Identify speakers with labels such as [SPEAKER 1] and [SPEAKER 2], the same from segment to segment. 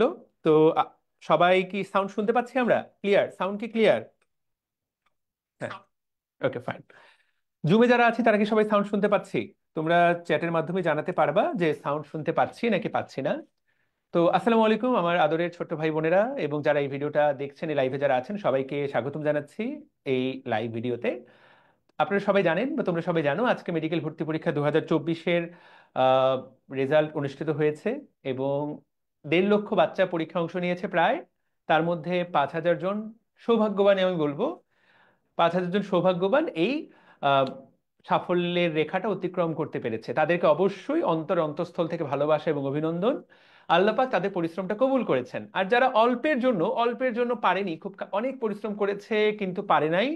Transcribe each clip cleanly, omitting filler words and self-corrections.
[SPEAKER 1] Hello. তো আ, সবাই কি সাউন্ড শুনতে পাচ্ছি? আমরা ক্লিয়ার? সাউন্ড কি ক্লিয়ার? হ্যাঁ। ওকে, ফাইন। জুমে যারা আছি তারা কি সবাই সাউন্ড শুনতে পাচ্ছি? তোমরা চ্যাটের মাধ্যমে জানাতে পারবা যে সাউন্ড শুনতে পাচ্ছি নাকি পাচ্ছি না। তো আসসালামু আলাইকুম আমার আদরের ছোট্ট ভাই বোনেরা, এবং যারা এই ভিডিওটা দেখছেন, এই লাইভে যারা আছেন, সবাইকে স্বাগতম জানাচ্ছি এই লাইভ ভিডিওতে। আপনারা সবাই জানেন বা তোমরা সবাই জানো, আজকে মেডিকেল ভর্তি পরীক্ষা 2024-এর রেজাল্ট অনুষ্ঠিত হয়েছে, এবং 1.5 লক্ষ বাচ্চা পরীক্ষা অংশ নিয়েছে প্রায়। তার মধ্যে 5,000 জন সৌভাগ্যবান, আমি বলবো 5,000 জন সৌভাগ্যবান এই আহ, সাফল্যের রেখাটা অতিক্রম করতে পেরেছে। তাদেরকে অবশ্যই অন্তঃস্থল থেকে ভালোবাসা এবং অভিনন্দন। আল্লাহ পাক তাদের পরিশ্রমটা কবুল করেছেন। আর যারা অল্পের জন্য পারেনি, অনেক পরিশ্রম করেছে কিন্তু পারে নাই,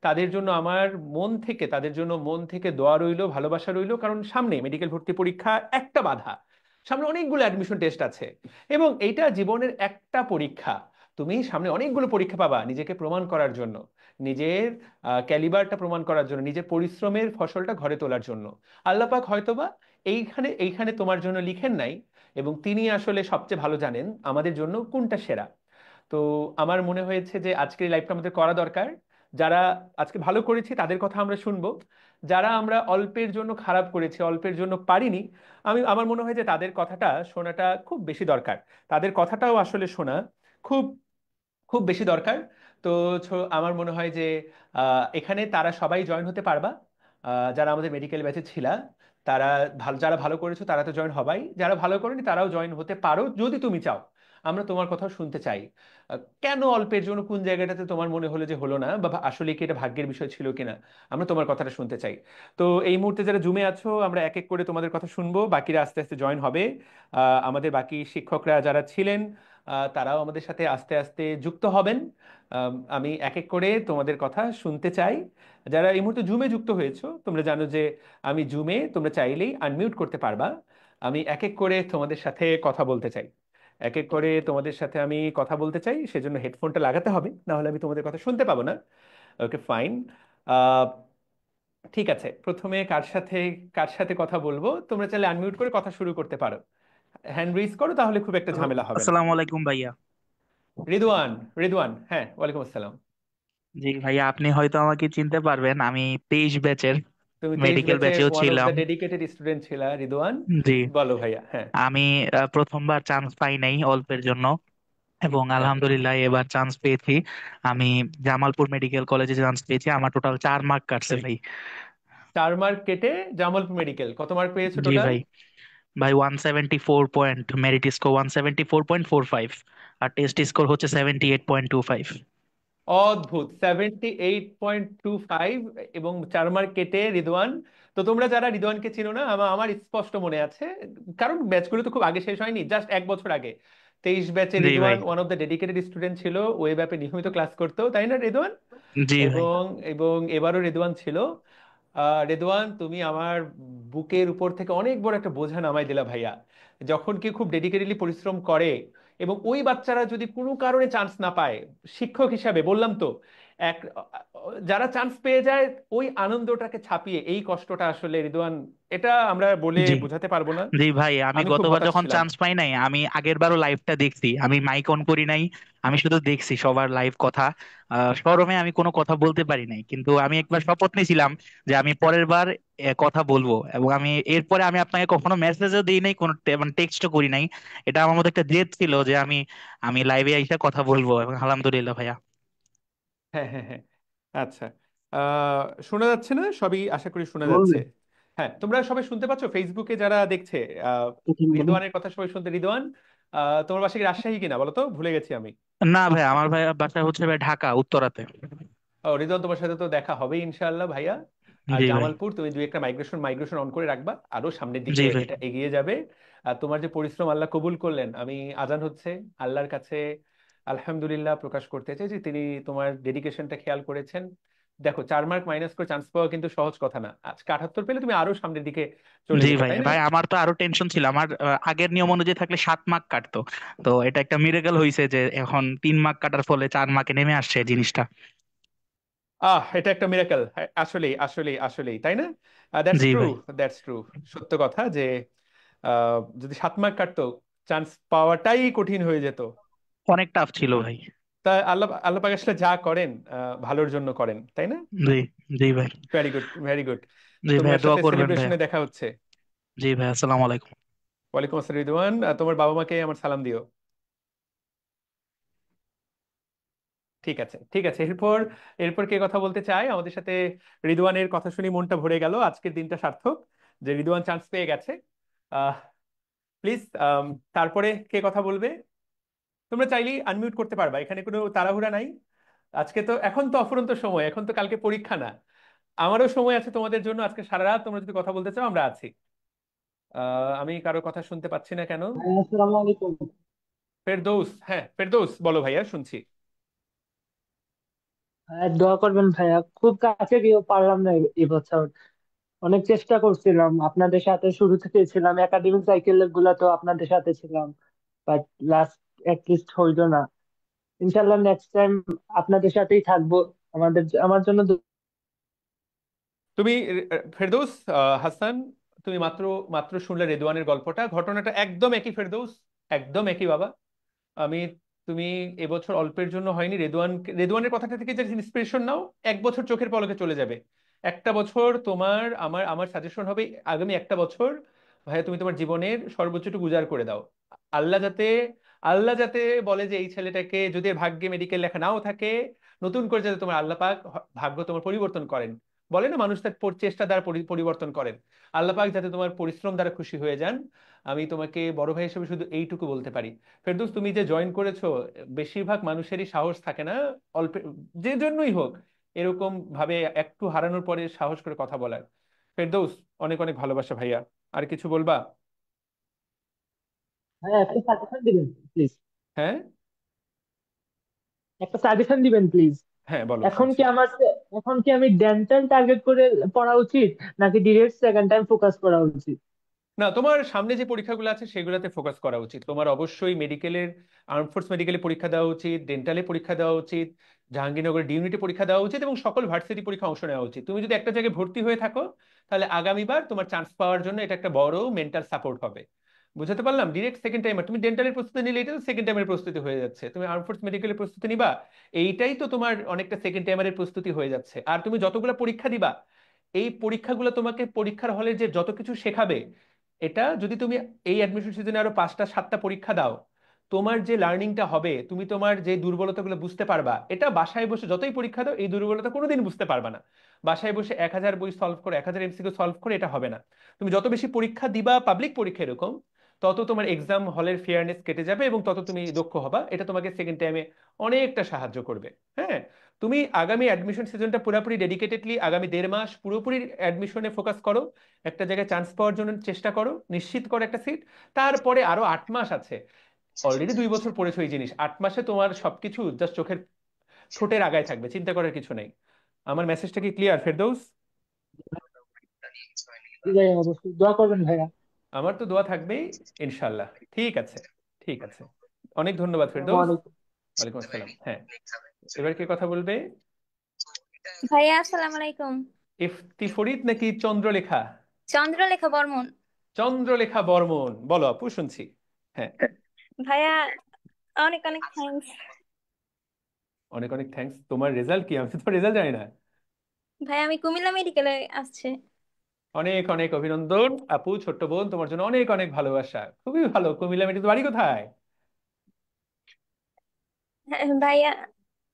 [SPEAKER 1] তাদের জন্য আমার মন থেকে দোয়া রইলো, ভালোবাসা রইলো। কারণ সামনে মেডিকেল ভর্তি পরীক্ষা একটা বাধা, সামনে অনেকগুলো অ্যাডমিশন টেস্ট আছে, এবং এইটা জীবনের একটা পরীক্ষা। তুমি সামনে অনেকগুলো পরীক্ষা পাবা নিজেকে প্রমাণ করার জন্য, নিজের ক্যালিবারটা প্রমাণ করার জন্য, নিজের পরিশ্রমের ফসলটা ঘরে তোলার জন্য। আল্লাহ পাক হয়তোবা এইখানে এইখানে তোমার জন্য লিখেন নাই, এবং তিনি আসলে সবচেয়ে ভালো জানেন আমাদের জন্য কোনটা সেরা। তো আমার মনে হয়েছে যে আজকের লাইভটা আমাদের করা দরকার। যারা আজকে ভালো করেছি তাদের কথা আমরা শুনবো, যারা আমরা অল্পের জন্য খারাপ করেছি, অল্পের জন্য পারিনি, আমার মনে হয় যে তাদের কথাটা শোনাটা খুব বেশি দরকার। তাদের কথাটাও আসলে শোনা খুব খুব বেশি দরকার। তো আমার মনে হয় যে এখানে তারা সবাই জয়েন হতে পারবা। যারা আমাদের মেডিকেল ব্যাচে ছিলা, তারা যারা ভালো করেছো তারা তো জয়েন হবাই, যারা ভালো করেনি তারাও জয়েন হতে পারো যদি তুমি চাও। আমরা তোমার কথাও শুনতে চাই। কেন অল্পের জন্য কোন জায়গাটাতে তোমার মনে হলো যে হলো না, বা আসলে কি এটা ভাগ্যের বিষয় ছিল কিনা, আমরা তোমার কথাটা শুনতে চাই। তো এই মুহূর্তে যারা জুমে আছো, আমরা এক এক করে তোমাদের কথা শুনবো, বাকিরা আস্তে আস্তে জয়েন হবে। আমাদের বাকি শিক্ষকরা যারা ছিলেন, তারাও আমাদের সাথে আস্তে আস্তে যুক্ত হবেন। আমি এক এক করে তোমাদের কথা শুনতে চাই। যারা এই মুহূর্তে জুমে যুক্ত হয়েছো, তোমরা জানো যে আমি জুমে তোমরা চাইলেই আনমিউট করতে পারবা। আমি এক এক করে তোমাদের সাথে কথা বলতে চাই, এক এক করে তোমাদের সাথে আমি কথা বলতে চাই, সেজন্য হেডফোনটা লাগাতে হবে, না হলে আমি তোমাদের কথা শুনতে পাবো না। ওকে, ফাইন। ঠিক আছে, প্রথমে কার সাথে কথা বলবো, তোমরা চাইলে আনমিউট করে কথা শুরু করতে পারো। হ্যান্ড রেজ করো, তাহলে খুব একটা ঝামেলা হবে না।
[SPEAKER 2] আসসালামু আলাইকুম ভাইয়া।
[SPEAKER 1] রিদওয়ান, রিদওয়ান, হ্যাঁ, ওয়ালাইকুম আসসালাম।
[SPEAKER 2] জি ভাইয়া, আপনি হয়তো আমাকে চিনতে পারবেন, আমি 23 ব্যাচের
[SPEAKER 1] তুমি 23
[SPEAKER 2] মেডিকেল
[SPEAKER 1] ব্যাচের
[SPEAKER 2] ব্যাচেও
[SPEAKER 1] ওয়ান অফ দ্য
[SPEAKER 2] ছিলাম।
[SPEAKER 1] ডেডিকেটেড স্টুডেন্ট ছিলা, রিদওয়ান।
[SPEAKER 2] জি।
[SPEAKER 1] বলো ভাইয়া। হ্যাঁ।
[SPEAKER 2] আমি প্রথমবার চান্স পাই নাই অল্পের জন্য, এবং
[SPEAKER 1] হ্যাঁ,
[SPEAKER 2] আলহামদুলিল্লাহ এবার চান্স পেয়েছি। আমি জামালপুর মেডিকেল কলেজে চান্স পেয়েছি, আমার টোটাল 4 মার্ক কাটছে ভাই।
[SPEAKER 1] 4 মার্ক কেটে জামালপুর মেডিকেল, কত মার্ক পেয়েছো
[SPEAKER 2] জি
[SPEAKER 1] টোটাল?
[SPEAKER 2] ভাই। ভাই 174 পয়েন্ট, মেরিট স্কোর 174.45, আর টেস্ট স্কোর হচ্ছে 78.25।
[SPEAKER 1] অদ্ভুত, 78.25, এবং 4 মার্ক কেটে রিদওয়ান। তো তোমরা যারা রিদওয়ানকে চিনো না, আমার স্পষ্ট মনে আছে, কারণ ব্যাচগুলো তো খুব আগে শেষ হয়নি, জাস্ট 1 বছর আগে। 23 ব্যাচে
[SPEAKER 2] জি ভাই।
[SPEAKER 1] Ridwan one of the dedicated student ছিল, ওয়েব অ্যাপে নিয়মিত ক্লাস করতো, তাই না রিদওয়ান?
[SPEAKER 2] জি ভাই।
[SPEAKER 1] এবং এবং এবারও রেদওয়ান ছিল। রেদওয়ান, তুমি আমার বুকের উপর থেকে অনেক বড় একটা বোঝা নামাই দিলা ভাইয়া। যখন কেউ খুব ডেডিকেটেডলি পরিশ্রম করে, এবং ওই বাচ্চারা যদি কোনো কারণে চান্স না পায়, শিক্ষক হিসাবে বললাম তো, এক যারা চান্স পেয়ে যায়, ওই আনন্দটাকে ছাপিয়ে এই কষ্টটা আসলে রিদওয়ান, এটা আমরা বলে
[SPEAKER 2] জি।
[SPEAKER 1] বোঝাতে পারবো না।
[SPEAKER 2] জি ভাই, আমি
[SPEAKER 1] আমি খুব
[SPEAKER 2] গতবার
[SPEAKER 1] হতাশ
[SPEAKER 2] যখন
[SPEAKER 1] ছিলাম।
[SPEAKER 2] চান্স পাই নাই, আমি আগের বারও লাইভটা দেখছি, আমি মাইক অন করি নাই, আমি শুধু দেখছি সবার লাইভ কথা। শরমে আমি কোনো কথা বলতে পারি নাই, কিন্তু আমি একবার শপথ নিয়েছিলাম যে আমি পরের বার কথা বলবো, এবং আমি এরপরে আমি আপনাকে কখনো মেসেজও দিই নাই, কোনো মানে টেক্সটও করি নাই। এটা আমার মধ্যে একটা জেদ ছিল যে আমি আমি লাইভে এসে কথা বলবো, এবং আলহামদুলিল্লাহ ভাইয়া।
[SPEAKER 1] হ্যাঁ, হ্যাঁ, হ্যাঁ। আচ্ছা। আহ, শোনা যাচ্ছে না? সবই আশা করি শোনা যাচ্ছে।
[SPEAKER 2] বলবেন
[SPEAKER 1] হ্যাঁ, তোমরা সবাই শুনতে পাচ্ছ ফেসবুকে যারা দেখছে? আহ,
[SPEAKER 2] প্রথম বলুন।
[SPEAKER 1] রিদওয়ানের কথা সবাই শুনতে? রিদওয়ান, তোমার বাসা কি রাজশাহী কিনা বলো তো, ভুলে গেছি আমি।
[SPEAKER 2] না ভাই, আমার ভাই বাসা হচ্ছে ভাই ঢাকা উত্তরাতে।
[SPEAKER 1] ও রিদওয়ান, তোমার সাথে তো দেখা হবে ইনশাআল্লাহ ভাইয়া। আর
[SPEAKER 2] জি ভাই।
[SPEAKER 1] জামালপুর, তুমি দুই একটা মাইগ্রেশন মাইগ্রেশন অন করে রাখবা, আরো সামনের দিকে
[SPEAKER 2] জি ভাই।
[SPEAKER 1] এটা এগিয়ে যাবে। আর তোমার যে পরিশ্রম আল্লাহ কবুল করলেন, আমি আজান হচ্ছে, আল্লাহর কাছে আলহামদুলিল্লাহ প্রকাশ করতে চাই যে তিনি তোমার ডেডিকেশনটা খেয়াল করেছেন। দেখো, 4 মার্ক মাইনাস করে চান্স পাওয়া কিন্তু সহজ কথা না। আজকে 78 পেলে তুমি আরো সামনের দিকে চলে
[SPEAKER 2] জি
[SPEAKER 1] যেতে,
[SPEAKER 2] ভাই।
[SPEAKER 1] তাই না?
[SPEAKER 2] ভাই আমার তো আরো টেনশন ছিল, আমার আগের নিয়ম অনুযায়ী থাকলে 7 মার্ক কাটতো। তো এটা একটা মিরেকল হয়েছে যে এখন 3 মার্ক কাটার ফলে 4 মার্কে নেমে আসছে জিনিসটা।
[SPEAKER 1] এটা একটা মিরাকল, আসলেই আসলেই আসলেই, তাই না? দ্যাটস
[SPEAKER 2] জি
[SPEAKER 1] ট্রু,
[SPEAKER 2] ভাই।
[SPEAKER 1] That's true. সত্য কথা যে যদি 7 মার্ক কাটতো, চান্স পাওয়াটাই কঠিন হয়ে যেত।
[SPEAKER 2] অনেক টাফ ছিল ভাই।
[SPEAKER 1] তা আল্লাহ আল্লাহ পাক আসলে যা করেন ভালোর জন্য করেন, তাই না?
[SPEAKER 2] জি। জি ভাই।
[SPEAKER 1] Very good, very good.
[SPEAKER 2] জি ভাইয়া,
[SPEAKER 1] তোমার
[SPEAKER 2] দোয়া
[SPEAKER 1] সাথে
[SPEAKER 2] করবেন ভাইয়া।
[SPEAKER 1] সেলিব্রেশনে দেখা হচ্ছে।
[SPEAKER 2] জি ভাই, আসসালামু আলাইকুম।
[SPEAKER 1] ওয়ালাইকুম আসসালাম রিদওয়ান, তোমার বাবা মাকে আমার সালাম দিও। ঠিক আছে, ঠিক আছে। এরপর এরপর কে কথা বলতে চায় আমাদের সাথে? রিদওয়ানের কথা শুনে মনটা ভরে গেল, আজকের দিনটা সার্থক যে রিদওয়ান চান্স পেয়ে গেছে। আহ প্লিজ, তারপরে কে কথা বলবে? তোমরা চাইলেই আনমিউট করতে পারবা, এখানে কোনো তাড়াহুড়া নাই। আজকে তো, এখন তো অফুরন্ত সময়, এখন তো কালকে পরীক্ষা না। আমারও সময় আছে তোমাদের জন্য, আজকে সারা রাত তোমরা যদি কথা বলতে চাও আমরা আছি। আমি কারো কথা শুনতে পাচ্ছি না কেন?
[SPEAKER 3] হ্যাঁ, আসসালামু আলাইকুম।
[SPEAKER 1] ফেরদৌস, হ্যাঁ ফেরদৌস বলো ভাইয়া, শুনছি।
[SPEAKER 3] হ্যাঁ, দোয়া করবেন ভাইয়া, খুব কাছে গিয়েও পারলাম না এবছর। অনেক চেষ্টা করছিলাম, আপনাদের সাথে শুরু থেকে ছিলাম, একাডেমিক সাইকেল গুলাতেও আপনাদের সাথে ছিলাম, বাট লাস্ট লিস্ট হইলো না। ইনশাল্লাহ নেক্সট টাইম আপনাদের সাথেই থাকবো। আমার জন্য
[SPEAKER 1] তুমি ফেরদৌস, হাসান, তুমি মাত্র মাত্র শুনলে রেদওয়ানের গল্পটা, ঘটনাটা একদম একই ফেরদৌস, একদম একই বাবা। আমি, তুমি এবছর অল্পের জন্য হয়নি, রেদওয়ানের কথাটা থেকে যে ইন্সপিরেশন নাও, 1 বছর চোখের পলকে চলে যাবে। একটা বছর তোমার, আমার আমার সাজেশন হবে, আগামী একটা বছর ভাইয়া তুমি তোমার জীবনের সর্বোচ্চটুকু উজাড় করে দাও। আল্লাহ যাতে, আল্লাহ যাতে বলে যে এই ছেলেটাকে, যদি এর ভাগ্যে মেডিকেল লেখা নাও থাকে, নতুন করে যাতে তোমার আল্লাহ পাক ভাগ্য তোমার পরিবর্তন করেন। বলে না মানুষ তার চেষ্টা দ্বারা পরিবর্তন করেন, আল্লাহ পাক যাতে তোমার পরিশ্রম দ্বারা খুশি হয়ে যান। আমি তোমাকে বড় ভাই হিসেবে শুধু এইটুকু বলতে পারি। ফেরদৌস, তুমি যে জয়েন করেছো, বেশিরভাগ মানুষেরই সাহস থাকে না, অল্প, যে জন্যই হোক, এরকম ভাবে একটু হারানোর পরে সাহস করে কথা বলার। ফেরদৌস, অনেক অনেক ভালোবাসা ভাইয়া। আর কিছু বলবা?
[SPEAKER 3] হ্যাঁ, একটা সাজেশন দিবেন প্লিজ।
[SPEAKER 1] হ্যাঁ,
[SPEAKER 3] একটা সাজেশন দিবেন প্লিজ।
[SPEAKER 1] হ্যাঁ বলো,
[SPEAKER 3] এখন
[SPEAKER 1] শুনছি।
[SPEAKER 3] কি আমার এখন কি আমি ডেন্টাল টার্গেট করে পড়া উচিত, নাকি ডিরেক্ট সেকেন্ড টাইম ফোকাস করা উচিত?
[SPEAKER 1] না, তোমার সামনে যে পরীক্ষাগুলো আছে সেগুলোতে ফোকাস করা উচিত। তোমার অবশ্যই মেডিকেলের, আর্ম ফোর্স মেডিকেলে পরীক্ষা দেওয়া উচিত, ডেন্টালে পরীক্ষা দেওয়া উচিত, জাহাঙ্গীরনগর ডিউনিটে পরীক্ষা দেওয়া উচিত, এবং সকল ভার্সিটি পরীক্ষা অংশ নেওয়া উচিত। তুমি যদি একটা জায়গায় ভর্তি হয়ে থাকো, তাহলে আগামীবার তোমার চান্স পাওয়ার জন্য এটা একটা বড় মেন্টাল সাপোর্ট হবে। বুঝতে পারলাম? ডিরেক্ট সেকেন্ড টাইমার, তুমি ডেন্টালের প্রস্তুতি নিলে এটা তো সেকেন্ড টাইমের প্রস্তুতি হয়ে যাচ্ছে, তুমি আর্ম ফোর্স মেডিকেলের প্রস্তুতি নিবা, এইটাই তো তোমার অনেকটা সেকেন্ড টাইমারের প্রস্তুতি হয়ে যাচ্ছে। আর তুমি যতগুলো পরীক্ষা দিবা, এই পরীক্ষাগুলো তোমাকে পরীক্ষার হলে যে যত কিছু শেখাবে, এটা যদি তুমি এই অ্যাডমিশন সিজনে আরো 5টা 7টা পরীক্ষা দাও, তোমার যে লার্নিংটা হবে, তুমি তোমার যে দুর্বলতাগুলো বুঝতে পারবা, এটা বাসায় বসে যতই পরীক্ষা দাও এই দুর্বলতা কোনোদিন বুঝতে পারবা না। বাসায় বসে 1000 বই সলভ করে, 1000 এমসিকিউ সলভ করে এটা হবে না। তুমি যত বেশি পরীক্ষা দিবা, পাবলিক পরীক্ষা এরকম, তত তোমার এক্সাম হলের ফেয়ারনেস কেটে যাবে এবং তত তুমি দক্ষ হবা। এটা তোমাকে সেকেন্ড টাইমে অনেকটা সাহায্য করবে। হ্যাঁ, তুমি আগামী অ্যাডমিশন সিজনটা পুরোপুরি ডেডিকেটেডলি আগামী 1.5 মাস পুরোপুরি অ্যাডমিশনে ফোকাস করো, একটা জায়গায় চান্স পাওয়ার জন্য চেষ্টা করো, নিশ্চিত করো একটা সিট। তারপরে আরো 8 মাস আছে, অলরেডি 2 বছর পড়েছো এই জিনিস, 8 মাসে তোমার সবকিছু জাস্ট চোখের ঠোঁটের আগায় থাকবে, চিন্তা করার কিছু নেই। আমার মেসেজটা কি ক্লিয়ার ফেরদৌস?
[SPEAKER 3] জি ভাইয়া, অবশ্যই দোয়া করবেন ভাইয়া।
[SPEAKER 1] আমার তো দোয়া থাকবেই, ইনশাল্লাহ। ঠিক আছে, ঠিক আছে। অনেক ধন্যবাদ
[SPEAKER 3] আসসালামু
[SPEAKER 1] ফেরদৌস।
[SPEAKER 3] আলাইকুম।
[SPEAKER 1] ওয়ালাইকুম আসসালাম। হ্যাঁ, এবার কে কথা বলবে?
[SPEAKER 4] ভাইয়া আসসালামু আলাইকুম।
[SPEAKER 1] ইফতি ফরিদ নাকি চন্দ্রলেখা?
[SPEAKER 4] চন্দ্রলেখা বর্মন।
[SPEAKER 1] চন্দ্রলেখা বর্মন, বলো আপু, শুনছি। হ্যাঁ,
[SPEAKER 4] ভাইয়া অনেক অনেক থ্যাঙ্কস।
[SPEAKER 1] অনেক অনেক থ্যাঙ্কস। তোমার রেজাল্ট কি? আমি তো রেজাল্ট জানি না।
[SPEAKER 4] ভাইয়া আমি কুমিল্লা মেডিকেলে আসছে।
[SPEAKER 1] অনেক অনেক অভিনন্দন আপু, ছোট্ট বোন, তোমার জন্য অনেক অনেক ভালোবাসা। খুবই ভালো। কুমিল্লা মেডিকেল, বাড়ি কোথায়?
[SPEAKER 4] হ্যাঁ, ভাইয়া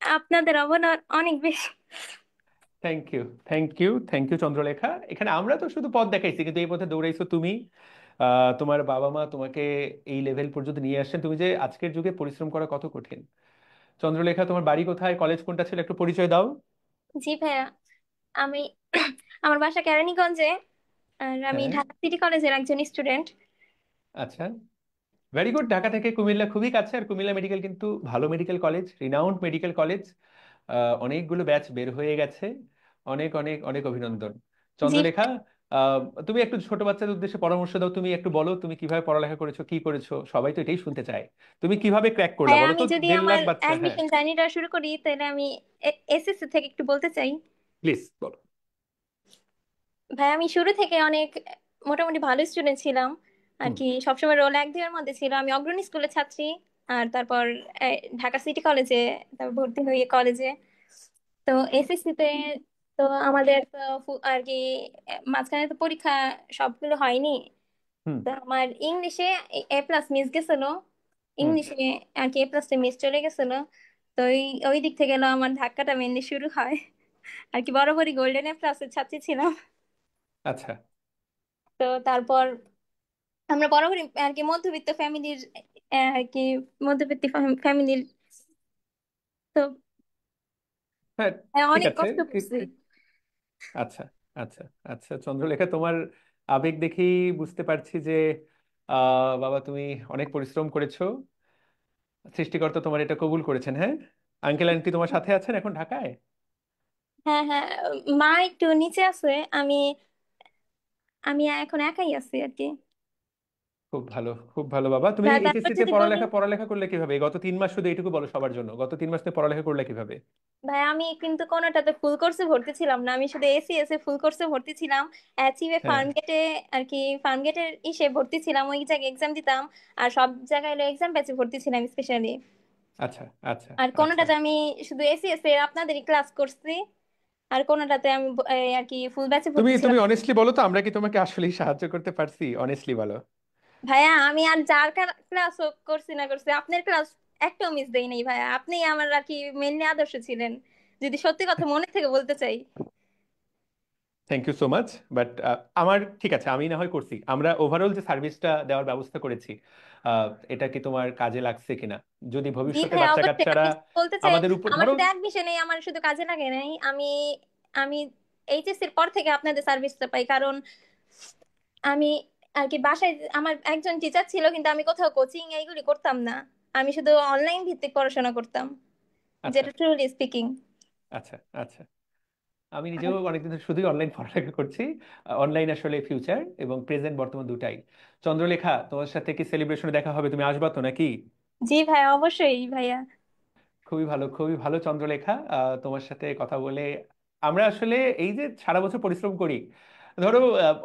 [SPEAKER 4] আপনাদের অবদান অনেক বেশি।
[SPEAKER 1] Thank you, thank you, thank you Chandralekha. এখানে আমরা তো শুধু পথ দেখাইছি, কিন্তু এই পথে দৌড়াইছো তুমি। তোমার বাবা মা তোমাকে এই লেভেল পর্যন্ত নিয়ে আসছেন, তুমি যে আজকের যুগে পরিশ্রম করা কত কঠিন। চন্দ্রলেখা, তোমার বাড়ি কোথায়, কলেজ কোনটা ছিল, একটু পরিচয় দাও।
[SPEAKER 4] জি ভাইয়া, আমি আমার বাসা কেরানীগঞ্জে, আর আমি
[SPEAKER 1] হ্যাঁ,
[SPEAKER 4] ঢাকা সিটি কলেজের একজন স্টুডেন্ট।
[SPEAKER 1] আচ্ছা, ভেরি গুড। ঢাকা থেকে কুমিল্লা খুবই কাছে, আর কুমিল্লা মেডিকেল কিন্তু ভালো medical college, renowned medical college. অনেকগুলো ব্যাচ বের হয়ে গেছে। অনেক অনেক অনেক অভিনন্দন
[SPEAKER 4] জি
[SPEAKER 1] চন্দ্রলেখা। আহ, তুমি একটু ছোট বাচ্চাদের উদ্দেশ্যে পরামর্শ দাও, তুমি একটু বলো তুমি কিভাবে পড়ালেখা করেছো, কি করেছো, সবাই তো এটাই শুনতে চায়। তুমি কিভাবে ক্র্যাক করলা
[SPEAKER 4] ভাইয়া,
[SPEAKER 1] বলো
[SPEAKER 4] আমি
[SPEAKER 1] তো,
[SPEAKER 4] যদি
[SPEAKER 1] 1.5 লাখ
[SPEAKER 4] আমার
[SPEAKER 1] বাচ্চা। হ্যাঁ,
[SPEAKER 4] অ্যাডমিশন জার্নিটা শুরু করি, তাহলে আমি এসএসসি থেকে একটু বলতে চাই।
[SPEAKER 1] প্লিজ বলো।
[SPEAKER 4] ভাইয়া আমি শুরু থেকে অনেক মোটামুটি ভালো স্টুডেন্ট ছিলাম। আর
[SPEAKER 1] হুম
[SPEAKER 4] কি সবসময় রোল 1 2 এর মধ্যে ছিল। আমি অগ্রণী স্কুলের ছাত্রী। আর তারপর ঢাকা সিটি কলেজে, তারপর ভর্তি হয়ে কলেজে। তো এসএসসি তে তো আমাদের তো আর কি মাঝখানে তো পরীক্ষা সবগুলো হয়নি।
[SPEAKER 1] হুম
[SPEAKER 4] তো আমার ইংলিশে A+ মিস গেছিল।
[SPEAKER 1] হুম।
[SPEAKER 4] ইংলিশে আর কি A+টা মিস চলে গেছিল। তো ওই ওই দিক থেকে হলো আমার ধাক্কাটা মেনলি শুরু হয়। আর কি বরাবরই গোল্ডেন A+ এর ছাত্রী ছিলাম।
[SPEAKER 1] আচ্ছা।
[SPEAKER 4] তো তারপর আমরা বরাবরই আর কি মধ্যবিত্ত ফ্যামিলির, আর কি মধ্যবিত্ত ফ্যামিলির। তো
[SPEAKER 1] হ্যাঁ, ঠিক
[SPEAKER 4] অনেক
[SPEAKER 1] আছে।
[SPEAKER 4] কষ্ট করছি।
[SPEAKER 1] আচ্ছা আচ্ছা আচ্ছা, চন্দ্রলেখা, তোমার আবেগ দেখেই বুঝতে পারছি যে বাবা তুমি অনেক পরিশ্রম করেছো, সৃষ্টিকর্তা তোমার এটা কবুল করেছেন। হ্যাঁ, আঙ্কেল আন্টি তোমার সাথে আছেন এখন ঢাকায়?
[SPEAKER 4] হ্যাঁ, হ্যাঁ। মা একটু নিচে আছে। আমি আমি এখন একাই আছি আর কি।
[SPEAKER 1] খুব ভালো, খুব ভালো বাবা। তুমি
[SPEAKER 4] তারপর
[SPEAKER 1] এইচএসসি তে
[SPEAKER 4] যদি বলি,
[SPEAKER 1] পড়ালেখা পড়ালেখা করলে কিভাবে? গত 3 মাস শুধু এইটুকু বলো সবার জন্য, গত 3 মাস তুমি পড়ালেখা করলে কিভাবে?
[SPEAKER 4] ভাই আমি কিন্তু কোনোটাতে ফুল কোর্সে ভর্তি ছিলাম না। আমি শুধু এসিএস এ ফুল কোর্সে ভর্তি ছিলাম। অ্যাচিভে
[SPEAKER 1] হ্যাঁ।
[SPEAKER 4] ফার্ম গেটে আর কি ফার্ম গেটের ইসে ভর্তি ছিলাম, ওই জায়গায় এক্সাম দিতাম। আর সব জায়গায় এক্সাম ব্যাচে ভর্তি ছিলাম স্পেশালি।
[SPEAKER 1] আচ্ছা আচ্ছা
[SPEAKER 4] আর
[SPEAKER 1] আচ্ছা।
[SPEAKER 4] কোনোটাতে আমি শুধু এসিএস এর আপনাদেরই ক্লাস করছি। আর কোনোটাতে আমি আর কি ফুল ব্যাচে
[SPEAKER 1] তুমি
[SPEAKER 4] ভর্তি
[SPEAKER 1] তুমি
[SPEAKER 4] ছিলাম।
[SPEAKER 1] অনেস্টলি বলো তো, আমরা কি তোমাকে আসলেই সাহায্য করতে পারছি? অনেস্টলি বলো।
[SPEAKER 4] ভাইয়া আমি আর যার ক্লাস করছি না করছি, আপনার ক্লাস একটাও মিস দেই নাই ভাইয়া। আপনি আমার আর কি মেনলি আদর্শ ছিলেন, যদি সত্যি কথা মনে থেকে বলতে চাই।
[SPEAKER 1] Thank you so much. But আমার ঠিক আছে, আমি না হয় করছি। আমরা ওভারঅল যে সার্ভিসটা দেওয়ার ব্যবস্থা করেছি, এটা কি তোমার কাজে লাগছে কিনা? যদি
[SPEAKER 4] জি
[SPEAKER 1] ভবিষ্যতে
[SPEAKER 4] ভাইয়া,
[SPEAKER 1] বাচ্চা
[SPEAKER 4] অবশ্যই
[SPEAKER 1] কাচ্চারা
[SPEAKER 4] আমি বলতে চাই,
[SPEAKER 1] আমাদের উপর
[SPEAKER 4] আমার
[SPEAKER 1] ধরো।
[SPEAKER 4] শুধু এক বিষয় নেই, আমার শুধু কাজে লাগে নাই। আমি এইচএসসির পর থেকে আপনাদের সার্ভিসটা পাই, কারণ আমি আর কি বাসায় আমার একজন টিচার ছিল, কিন্তু আমি কোথাও কোচিং এইগুলি করতাম না। আমি শুধু অনলাইন ভিত্তিক পড়াশোনা করতাম,
[SPEAKER 1] আচ্ছা
[SPEAKER 4] যেটা ট্রুলি স্পিকিং।
[SPEAKER 1] আচ্ছা আচ্ছা। আমি নিজেও অনেকদিন ধরে শুধুই অনলাইন পড়ালেখা করছি। অনলাইন আসলে ফিউচার এবং প্রেজেন্ট, বর্তমান দুটাই। চন্দ্রলেখা, তোমার সাথে কি সেলিব্রেশনে দেখা হবে? তুমি আসবা তো নাকি?
[SPEAKER 4] জি ভাইয়া, অবশ্যই ভাইয়া।
[SPEAKER 1] খুবই ভালো, খুবই ভালো চন্দ্রলেখা। তোমার সাথে কথা বলে আমরা আসলে এই যে সারা বছর পরিশ্রম করি, ধরো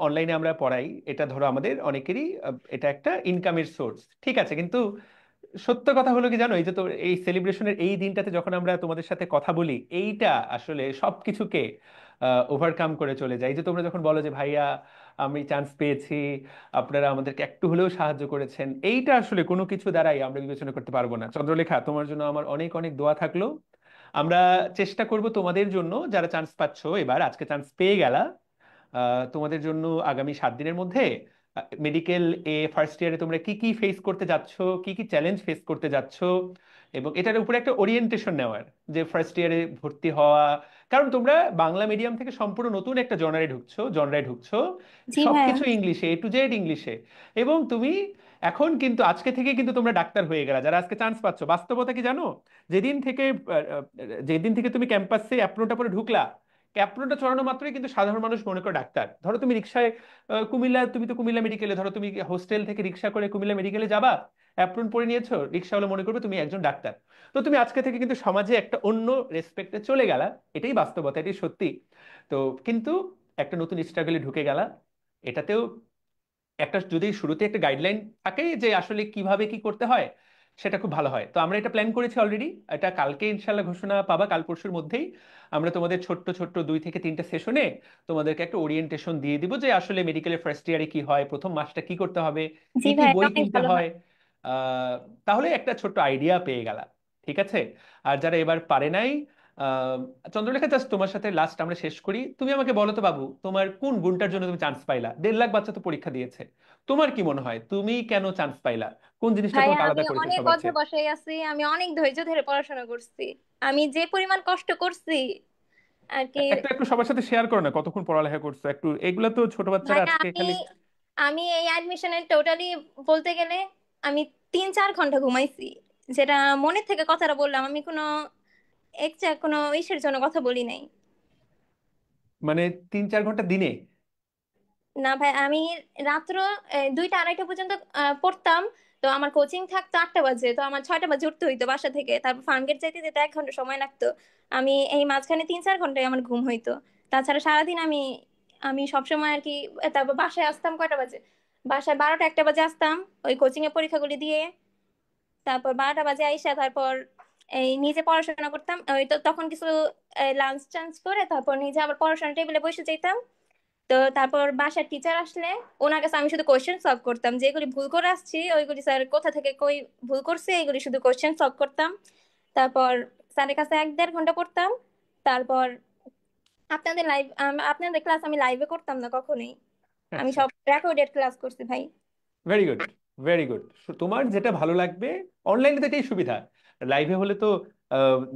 [SPEAKER 1] অনলাইনে আমরা পড়াই, এটা ধরো আমাদের অনেকেরই এটা একটা ইনকামের সোর্স, ঠিক আছে। কিন্তু সত্য কথা হলো কি জানো, এই যে তো এই সেলিব্রেশনের এই দিনটাতে যখন আমরা তোমাদের সাথে কথা বলি, এইটা আসলে সবকিছুকে ওভারকাম করে চলে যায়। এই যে তোমরা যখন বলো যে ভাইয়া আমি চান্স পেয়েছি, আপনারা আমাদেরকে একটু হলেও সাহায্য করেছেন, এইটা আসলে কোনো কিছু দ্বারাই আমরা বিবেচনা করতে পারবো না। চন্দ্রলেখা, তোমার জন্য আমার অনেক অনেক দোয়া থাকলো। আমরা চেষ্টা করব তোমাদের জন্য, যারা চান্স পাচ্ছ, এবার আজকে চান্স পেয়ে গেলা, তোমাদের জন্য আগামী 7 দিনের মধ্যে মেডিকেল ফার্স্ট ইয়ারে তোমরা কি কি ফেস করতে যাচ্ছ, কি কি চ্যালেঞ্জ ফেস করতে যাচ্ছ, এবং এটার উপরে একটা ওরিয়েন্টেশন নেওয়ার, যে ফার্স্ট ইয়ারে ভর্তি হওয়া। কারণ তোমরা বাংলা মিডিয়াম থেকে সম্পূর্ণ নতুন একটা জনরায় ঢুকছো,
[SPEAKER 4] জি ভাইয়া।
[SPEAKER 1] সবকিছু ইংলিশে, A to Z ইংলিশে। এবং তুমি এখন কিন্তু আজকে থেকে কিন্তু তোমরা ডাক্তার হয়ে গেলা, যারা আজকে চান্স পাচ্ছ। বাস্তবতা কি জানো, যেদিন থেকে যেদিন থেকে তুমি ক্যাম্পাসে অ্যাপ্রনটা পরে ঢুকলা, ক্যাপ্রনটা চড়ানো মাত্রই কিন্তু সাধারণ মানুষ মনে করে ডাক্তার। ধরো তুমি রিক্সায় কুমিল্লা, তুমি তো কুমিল্লা মেডিকেলে, ধরো তুমি হোস্টেল থেকে রিক্সা করে কুমিল্লা মেডিকেলে যাবা, অ্যাপ্রন পরে নিয়েছো, রিক্সাওয়ালা মনে করবে তুমি একজন ডাক্তার। তো তুমি আজকে থেকে কিন্তু সমাজে একটা অন্য রেসপেক্টে চলে গেলা। এটাই বাস্তবতা, এটাই সত্যি। তো কিন্তু একটা নতুন স্ট্রাগলে ঢুকে গেলা, এটাতেও একটা যদি শুরুতে একটা গাইডলাইন থাকে যে আসলে কিভাবে কি করতে হয়, সেটা খুব ভালো হয়। তো আমরা এটা প্ল্যান করেছি অলরেডি, এটা কালকে ইনশাল্লাহ ঘোষণা পাবা, কাল পরশুর মধ্যেই। আমরা তোমাদের ছোট্ট ছোট্ট 2 থেকে 3টা সেশনে তোমাদেরকে একটা ওরিয়েন্টেশন দিয়ে দিব, যে আসলে মেডিকেলের ফার্স্ট ইয়ারে কি হয়, প্রথম মাসটা কি করতে হবে,
[SPEAKER 4] জি
[SPEAKER 1] কি কি
[SPEAKER 4] ভাইয়া,
[SPEAKER 1] বই
[SPEAKER 4] অনেক
[SPEAKER 1] কিনতে
[SPEAKER 4] ভালো
[SPEAKER 1] হয়।
[SPEAKER 4] হয়।
[SPEAKER 1] তাহলে একটা ছোট্ট আইডিয়া পেয়ে গেলা, ঠিক আছে। আর যারা এবার পারে নাই, আহ, চন্দ্রলেখা, জাস্ট তোমার সাথে লাস্ট আমরা শেষ করি। তুমি আমাকে বলো তো বাবু, তোমার কোন গুণটার জন্য তুমি চান্স পাইলা? 1.5 লাখ বাচ্চা তো পরীক্ষা দিয়েছে, তোমার কি মনে হয় তুমি কেন চান্স পাইলা? কোন জিনিসটা
[SPEAKER 4] ভাইয়া
[SPEAKER 1] তোমাকে
[SPEAKER 4] আমি
[SPEAKER 1] আলাদা করেছে
[SPEAKER 4] অনেক
[SPEAKER 1] সবার চেয়ে?
[SPEAKER 4] অধ্যবসায় আছি, আমি অনেক ধৈর্য ধরে পড়াশোনা করছি। আমি যে পরিমাণ কষ্ট করছি আর কি।
[SPEAKER 1] একটু একটু সবার সাথে শেয়ার করো না, কতক্ষণ পড়ালেখা করছো একটু, এগুলা তো ছোট বাচ্চারা
[SPEAKER 4] ভাইয়া
[SPEAKER 1] আজকে
[SPEAKER 4] আমি
[SPEAKER 1] খালি।
[SPEAKER 4] আমি এই অ্যাডমিশনের টোটালি বলতে গেলে আমি 3 4 ঘন্টা ঘুমাইছি। যেটা মনের থেকে কথাটা বললাম, আমি কোনো এক্সট্রা কোনো ইসের জন্য কথা বলি নাই।
[SPEAKER 1] মানে 3 4 ঘন্টা দিনে?
[SPEAKER 4] না ভাই, আমি রাত্র 2টা 2:30 পর্যন্ত পড়তাম। তো আমার কোচিং থাকতো 8টা বাজে, তো আমার 6টা বাজে উঠতে হইতো বাসা থেকে, তারপর ফার্মগেট যাইতে যেতে 1 ঘন্টা সময় লাগতো। আমি এই মাঝখানে 3 4 ঘন্টায় আমার ঘুম হইতো। তাছাড়া সারাদিন আমি আমি সবসময় আর কি তারপর বাসায় আসতাম কয়টা বাজে, বাসায় 12টা 1টা বাজে আসতাম ওই কোচিং এর পরীক্ষাগুলি দিয়ে। তারপর 12টা বাজে আইসা তারপর এই নিজে পড়াশোনা করতাম, ওই তো তখন কিছু লাঞ্চ টাঞ্চ করে তারপর নিজে আবার পড়াশোনা টেবিলে বসে যেতাম। তো তারপর বাসার টিচার আসলে ওনার কাছে আমি শুধু কোশ্চেন সলভ করতাম, যেগুলি ভুল করে আসছি ওইগুলি স্যার কোথা থেকে কই ভুল করছে এগুলি শুধু কোশ্চেন সলভ করতাম। তারপর স্যারের কাছে 1-1.5 ঘন্টা পড়তাম। তারপর আপনাদের ক্লাস আমি লাইভে করতাম না কখনোই, আমি
[SPEAKER 1] আচ্ছা,
[SPEAKER 4] সব রেকর্ডেড ক্লাস করছি ভাই।
[SPEAKER 1] Very good, very good. তোমার যেটা ভালো লাগবে, অনলাইনে তো এটাই সুবিধা। লাইভে হলে তো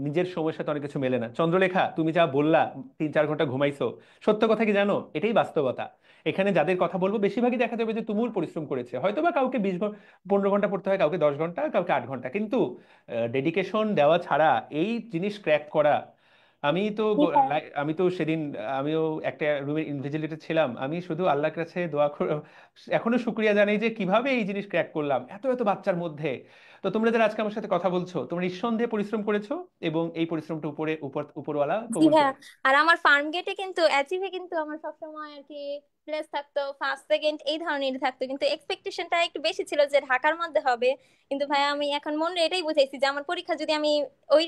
[SPEAKER 1] নিজের সময়ের সাথে অনেক কিছু মেলে না। চন্দ্রলেখা, তুমি যা বললা 3-4 ঘন্টা ঘুমাইছো, সত্য কথা কি জানো, এটাই বাস্তবতা। এখানে যাদের কথা বলবো বেশিরভাগই দেখা যাবে যে তুমুল পরিশ্রম করেছে, হয়তো বা কাউকে 15 ঘন্টা পড়তে হয়, কাউকে 10 ঘন্টা, কাউকে 8 ঘন্টা, কিন্তু ডেডিকেশন দেওয়া ছাড়া এই জিনিস ক্র্যাক করা, আমি তো
[SPEAKER 4] ঠিক আছে।
[SPEAKER 1] আমি তো সেদিন আমিও একটা রুমের ইনভিজিলেটর ছিলাম, আমি শুধু আল্লাহর কাছে দোয়া এখনো শুক্রিয়া জানাই যে কিভাবে এই জিনিস ক্র্যাক করলাম এত এত বাচ্চার মধ্যে। তো তোমরা যারা আজকে আমার সাথে কথা বলছো, তোমরা নিঃসন্দেহে পরিশ্রম করেছো, এবং এই পরিশ্রমটা উপরওয়ালা
[SPEAKER 4] জি
[SPEAKER 1] কবুল
[SPEAKER 4] ভাইয়া।
[SPEAKER 1] করেছে।
[SPEAKER 4] আর আমার ফার্ম গেটে কিন্তু অ্যাচিভে কিন্তু আমার সবসময় আর কি প্লেস থাকতো, ফার্স্ট সেকেন্ড এই ধরনের থাকতো, কিন্তু এক্সপেকটেশনটা একটু বেশি ছিল যে ঢাকার মধ্যে হবে। কিন্তু ভাইয়া আমি এখন মনে এটাই বুঝাইছি যে আমার পরীক্ষা যদি আমি ওই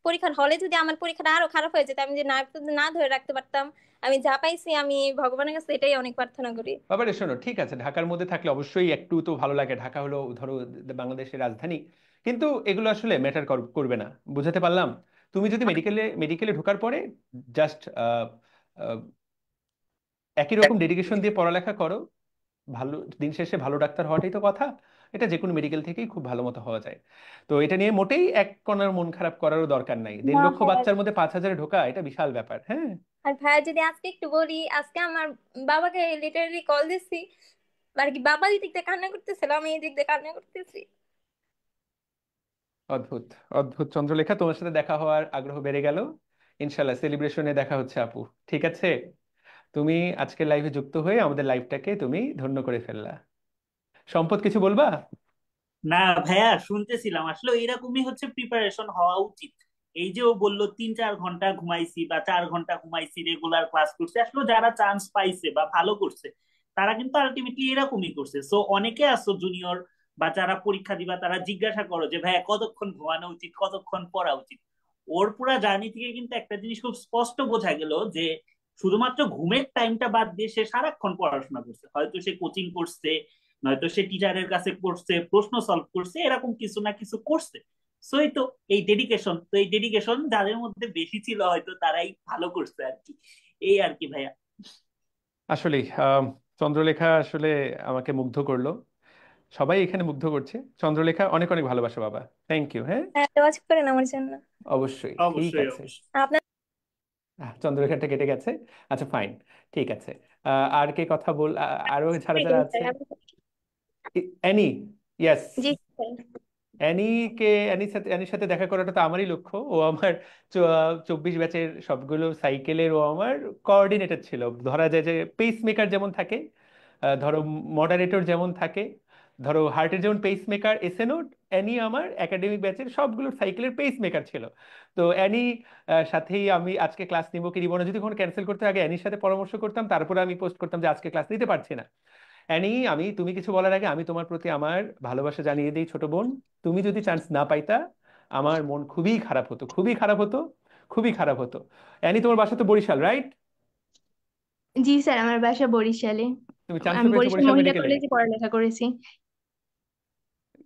[SPEAKER 4] পরীক্ষার হলে যদি আমার পরীক্ষাটা আরো খারাপ হয়ে যেত, আমি যে না না ধরে রাখতে পারতাম, আমি যা পাইছি আমি ভগবানের কাছে এটাই অনেক প্রার্থনা করি।
[SPEAKER 1] বাবারে শোনো, ঠিক আছে, ঢাকার মধ্যে থাকলে অবশ্যই একটু তো ভালো লাগে, ঢাকা হলো ধরো বাংলাদেশের রাজধানী, কিন্তু এগুলো আসলে ম্যাটার করবে না। বুঝাতে পারলাম? তুমি যদি মেডিকেলে মেডিকেলে ঢোকার পরে জাস্ট একই রকম ডেডিকেশন দিয়ে পড়ালেখা করো, ভালো দিন শেষে ভালো ডাক্তার হওয়াটাই তো কথা। এটা যে কোনো মেডিকেল থেকেই খুব ভালো মতো হওয়া যায়। তো এটা নিয়ে মোটেই এক কণার মন খারাপ করারও দরকার নাই। দেড়
[SPEAKER 4] না
[SPEAKER 1] লক্ষ
[SPEAKER 4] ভাইয়া।
[SPEAKER 1] বাচ্চার মধ্যে 5,000 ঢোকা, এটা বিশাল ব্যাপার, হ্যাঁ।
[SPEAKER 4] আর ভাইয়া যদি আজকে একটু বলি, আজকে আমার বাবাকে লিটারালি কল দিচ্ছি, আর কি বাবা এই দিক দিয়ে কান্না করতেছিল, আমি এই দিক দিয়ে কান্না করতেছি।
[SPEAKER 1] অদ্ভুত, অদ্ভুত চন্দ্রলেখা, তোমার সাথে দেখা হওয়ার আগ্রহ বেড়ে গেল। ইনশাল্লাহ সেলিব্রেশনে দেখা হচ্ছে আপু। ঠিক আছে, তুমি আজকের লাইভে যুক্ত হয়ে আমাদের লাইভটাকে তুমি ধন্য করে ফেললা। সম্পদ, কিছু বলবা?
[SPEAKER 5] না ভাইয়া, শুনতেছিলাম আসলে এরকমই হচ্ছে প্রিপারেশন হওয়া উচিত। এই যে ও বললো 3-4 ঘন্টা ঘুমাইছি বা 4 ঘন্টা ঘুমাইছি, রেগুলার ক্লাস করছে, আসলে যারা চান্স পাইছে বা ভালো করছে তারা কিন্তু আলটিমেটলি এরকমই করছে। সো অনেকে আসো জুনিয়র বা যারা পরীক্ষা দিবা তারা জিজ্ঞাসা করো যে ভাইয়া কতক্ষণ ঘুমানো উচিত, কতক্ষণ পড়া উচিত। ওর পুরা জার্নি থেকে কিন্তু একটা জিনিস খুব স্পষ্ট বোঝা গেল যে শুধুমাত্র ঘুমের টাইমটা বাদ দিয়ে সে সারাক্ষণ পড়াশোনা করছে, হয়তো সে কোচিং করছে, নয়তো সে টিচারের কাছে করছে, প্রশ্ন সলভ করছে, এরকম কিছু না কিছু করছে। সো এই তো এই ডেডিকেশন, তো এই ডেডিকেশন যাদের মধ্যে বেশি ছিল হয়তো তারাই ভালো করছে আর কি। এই আর কি ভাইয়া।
[SPEAKER 1] আসলে চন্দ্রলেখা আসলে আমাকে মুগ্ধ করলো, সবাই এখানে মুগ্ধ করছে। চন্দ্রলেখা, অনেক অনেক ভালোবাসা বাবা। থ্যাংক ইউ, হ্যাঁ।
[SPEAKER 4] হ্যাঁ, দোয়া করেন আমার জন্য।
[SPEAKER 1] অবশ্যই, ঠিক
[SPEAKER 5] অবশ্যই
[SPEAKER 1] আছে।
[SPEAKER 5] অবশ্যই।
[SPEAKER 4] আপনার।
[SPEAKER 1] চন্দ্রলেখাটা কেটে গেছে। আচ্ছা, ফাইন, ঠিক আছে। আর কে কথা আরো যারা যারা আছে? Annie, yes.
[SPEAKER 4] জি স্যার।
[SPEAKER 1] অ্যানির সাথে দেখা করাটা তো আমারই লক্ষ্য। ও আমার 24 ব্যাচের সবগুলো সাইকেলের ও আমার কোঅর্ডিনেটর ছিল। ধরা যায় যে পেস মেকার যেমন থাকে, ধরো মডারেটর যেমন থাকে, ধরো হার্টের যেমন পেস মেকার এসএনও, অ্যানি আমার একাডেমিক ব্যাচের সবগুলো সাইকেলের পেস মেকার ছিল। তো অ্যানি সাথেই আমি আজকে ক্লাস নিব কি নিব না যদি কোনো ক্যান্সেল করতে, আগে অ্যানির সাথে পরামর্শ করতাম, তারপরে আমি পোস্ট করতাম যে আজকে ক্লাস নিতে পারছি না। অ্যানি, তুমি কিছু বলার আগে আমি তোমার প্রতি আমার ভালোবাসা জানিয়ে দিই, ছোট বোন। তুমি যদি চান্স না পাইতা, আমার মন খুবই খারাপ হতো, খুবই খারাপ হতো, খুবই খারাপ হতো। অ্যানি, তোমার বাসা তো বরিশাল, রাইট?
[SPEAKER 6] জি স্যার, আমার বাসা বরিশালে।
[SPEAKER 1] তুমি চান্সও
[SPEAKER 6] আমি
[SPEAKER 1] পেয়েছো
[SPEAKER 6] বরিশাল
[SPEAKER 1] বরিশাল
[SPEAKER 6] মহিলা
[SPEAKER 1] মেডিকেলে?
[SPEAKER 6] কলেজে পড়ালেখা করেছি।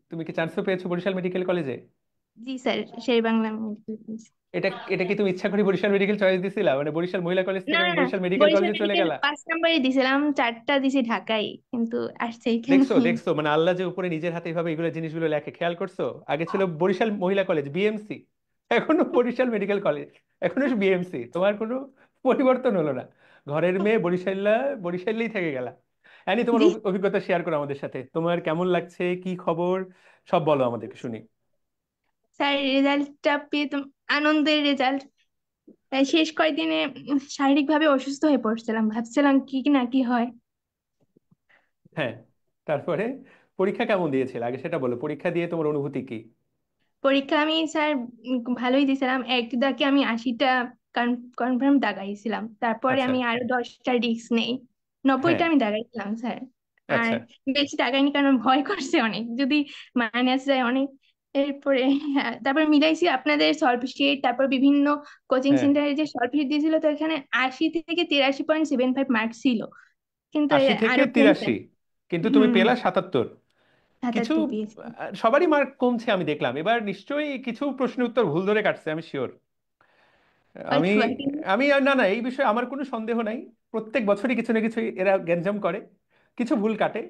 [SPEAKER 1] তুমি কি চান্সও পেয়েছো বরিশাল মেডিকেল কলেজে?
[SPEAKER 6] জি স্যার, শেরেবাংলা মেডিকেল কলেজ।
[SPEAKER 1] এটা এটা কি তুমি ইচ্ছা করে বরিশাল মেডিকেল চয়েস দিছিলা, মানে বরিশাল মহিলা কলেজ
[SPEAKER 6] না
[SPEAKER 1] থেকে আমি
[SPEAKER 6] না,
[SPEAKER 1] বরিশাল মেডিকেল
[SPEAKER 6] বরিশাল
[SPEAKER 1] কলেজে চলে
[SPEAKER 6] মেডিকেল
[SPEAKER 1] গেলা?
[SPEAKER 6] 5 নাম্বারই দিছিলাম, 4টা দিছি ঢাকায়, কিন্তু আসছে এখানে।
[SPEAKER 1] দেখছো, দেখছো, মানে আল্লাহ যে উপরে নিজের হাতে এইভাবে এগুলো জিনিসগুলো লেখে, খেয়াল করছো? আগে ছিল বরিশাল মহিলা কলেজ বিএমসি, এখনো বরিশাল মেডিকেল কলেজ, এখনো বিএমসি, তোমার কোনো পরিবর্তন হলো না। ঘরের মেয়ে বরিশাল্লা, বরিশালেই থেকে গেলা। অ্যানি, তোমার
[SPEAKER 6] জি
[SPEAKER 1] অভিজ্ঞতা শেয়ার করো আমাদের সাথে, তোমার কেমন লাগছে, কি খবর, সব বলো আমাদেরকে শুনি।
[SPEAKER 6] স্যার, রেজাল্টটা পেয়ে তো আনন্দের রেজাল্ট। তাই শেষ কয়েকদিনে শারীরিকভাবে অসুস্থ হয়ে পড়ছিলাম, ভাবছিলাম কি না কি হয়।
[SPEAKER 1] হ্যাঁ, তারপরে পরীক্ষা কেমন দিয়েছিলে আগে সেটা বলো, পরীক্ষা দিয়ে তোমার অনুভূতি কি?
[SPEAKER 6] পরীক্ষা আমি স্যার ভালোই দিয়েছিলাম, এক দাগে আমি 80টা কনফার্ম দাগাইছিলাম, তারপরে
[SPEAKER 1] আচ্ছা,
[SPEAKER 6] আমি আরো 10টা রিস্ক নেই,
[SPEAKER 1] হ্যাঁ,
[SPEAKER 6] 90টা আমি দাগাইছিলাম স্যার। আর
[SPEAKER 1] আচ্ছা।
[SPEAKER 6] বেশি টাকায়নি কারণ ভয় করছে অনেক যদি মাইনাস যায় অনেক। এরপরে হ্যাঁ, তারপর মিলাইছি আপনাদের সলভ শিট, তারপর বিভিন্ন কোচিং
[SPEAKER 1] হ্যাঁ,
[SPEAKER 6] সেন্টারে যে সলভ শিট দিয়েছিল, তো এখানে 80 থেকে 83.75 মার্কস ছিল, কিন্তু
[SPEAKER 1] 80 থেকে 83, কিন্তু তুমি
[SPEAKER 6] হুম
[SPEAKER 1] পেলা 77। কিছু
[SPEAKER 6] 77 পেয়েছি।
[SPEAKER 1] সবারই মার্ক কমছে আমি দেখলাম, এবার নিশ্চয়ই কিছু প্রশ্নের উত্তর ভুল ধরে কাটছে, আমি শিওর। আমি
[SPEAKER 6] অল্প আর কি।
[SPEAKER 1] না না, এই বিষয়ে আমার কোনো সন্দেহ নাই। প্রত্যেক বছরই কিছু না কিছু এরা গ্যাঞ্জাম করে, কিছু ভুল কাটে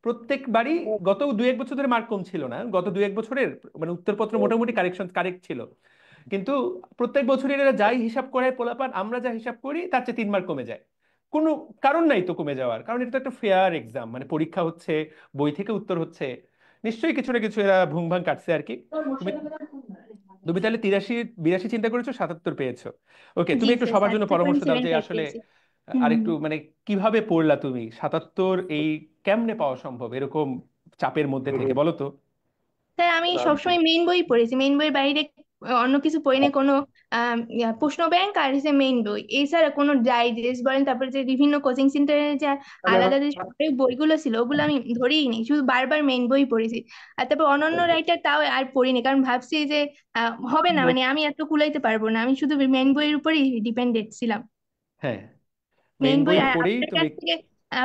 [SPEAKER 1] প্রত্যেকবারই। গত 2-1 বছর ধরে মার্ক কম ছিল না, গত 2-1 বছরের মানে উত্তরপত্র মোটামুটি কারেক্ট ছিল। কিন্তু প্রত্যেক বছরই এরা যাই হিসাব করে পোলাপান, আমরা যা হিসাব করি তার চেয়ে 3 মার্ক কমে যায়। কোনো কারণ নাই তো কমে যাওয়ার, কারণ এটা তো একটা ফেয়ার এক্সাম, মানে পরীক্ষা হচ্ছে, বই থেকে উত্তর হচ্ছে, নিশ্চয়ই কিছু না কিছু এরা ভুংভাং কাটছে আর কি। তুমি তুমি তাহলে 83-82 চিন্তা করেছো, 77 পেয়েছো। ওকে,
[SPEAKER 6] জি
[SPEAKER 1] তুমি একটু
[SPEAKER 6] স্যার,
[SPEAKER 1] সবার জন্য পরামর্শ দাও যে
[SPEAKER 6] 77.75
[SPEAKER 1] আসলে
[SPEAKER 6] পেয়েছি। হুম
[SPEAKER 1] আরেকটু মানে কিভাবে পড়লা তুমি 77, এই কেমনে পাওয়া সম্ভব এরকম চাপের মধ্যে থেকে, বলো তো।
[SPEAKER 6] স্যার আমি সবসময় মেইন বই পড়েছি, মেইন বইয়ের বাইরে অন্য কিছু পড়িনি। কোনো প্রশ্ন ব্যাংক আর হচ্ছে মেইন বই এছাড়া কোনো ডাইজেস্ট বলেন, তারপরে যে বিভিন্ন কোচিং সেন্টারে যে আলাদা যে সরকারি বইগুলো ছিল ওগুলো আমি ধরেই নি, শুধু বারবার মেইন বই পড়েছি। আর তারপর অন্যান্য রাইটার তাও আর পড়িনি, কারণ ভাবছি যে হবে না, মানে আমি এত কুলাইতে পারবো না, আমি শুধু মেইন বইয়ের উপরই ডিপেন্ডেন্ট ছিলাম।
[SPEAKER 1] হ্যাঁ, মেইন
[SPEAKER 6] মেইন বই
[SPEAKER 1] বই
[SPEAKER 6] আর
[SPEAKER 1] পড়েই তুমি।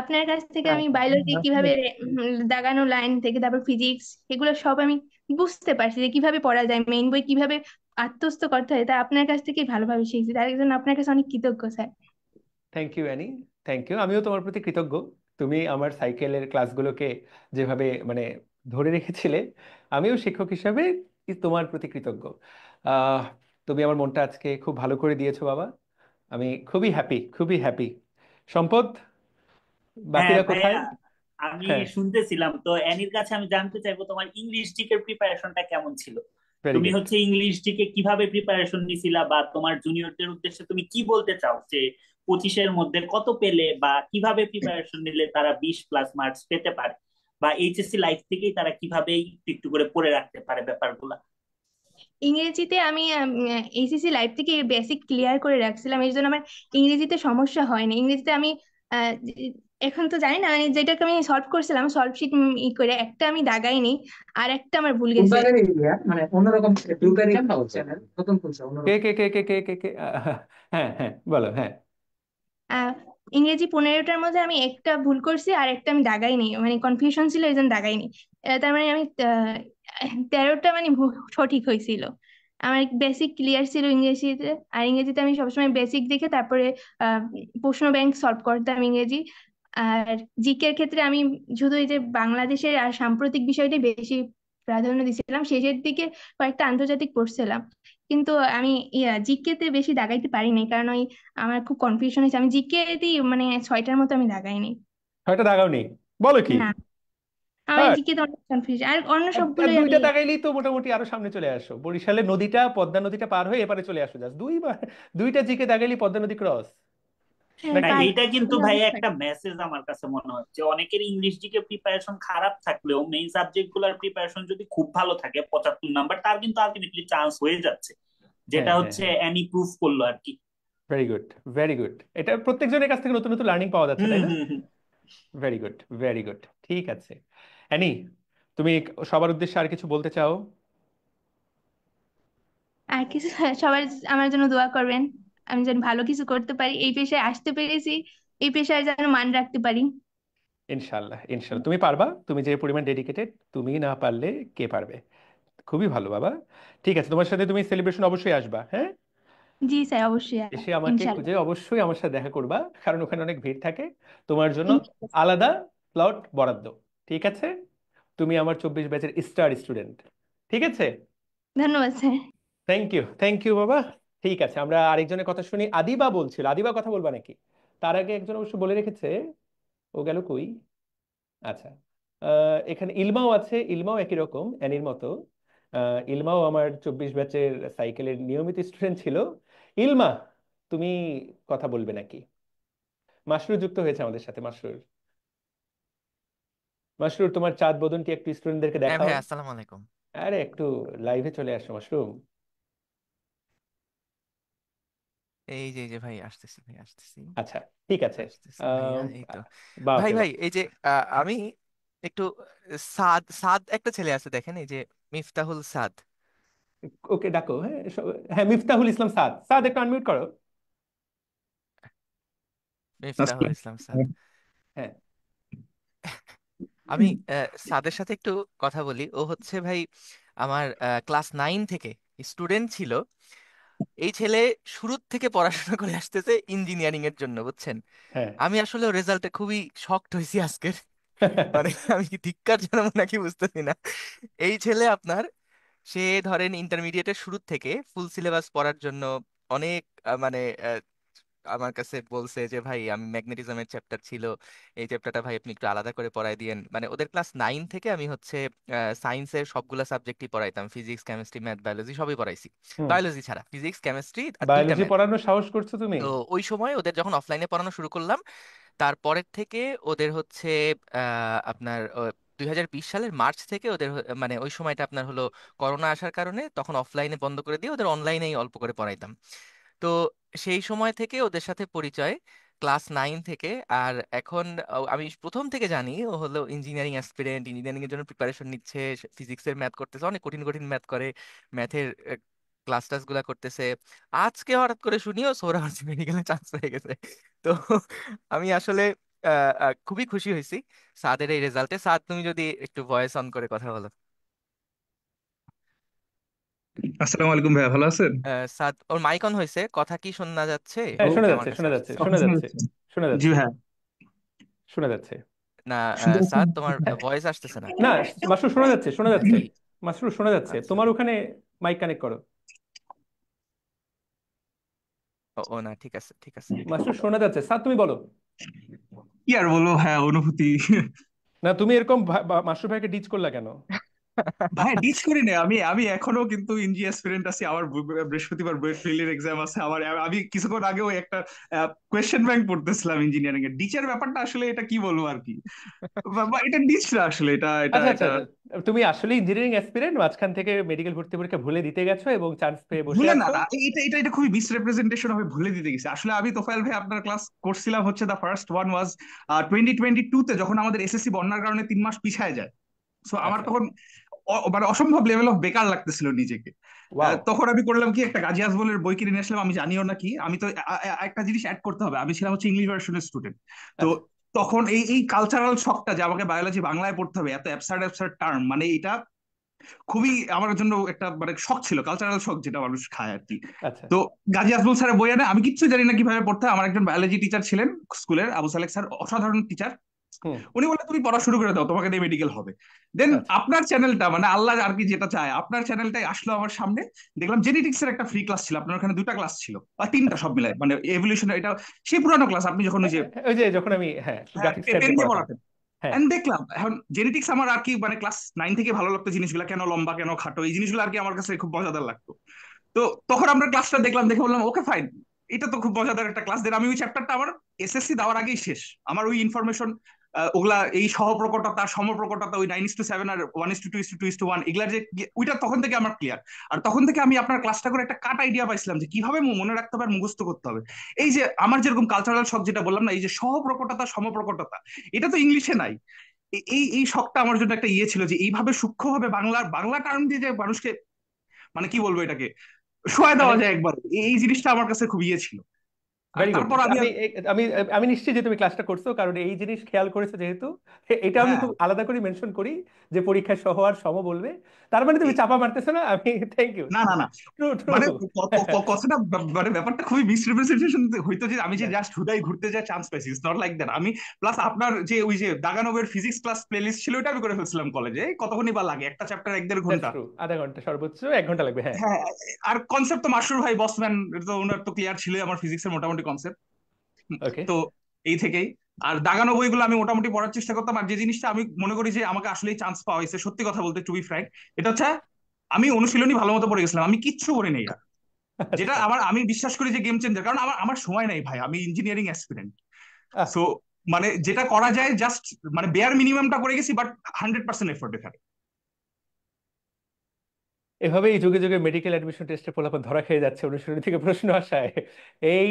[SPEAKER 6] আপনার কাছ থেকে আমি বায়োলজি কিভাবে দাগানো লাইন থেকে তারপর ফিজিক্স, এগুলো সব আমি বুঝতে পারছি যে কিভাবে পড়া যায়, মেইন বই কিভাবে আত্মস্থ করতে হয়, তা আপনার কাছ থেকে ভালোভাবে শিখছি, তার জন্য আপনার কাছে অনেক কৃতজ্ঞ sir.
[SPEAKER 1] Thank you Annie, thank you. আমিও তোমার প্রতি কৃতজ্ঞ। তুমি আমার সাইকেলের ক্লাসগুলোকে যেভাবে মানে ধরে রেখেছিলে, আমিও শিক্ষক হিসাবে তোমার প্রতি কৃতজ্ঞ। আহ তুমি আমার মনটা আজকে খুব ভালো করে দিয়েছো বাবা, আমি খুবই হ্যাপি, খুবই হ্যাপি। সম্পদ,
[SPEAKER 5] হ্যাঁ
[SPEAKER 1] বাকিরা কোথায়?
[SPEAKER 5] ভাইয়া, আমি
[SPEAKER 1] হ্যাঁ,
[SPEAKER 5] শুনতেছিলাম তো অ্যানির কাছে। আমি জানতে চাইবো তোমার ইংলিশ জিকের প্রিপারেশনটা কেমন ছিল।
[SPEAKER 1] ভেরি
[SPEAKER 5] তুমি
[SPEAKER 1] গুড।
[SPEAKER 5] হচ্ছে ইংলিশ জিকে কিভাবে প্রিপারেশন নিছিলা, বা তোমার জুনিয়রদের উদ্দেশ্যে তুমি কি বলতে চাও যে 25-এর মধ্যে কত পেলে বা কিভাবে প্রিপারেশন নিলে তারা 20+ মার্কস পেতে পারে, বা এইচএসসি লাইফ থেকেই তারা কিভাবে একটু একটু করে পড়ে রাখতে পারে ব্যাপারগুলা।
[SPEAKER 6] ইংরেজিতে আমি এইচএসসি লাইফ থেকে বেসিক ক্লিয়ার করে রাখছিলাম, এই জন্য আমার ইংরেজিতে সমস্যা হয়নি। ইংরেজিতে আমি আহ, এখন তো জানি না, মানে যেটাকে আমি সলভ করছিলাম সলভ শিট ই করে একটা আমি দাগাইনি, আর একটা আমার ভুল গেছে।
[SPEAKER 3] মানে অন্যরকম গ্রুপের চ্যানেল নতুন খুলছে
[SPEAKER 1] কে
[SPEAKER 3] অন্যরকম।
[SPEAKER 1] কে কে কে কে কে কে হ্যাঁ হ্যাঁ, বলো হ্যাঁ।
[SPEAKER 6] আহ ইংরেজি 15টার মধ্যে আমি একটা ভুল করছি আর একটা আমি দাগাইনি, মানে কনফিউশন ছিল এই জন্য দাগাইনি। তার মানে আমি 13টা মানে সঠিক হয়েছিল। আমার বেসিক ক্লিয়ার ছিল ইংরেজিতে, আর ইংরেজিতে আমি সবসময় বেসিক দেখে তারপরে আহ, প্রশ্ন ব্যাংক সলভ করতাম ইংরেজি। আর জিকের ক্ষেত্রে আমি শুধু এই যে বাংলাদেশের আর সাম্প্রতিক বিষয়টাই বেশি প্রাধান্য দিয়েছিলাম, শেষের দিকে কয়েকটা আন্তর্জাতিক পড়ছিলাম। কিন্তু আমি জিকে তে বেশি দাগাইতে পারি নাই, কারণ ওই আমার খুব কনফিউশন হয়েছে, আমি জিকে তেই মানে 6টার মতো আমি দাগাইনি।
[SPEAKER 1] হয়তো দাগাওনি, বলো কি?
[SPEAKER 6] না, আমি
[SPEAKER 1] হ্যাঁ,
[SPEAKER 6] জিকে তে অনেক কনফিউশন, আর অন্য
[SPEAKER 1] আর আর
[SPEAKER 6] সবগুলোই আমি।
[SPEAKER 1] দুইটা দাগাইলেই তো মোটামুটি আরো সামনে চলে আসো, বরিশালের নদীটা, পদ্মা নদীটা পার হয়ে এপারে চলে আসো, জাস্ট দুইবার, দুইটা জিকে দাগাইলেই পদ্মা নদী ক্রস,
[SPEAKER 6] হ্যাঁ,
[SPEAKER 1] নাকি?
[SPEAKER 5] না, এইটা কিন্তু ভাই
[SPEAKER 6] অবশ্যই।
[SPEAKER 5] একটা মেসেজ আমার কাছে মনে হচ্ছে। অনেকের ইংলিশ দিকে প্রিপারেশন খারাপ থাকলেও মেইন সাবজেক্ট গুলার প্রিপারেশন যদি খুব ভালো থাকে, 75 নাম্বার, তার কিন্তু আলটিমেটলি চান্স হয়ে যাচ্ছে, যেটা
[SPEAKER 1] হ্যাঁ হ্যাঁ
[SPEAKER 5] হচ্ছে
[SPEAKER 1] হ্যাঁ,
[SPEAKER 5] অ্যানি প্রুফ করলো আর কি।
[SPEAKER 1] Very good, very good. এটা প্রত্যেকজনের কাছ থেকে নতুন নতুন লার্নিং পাওয়া যাচ্ছে,
[SPEAKER 5] হুম
[SPEAKER 1] তাই না?
[SPEAKER 5] হুম হুম।
[SPEAKER 1] Very good, very good. ঠিক আছে অ্যানি, তুমি সবার উদ্দেশ্যে আর কিছু বলতে চাও?
[SPEAKER 6] আর কিছু সবাই আমার জন্য দোয়া করবেন, আমি যেন ভালো কিছু করতে পারি, এই পেশায় আসতে পেরেছি, এই পেশায় যেন মান রাখতে পারি।
[SPEAKER 1] ইনশাল্লাহ, ইনশাল্লাহ তুমি পারবা, তুমি যে পরিমাণ ডেডিকেটেড, তুমি না পারলে কে পারবে? খুবই ভালো বাবা। ঠিক আছে, তোমার সাথে তুমি সেলিব্রেশন অবশ্যই আসবা, হ্যাঁ?
[SPEAKER 6] জি স্যার, অবশ্যই
[SPEAKER 1] এসে আমাকে খুঁজে
[SPEAKER 6] ইনশাল্লাহ।
[SPEAKER 1] অবশ্যই আমার সাথে দেখা করবা, কারণ ওখানে অনেক ভিড় থাকে। তোমার জন্য
[SPEAKER 6] ইনশাল্লাহ।
[SPEAKER 1] আলাদা স্লট বরাদ্দ, ঠিক আছে? তুমি আমার 24 ব্যাচের স্টার স্টুডেন্ট, ঠিক আছে?
[SPEAKER 6] ধন্যবাদ sir.
[SPEAKER 1] Thank you, thank you বাবা। ঠিক আছে, আমরা আরেকজনের কথা শুনি। আদিবা বলছিল, আদিবা কথা বলবা নাকি? তার আগে একজন অবশ্য বলে রেখেছে, ও গেল কই? আচ্ছা, এখানে ইলমাও আছে, ইলমাও একই রকম অ্যানির মতো। ইলমাও আমার 24 ব্যাচের সাইকেলের নিয়মিত স্টুডেন্ট ছিল। ইলমা, তুমি কথা বলবে নাকি? মাসরুর যুক্ত হয়েছে আমাদের সাথে, মাসরুর। মাসরুর, তোমার চাঁদ বদনটি একটু স্টুডেন্টদেরকে
[SPEAKER 7] হ্যাঁ
[SPEAKER 1] দেখাও।
[SPEAKER 7] ভাই, আসসালামু আলাইকুম।
[SPEAKER 1] আরে একটু লাইভে চলে আসো মাশরুম।
[SPEAKER 7] এই যে ভাই আসতেছি, ভাই আসতেছি,
[SPEAKER 1] আচ্ছা, ঠিক আছে।
[SPEAKER 7] আসতেছি ভাইয়া, এই তো।
[SPEAKER 1] বা
[SPEAKER 7] ভাই
[SPEAKER 1] ওকে বা।
[SPEAKER 7] ভাই এই যে আমি একটু সাদ সাদ একটা ছেলে আছে দেখেন, এই যে মিফতাহুল সাদ।
[SPEAKER 1] ওকে ডাকো, হ্যাঁ হ্যাঁ, মিফতাহুল ইসলাম সাদ। সাদ একটু আনমিউট করো।
[SPEAKER 7] মিফতাহুল ইসলাম সাদ।
[SPEAKER 1] হ্যাঁ।
[SPEAKER 7] আমি সাদের সাথে একটু কথা বলি। ও হচ্ছে ভাই আমার ক্লাস 9 থেকে স্টুডেন্ট ছিল। এই ছেলে শুরুর থেকে পড়াশোনা করে আসতেছে ইঞ্জিনিয়ারিং এর জন্য, বুঝছেন।
[SPEAKER 1] হ্যাঁ।
[SPEAKER 7] আমি আসলে রেজাল্টে খুবই শকড হয়েছি আজকের। মানে আমি কি ধিক্কার জানাবো নাকি বুঝতেছি না। এই ছেলে আপনার, সে ধরেন ইন্টারমিডিয়েটের শুরুর থেকে ফুল সিলেবাস পড়ার জন্য অনেক মানে আমার কাছে বলছে যে ভাই আমি ম্যাগনেটিজমের চ্যাপ্টার ছিল, এই চ্যাপ্টারটা ভাই আপনি একটু আলাদা করে পড়াই দিয়েন। মানে ওদের ক্লাস 9 থেকে আমি হচ্ছে সায়েন্সের সবগুলা সাবজেক্টই পড়াইতাম, ফিজিক্স কেমিস্ট্রি ম্যাথ বায়োলজি সবই পড়াইছি।
[SPEAKER 1] হুম।
[SPEAKER 7] বায়োলজি ছাড়া ফিজিক্স কেমিস্ট্রি আর দুইটা
[SPEAKER 1] বায়োলজি
[SPEAKER 7] ম্যাথ।
[SPEAKER 1] পড়ানোর সাহস করছো তুমি?
[SPEAKER 7] তো ওই সময় ওদের যখন অফলাইনে পড়ানো শুরু করলাম, তারপরের থেকে ওদের হচ্ছে আপনার 2020 সালের মার্চ থেকে ওদের মানে ওই সময়টা আপনার হলো করোনা আসার কারণে তখন অফলাইনে বন্ধ করে দিয়ে ওদের অনলাইনেই অল্প করে পড়াইতাম। তো সেই সময় থেকে ওদের সাথে পরিচয়, ক্লাস 9 থেকে। আর এখন আমি প্রথম থেকে জানি ও হলো ইঞ্জিনিয়ারিং অ্যাসপিরেন্ট, ইঞ্জিনিয়ারিং এর জন্য প্রিপারেশন নিচ্ছে, ফিজিক্সের ম্যাথ করতেছে, অনেক কঠিন কঠিন ম্যাথ করে, ম্যাথের ক্লাস টাস গুলা করতেছে। আজকে হঠাৎ করে শুনিও সোহরাওয়ার্দী মেডিকেলে চান্স পেয়ে গেছে। তো আমি আসলে খুবই খুশি হয়েছি সাদের এই রেজাল্টে। সাদ, তুমি যদি একটু ভয়েস অন করে কথা বলো।
[SPEAKER 8] আসসালামু আলাইকুম ভাইয়া, ভালো আছেন?
[SPEAKER 7] সাদ, ওর মাইক অন হয়েছে, কথা কি শোনা যাচ্ছে?
[SPEAKER 1] হ্যাঁ, শোনা
[SPEAKER 7] ওকে আমার
[SPEAKER 1] যাচ্ছে,
[SPEAKER 7] কাছে
[SPEAKER 1] শোনা যাচ্ছে,
[SPEAKER 7] আসছে।
[SPEAKER 1] শোনা
[SPEAKER 8] শোনা
[SPEAKER 1] যাচ্ছে,
[SPEAKER 8] যাচ্ছে?
[SPEAKER 1] শোনা
[SPEAKER 8] জি
[SPEAKER 1] যাচ্ছে,
[SPEAKER 8] ভাইয়া,
[SPEAKER 1] শোনা যাচ্ছে।
[SPEAKER 7] না
[SPEAKER 8] শুনতে পাচ্ছেন?
[SPEAKER 7] সাদ, তোমার
[SPEAKER 1] হ্যাঁ।
[SPEAKER 7] ভয়েস আসতেছে না।
[SPEAKER 1] না, মাসরুর শোনা যাচ্ছে, শোনা যাচ্ছে।
[SPEAKER 7] কি?
[SPEAKER 1] মাসরুর শোনা যাচ্ছে,
[SPEAKER 7] আচ্ছা।
[SPEAKER 1] তোমার ওখানে মাইক কানেক্ট করো।
[SPEAKER 7] ও ও না, ঠিক আছে ঠিক আছে।
[SPEAKER 1] মাসরুর শোনা যাচ্ছে। স্যার তুমি বলো।
[SPEAKER 8] কি আর বলবো ভাইয়া, অনুভূতি।
[SPEAKER 1] না, তুমি এরকম মাসরুর ভাইকে ডিচ করলা কেন?
[SPEAKER 8] ভাই ডিচ করি না, আমি আমি এখনো কিন্তু ইঞ্জি অ্যাসপিরেন্ট আছি। আমার বৃহস্পতিবার ফিল্ডের এক্সাম আছে আমার। আমি কিছুক্ষণ আগেও একটা কোয়েশ্চেন ব্যাংক পড়তেছিলাম ইঞ্জিনিয়ারিং এর। ডিচের ব্যাপারটা আসলে এটা কি বলবো আর কি, বা এটা ডিচ না আসলে, এটা এটা
[SPEAKER 1] আচ্ছা আচ্ছা,
[SPEAKER 8] এটা
[SPEAKER 1] তুমি আসলে ইঞ্জিনিয়ারিং অ্যাসপিরেন্ট, মাঝখান থেকে মেডিকেল ভর্তি পরীক্ষা ভুলে দিতে গেছো এবং চান্স পেয়ে বসে
[SPEAKER 8] ভুলে না
[SPEAKER 1] আছো।
[SPEAKER 8] না, এটা এটা এটা খুবই মিসরিপ্রেজেন্টেশন হবে, ভুলে দিতে গেছে আসলে। আমি তোফায়েল ভাই আপনার ক্লাস করছিলাম হচ্ছে, দ্য ফার্স্ট ওয়ান ওয়াজ 2022 তে, যখন আমাদের এসএসসি বন্যার কারণে 3 মাস পিছায় যায়। সো আমার
[SPEAKER 1] আচ্ছা।
[SPEAKER 8] তখন মানে অসম্ভব লেভেল অফ বেকার লাগতেছিল নিজেকে।
[SPEAKER 1] ওয়াও।
[SPEAKER 8] তখন আমি করলাম কি, একটা গাজী আজমলের বই কিনে নিয়ে আসলাম। আমি জানিও না কি, আমি তো একটা জিনিস অ্যাড করতে হবে, আমি ছিলাম হচ্ছে ইংলিশ ভার্সনের স্টুডেন্ট। তো
[SPEAKER 1] আচ্ছা।
[SPEAKER 8] তখন এই এই কালচারাল শকটা, যে আমাকে বায়োলজি বাংলায় পড়তে হবে, এত অ্যাবসার্ড অ্যাবসার্ড টার্ম, মানে এটা খুবই আমার জন্য একটা মানে শখ ছিল, কালচারাল শখ যেটা মানুষ খায় আর কি।
[SPEAKER 1] আচ্ছা।
[SPEAKER 8] তো গাজী আজমল স্যারের বই আনে, আমি কিচ্ছু জানি না কিভাবে পড়তে হয়। আমার একজন বায়োলজি টিচার ছিলেন স্কুলের, আবু সালেক স্যার, অসাধারণ টিচার।
[SPEAKER 1] হুম।
[SPEAKER 8] উনি বলে তুমি পড়া শুরু করে দাও, তোমাকে দিয়ে মেডিকেল হবে। দেন
[SPEAKER 1] আচ্ছা।
[SPEAKER 8] আপনার চ্যানেলটা, মানে আল্লাহ আর কি যেটা চায়, আপনার চ্যানেলটাই আসলো আমার সামনে। দেখলাম জেনেটিক্স এর একটা ফ্রি ক্লাস ছিল, আপনার ওখানে 2টা ক্লাস ছিল, আর 3টা
[SPEAKER 1] আচ্ছা।
[SPEAKER 8] সব মিলায়, মানে এভলিউশন, এটা সেই পুরানো ক্লাস, আপনি যখন ওই যে
[SPEAKER 1] ওই যে যখন আমি, হ্যাঁ, গ্রাফিক্স ট্যাব
[SPEAKER 8] পেন
[SPEAKER 1] দিয়ে
[SPEAKER 8] দিয়ে
[SPEAKER 1] পড়াতাম।
[SPEAKER 8] পড়াতেন।
[SPEAKER 1] হ্যাঁ।
[SPEAKER 8] And দেখলাম এখন জেনেটিক্স আমার আর কি, মানে ক্লাস 9 থেকে ভালো লাগতো জিনিসগুলো, কেন লম্বা কেন খাটো, এই জিনিসগুলো আর কি আমার কাছে খুব মজাদার লাগতো। তো তখন আমরা ক্লাসটা দেখলাম, দেখে বললাম ওকে ফাইন, এটা তো খুব মজাদার একটা ক্লাস। দেন আমি ওই চ্যাপ্টারটা আমার এসএসসি দেওয়ার আগেই শেষ। আমার ওই ইনফরমেশন ওগুলা, এই সহপ্রকটতা সমপ্রকটতা, ওই 9:7 আর 1:2:1 এগুলা যে, ওইটা তখন থেকে আমার ক্লিয়ার। আর তখন থেকে আমি আপনার ক্লাসটা করে একটা কাট আইডিয়া পাইছিলাম যে কিভাবে মনে রাখতে হবে আর মুখস্থ করতে হবে। এই যে আমার যেরকম কালচারাল শখ যেটা বললাম না, এই যে সহপ্রকটতা সমপ্রকটতা, এটা তো ইংলিশে নাই। এই এই শখটা আমার জন্য একটা ইয়ে ছিল, যে এইভাবে সূক্ষ্মভাবে বাংলা টার্ম দিয়ে যে মানুষকে, মানে কি বলবো এটাকে, শোয়া
[SPEAKER 1] মানে
[SPEAKER 8] দেওয়া যায় একবার, এই জিনিসটা আমার কাছে খুব ইয়ে ছিল। Are
[SPEAKER 1] very good.
[SPEAKER 8] তারপর আমি
[SPEAKER 1] আমি আমি আমি নিশ্চিত যে তুমি ক্লাসটা করছো, কারণ এই জিনিস খেয়াল করেছো যেহেতু। এটা আমি
[SPEAKER 8] হ্যাঁ,
[SPEAKER 1] খুব আলাদা করে মেনশন করি যে পরীক্ষায় সহ আর সম বলবে। তার মানে তুমি
[SPEAKER 8] এই
[SPEAKER 1] চাপা মারতেছো না। আমি থ্যাংক ইউ।
[SPEAKER 8] না না না,
[SPEAKER 1] ট্রু ট্রু।
[SPEAKER 8] মানে কথাটা মানে ব্যাপারটা খুবই মিসরিপ্রেজেন্টেশন হইতো, যে আমি যে জাস্ট হুদাই ঘুরতে যাই চান্স পাইছি, ইটস নট লাইক দ্যাট। আমি প্লাস আপনার যে ওই যে দাগানবের ফিজিক্স ক্লাস প্লেলিস্ট ছিল, ওটা আমি করে ফেলছিলাম কলেজে। কতক্ষণই বা লাগে একটা চ্যাপ্টার, 1-1.5 ঘন্টা।
[SPEAKER 1] দ্যাটস ট্রু, আধা ঘন্টা, সর্বোচ্চ 1 ঘন্টা লাগবে, হ্যাঁ।
[SPEAKER 8] হ্যাঁ, আর কনসেপ্ট তো মাসুর ভাই বসম্যান, তো ওনার তো ক্লিয়ার ছিল আমার ফিজিক্সের মোটামুটি কনসেপ্ট।
[SPEAKER 1] ওকে।
[SPEAKER 8] তো এই থেকেই আর দাগানো বইগুলো আমি মোটামুটি পড়ার চেষ্টা করতাম। আর যে জিনিসটা আমি মনে করি যে আমাকে আসলেই চান্স পাওয়া হয়েছে, সত্যি কথা বলতে টু বি ফ্র্যাঙ্ক, এটা হচ্ছে আমি অনুশীলনী ভালো মতো পড়ে গেছিলাম, আমি কিচ্ছু পড়ি নেই আর। যেটা
[SPEAKER 1] আচ্ছা।
[SPEAKER 8] আমি বিশ্বাস করি যে গেম চেঞ্জার, কারণ আমার আমার সময় নাই ভাই, আমি ইঞ্জিনিয়ারিং অ্যাসপিরেন্ট।
[SPEAKER 1] আহ,
[SPEAKER 8] সো মানে যেটা করা যায় জাস্ট, মানে বেয়ার মিনিমামটা করে গেছি, বাট 100% এফোর্ট এখানে।
[SPEAKER 1] এভাবেই যুগে যুগে মেডিকেল অ্যাডমিশন টেস্টে ফলাফল ধরা খেয়ে যাচ্ছে অনুশীলনী থেকে প্রশ্ন আসায়। এই